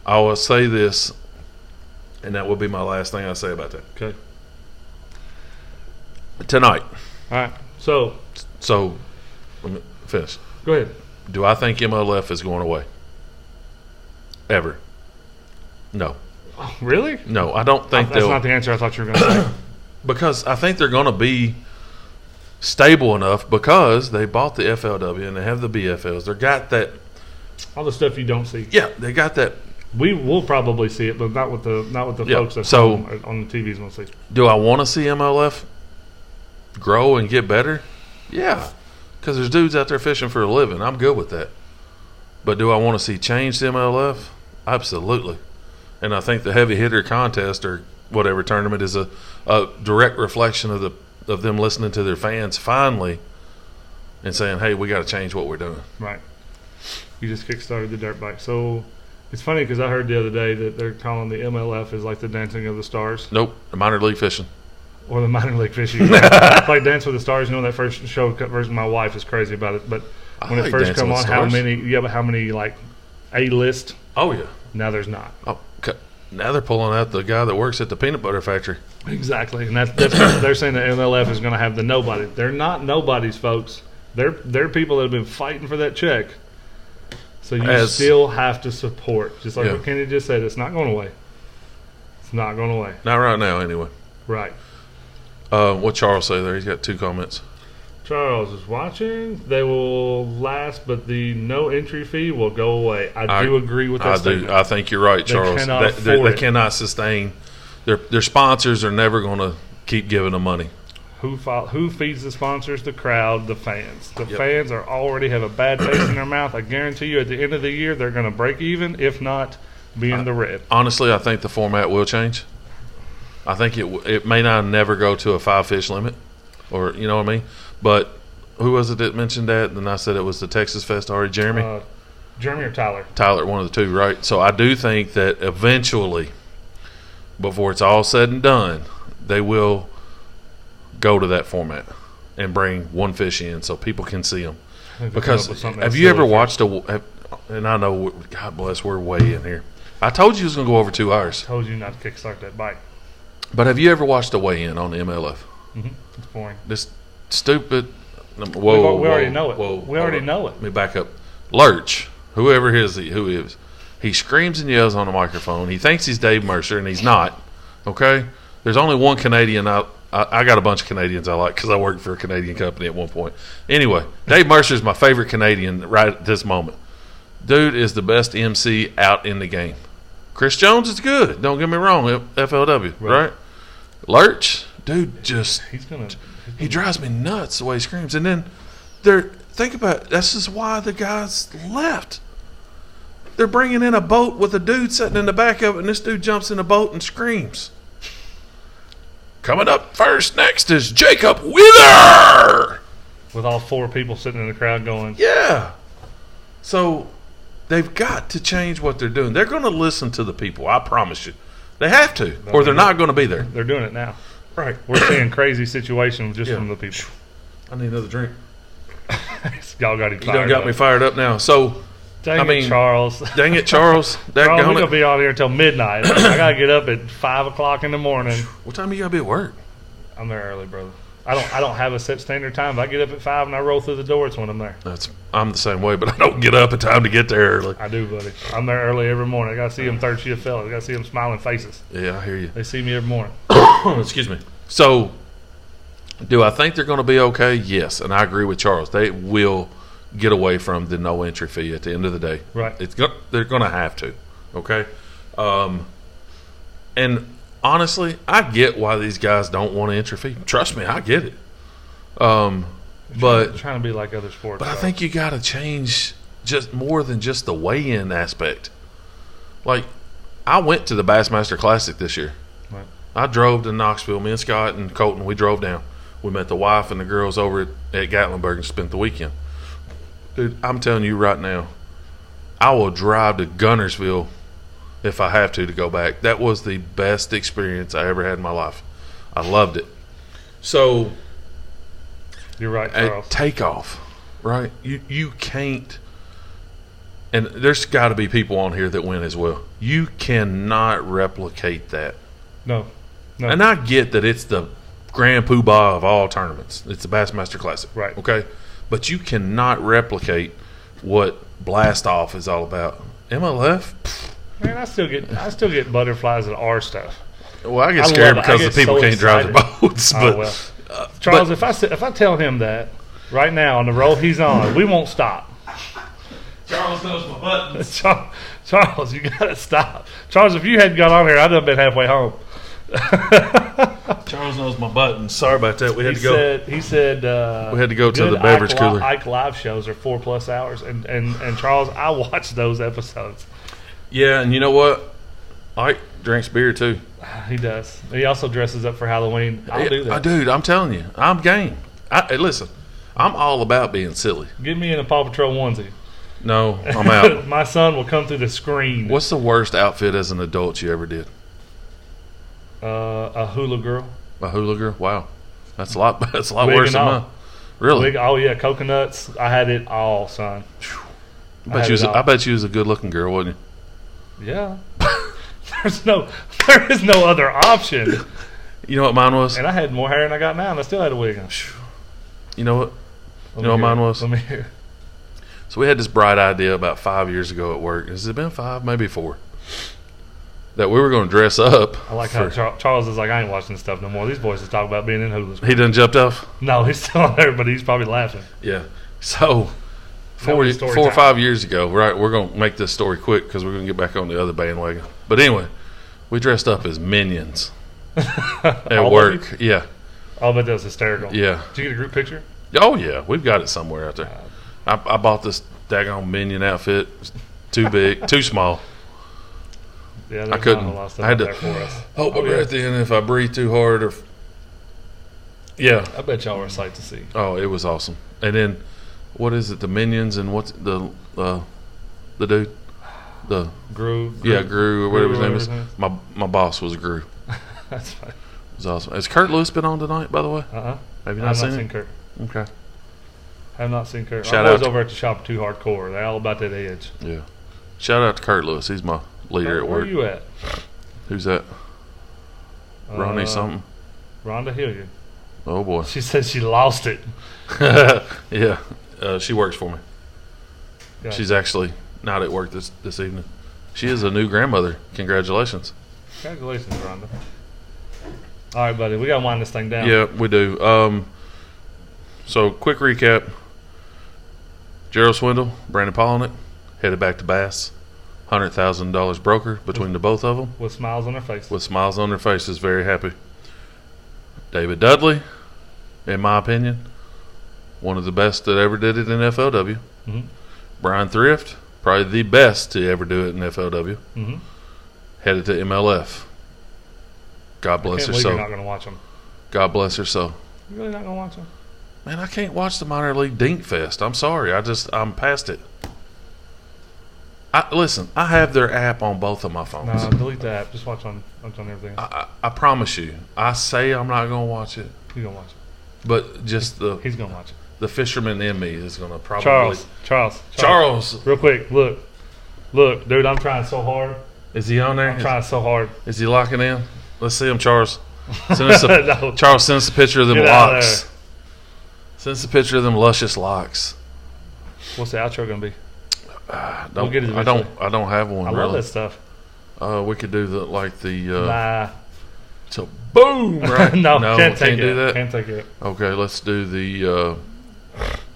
I will say this, and that will be my last thing I say about that. Okay. Tonight. All right. So Let me finish. go ahead. Do I think MLF is going away? Ever? No. Oh, really? No, I don't think That's they'll. not the answer I thought you were going to say. Because I think they're going to be stable enough because they bought the FLW and they have the BFLs. They got that. All the stuff you don't see. Yeah, they got that. We will probably see it, but not with the Yeah, folks that so- on the TVs want to see. Do I want to see MLF grow and get better? Yeah, because there's dudes out there fishing for a living. I'm good with that. But do I want to see change to MLF? Absolutely. And I think the heavy hitter contest or whatever tournament is a direct reflection of them listening to their fans finally and saying, hey, we got to change what we're doing. Right. You just kickstarted the dirt bike. So it's funny because I heard the other day that they're calling the MLF is like the Dancing of the Stars Nope, minor league fishing. or the minor league fishing. Like Dance with the Stars. You know, that first show version. My wife is crazy about it. But when I it like first Dancing come with on, Stars. how many like A-list? Oh, yeah. Now there's not. Oh, now they're pulling out the guy that works at the peanut butter factory. Exactly, and that's they're saying that MLF is going to have the nobody. They're not nobodies, folks. They're people that have been fighting for that check. So you still have to support. Just like what Kenny just said, it's not going away. It's not going away. Not right now, anyway. Right. What Charles say there? He's got 2 comments. Charles is watching. They will last, but the no entry fee will go away. I do agree with that I statement. do. I think you're right, Charles. cannot They afford it. cannot sustain. Their sponsors are never going to keep giving them money. Who feeds the sponsors? The crowd, the fans. The Yep. fans are already have a bad taste in their mouth. I guarantee you, at the end of the year, they're going to break even, if not, be in the red. Honestly, I think the format will change. I think it may not never go to a 5 fish limit, or you know what I mean. But who was it that mentioned that? And I said it was the Texas Fest. Jeremy. Jeremy or Tyler? Tyler, one of the 2, right? So I do think that eventually, before it's all said and done, they will go to that format and bring one fish in so people can see them. Because have you ever watched and I know, God bless, we're way in here. I told you it was going to go over 2 hours. Told you not to kickstart that bike. But have you ever watched a weigh-in on the MLF? Mm-hmm. It's boring. This stupid. We already know it. We already know it. Let me back up. Lurch, whoever who is, he screams and yells on the microphone. He thinks he's Dave Mercer, and he's not. Okay? There's only one Canadian I got a bunch of Canadians I like because I worked for a Canadian company at one point. Anyway, Dave Mercer is my favorite Canadian right at this moment. Dude is the best MC out in the game. Chris Jones is good. Don't get me wrong. FLW, right? Lurch, dude, he drives me nuts the way he screams. And then think about it. This is why the guys left. They're bringing in a boat with a dude sitting in the back of it, and this dude jumps in the boat and screams. Coming up first next is Jacob Wheeler. With all 4 people sitting in the crowd going, Yeah. So they've got to change what they're doing. They're going to listen to the people. I promise you. They have to, or they're not going to be there. they're doing it now. Right. We're seeing crazy situations just from the people. I need another drink. Y'all got him You done got me fired up now. So, Dang it, Charles. Dang it, Charles. Charles, we're going to be on here until midnight. I got to get up at 5 o'clock in the morning. What time you got to be at work? I'm there early, brother. I don't have a set standard time. If I get up at 5 and I roll through the door, it's when I'm there. I'm the same way, but I don't get up in time to get there early. I do, buddy. I'm there early every morning. I got to see them third shift fellas. I got to see them smiling faces. Yeah, I hear you. They see me every morning. Excuse me. So, do I think they're going to be okay? Yes, and I agree with Charles. They will get away from the no entry fee at the end of the day. Right. They're going to have to. Okay. And honestly, I get why these guys don't want an entry fee. Trust me, I get it. But trying to be like other sports. But I think you got to change just more than just the weigh-in aspect. Like, I went to the Bassmaster Classic this year. Right. I drove to Knoxville. Me and Scott and Colton, we drove down. We met the wife and the girls over at Gatlinburg and spent the weekend. Dude, I'm telling you right now, I will drive to Gunnersville if I have to go back. That was the best experience I ever had in my life. I loved it. So, you're right, Charles. At takeoff, right? You can't, and there's got to be people on here that win as well. You cannot replicate that. No. And I get that it's the grand poobah of all tournaments. It's the Bassmaster Classic. Right. Okay? But you cannot replicate what Blast Off is all about. MLF? Man, I still get butterflies at our stuff. Well, I get scared because the people can't drive their boats. But, well. Charles, if I tell him that right now on the roll he's on, we won't stop. Charles knows my buttons. Charles, you got to stop. Charles, if you hadn't got on here, I'd have been halfway home. Charles knows my buttons. Sorry about that. We had to go. He said we had to go to the beverage cooler. Ike live shows are 4+ hours, and Charles, I watched those episodes. Yeah, and you know what? Ike drinks beer too. He does. He also dresses up for Halloween. I'll do that. Dude, I'm telling you, I'm game. Listen, I'm all about being silly. Get me in a Paw Patrol onesie. No, I'm out. My son will come through the screen. What's the worst outfit as an adult you ever did? A hula girl. A hula girl? Wow, that's a lot. That's a lot Wig worse than and mine. Really? Wig, oh yeah, coconuts. I had it all, son. I bet you was a good-looking girl, wasn't you? Yeah. There is no other option. You know what mine was? And I had more hair than I got now, and I still had a wig on. You know what? You know what mine was? Let me hear. So we had this bright idea about 5 years ago at work. Has it been 5? Maybe 4. That we were going to dress up. I like how Charles is like, I ain't watching this stuff no more. These boys just talk about being in hula. He done jumped off? No, he's still on there, but he's probably laughing. Yeah. So 4 or 5 years ago, right? We're going to make this story quick because we're going to get back on the other bandwagon. But anyway, we dressed up as minions at work. Yeah. Oh, but that was hysterical. Yeah. Did you get a group picture? Oh, yeah. We've got it somewhere out there. I bought this daggone minion outfit. Too big, too small. Yeah, I couldn't. I had to hold my breath in if I breathe too hard. Yeah. I bet y'all were a sight to see. Oh, it was awesome. And then, what is it? The Minions and what's the dude? The Gru. Yeah, Gru or whatever his name is. My boss was Gru. That's fine. It was awesome. Has Kurt Lewis been on tonight, by the way? Have you not seen Kurt. Okay. Have not seen Kurt. Shout I was out over at the shop too hardcore. They're all about that edge. Yeah. Shout out to Kurt Lewis. He's my leader at work. Where are you at? Who's that? Ronnie something? Rhonda Hilliard. Oh, boy. She said she lost it. Yeah. She works for me. Yeah. She's actually not at work this evening. She is a new grandmother. Congratulations. Congratulations, Rhonda. All right, buddy. We got to wind this thing down. Yeah, we do. So, quick recap. Gerald Swindle, Brandon Polnick, headed back to Bass. $100,000 broker between the both of them. With smiles on their faces. With smiles on their faces, very happy. David Dudley, in my opinion, one of the best that ever did it in FLW. Mm-hmm. Brian Thrift, probably the best to ever do it in FLW. Mm-hmm. Headed to MLF. God bless her soul. You're not going to watch them. God bless her soul. You really not gonna watch them? Man, I can't watch the minor league Dink Fest. I'm sorry. I'm past it. Listen, I have their app on both of my phones. No, delete the app. Just watch on everything. I promise you. I say I'm not going to watch it. He's gonna watch it. But just he's gonna watch it. The fisherman in me is going to probably. Charles. Real quick, look, dude. I'm trying so hard. Is he on there? I'm trying so hard. Is he locking in? Let's see him, Charles. Send us No. Charles, send us a picture of them Get out of locks. Send us a picture of them luscious locks. What's the outro gonna be? We'll get it I don't have one. I love that stuff. We could do Nah. So boom, right? no, can't do that. Can't take it. Okay, let's do the.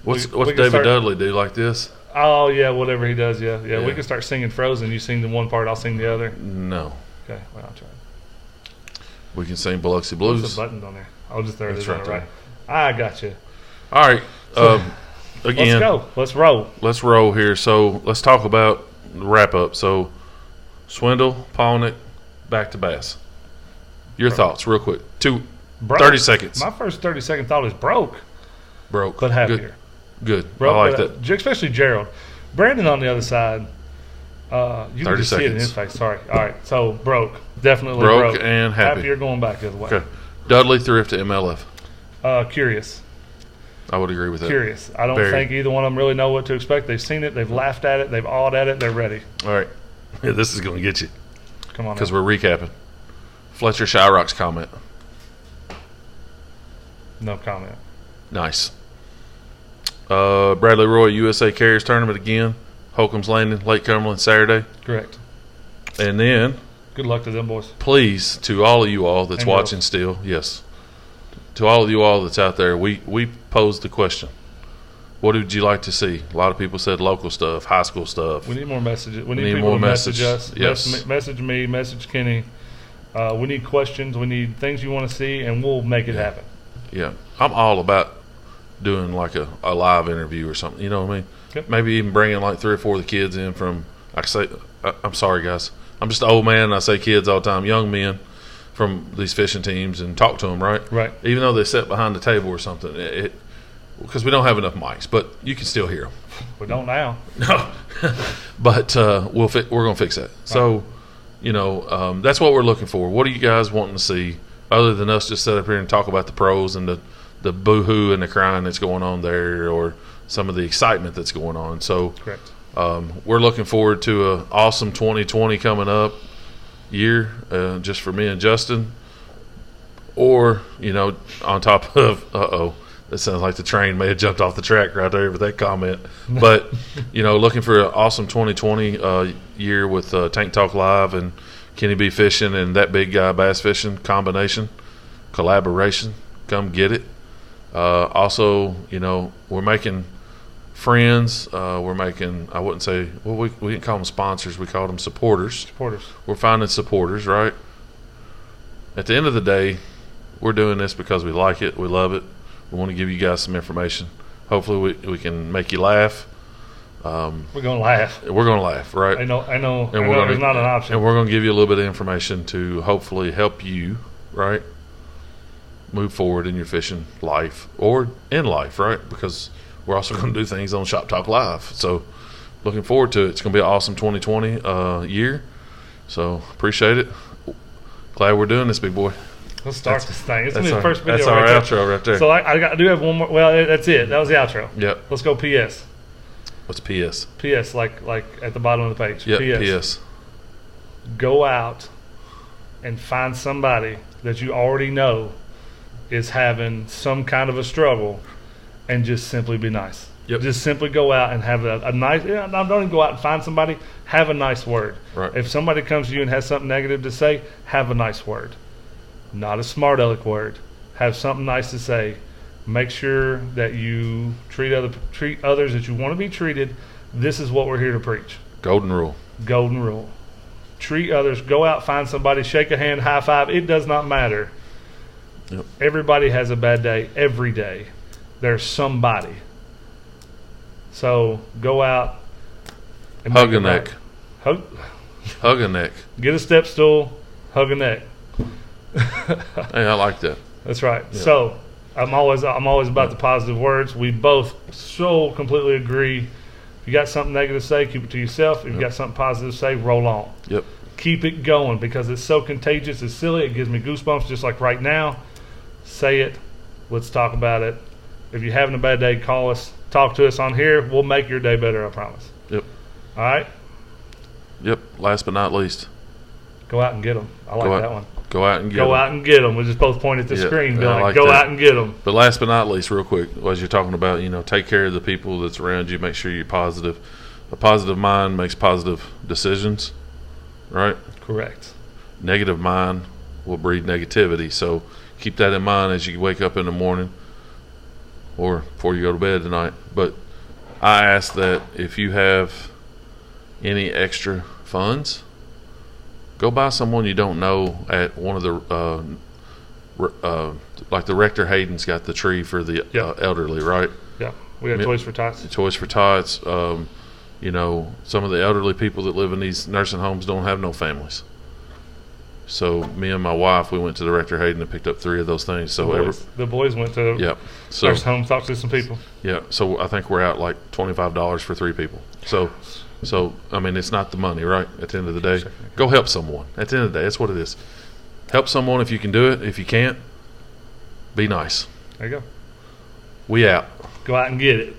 What's we David Dudley do like this? Oh yeah, whatever he does. Yeah. Yeah. We can start singing Frozen. You sing the one part, I'll sing the other. No. Okay, well I'll try. We can sing Biloxi Blues. What's the buttons on there? I'll just there it That's is on right the right. there. I got you. All right. Again, let's go. Let's roll. Let's roll here. So let's talk about the wrap up. So Swindle, Palnick, back to Bass. Your thoughts, real quick. 30 seconds. My first 30-second thought is broke, Broke. but happier. Good. Broke, I like that. Especially Gerald. Brandon on the other side. You can just see it in his face. Sorry. All right. So broke. Definitely broke. And happy. Happier going back the other way. Okay. Dudley, Thrift to MLF. Curious. I would agree with that. Curious. I don't think either one of them really know what to expect. They've seen it. They've laughed at it. They've awed at it. They're ready. All right. Yeah, this is going to get you. Come on. Because we're recapping. Fletcher Shyrock's comment. No comment. Nice. Bradley Roy, USA Carriers Tournament again. Holcomb's Landing, Lake Cumberland, Saturday. Correct. And then, good luck to them boys. Please, to all of you all that's watching still, yes, to all of you all that's out there, we posed the question. What would you like to see? A lot of people said local stuff, high school stuff. We need more messages. We need people to message us. Yes. Message me, message Kenny. We need questions. We need things you want to see, and we'll make it happen. Yeah. I'm all about doing like a live interview or something. You know what I mean? Yep. Maybe even bringing like 3 or 4 of the kids in from, I'm sorry, guys. I'm just an old man, and I say kids all the time, young men from these fishing teams, and talk to them, right? Right. Even though they sit behind the table or something, because we don't have enough mics, but you can still hear them. We don't now. No. But we're going to fix that. So, that's what we're looking for. What are you guys wanting to see, other than us just sit up here and talk about the pros and the boo-hoo and the crying that's going on there, or some of the excitement that's going on? So, correct. We're looking forward to an awesome 2020 coming up year, just for me and Justin. Or, on top of, that sounds like the train may have jumped off the track right there with that comment. But, looking for an awesome 2020 year with Tank Talk Live and Kenny B Fishing and That Big Guy Bass Fishing collaboration. Come get it. Also, we're making friends. We're making, I wouldn't say, we didn't call them sponsors. We called them supporters. We're finding supporters, right? At the end of the day, we're doing this because we like it. We love it. We want to give you guys some information. Hopefully we can make you laugh. We're going to laugh. We're going to laugh, right? I know there's not an option. And we're going to give you a little bit of information to hopefully help you, right, move forward in your fishing life or in life, right? Because we're also going to do things on Shop Talk Live. So looking forward to it. It's going to be an awesome 2020 year. So appreciate it. Glad we're doing this, big boy. Let's start this thing. It's going to be the first video. That's our outro right there. So I do have one more. Well, that's it. That was the outro. Yep. Let's go PS. What's PS? PS, like at the bottom of the page. Yep, PS. Go out and find somebody that you already know is having some kind of a struggle, and just simply be nice. Yep. Just simply go out and have a nice. Don't even go out and find somebody. Have a nice word. Right. If somebody comes to you and has something negative to say, have a nice word. Not a smart aleck word. Have something nice to say. Make sure that you treat others that you want to be treated. This is what we're here to preach. Golden rule. Golden rule. Treat others. Go out, find somebody, shake a hand, high five. It does not matter. Yep. Everybody has a bad day. Every day there's somebody. So go out and hug a neck. Hug a neck. Get a step stool. Hug a neck. Hey, I like that. That's right. Yeah. So I'm always about the positive words. We both so completely agree. If you got something negative to say, keep it to yourself. If you got something positive to say, roll on. Yep. Keep it going because it's so contagious. It's silly. It gives me goosebumps just like right now. Say it. Let's talk about it. If you're having a bad day, call us. Talk to us on here. We'll make your day better, I promise. Yep. All right? Yep. Last but not least, Go out and get them. I like that one. Go out and get Go them. out and get them. We'll just both point at the screen and be like, go that. out and get them. But last but not least, real quick, as you're talking about, take care of the people that's around you. Make sure you're positive. A positive mind makes positive decisions, right? Correct. Negative mind will breed negativity. So keep that in mind as you wake up in the morning or before you go to bed tonight. But I ask that if you have any extra funds, go buy someone you don't know at one of the like the Rector Hayden's got the tree for the elderly, right? Yeah, we have Toys for Tots. Toys for Tots. Some of the elderly people that live in these nursing homes don't have no families. So me and my wife, we went to the Rector Hayden and picked up 3 of those things. So the boys went to the nursing home, talked to some people. Yeah, so I think we're out like $25 for 3 people. So I mean, it's not the money, right? At the end of the day, go help someone. At the end of the day, that's what it is. Help someone if you can do it. If you can't, be nice. There you go. We out. Go out and get it.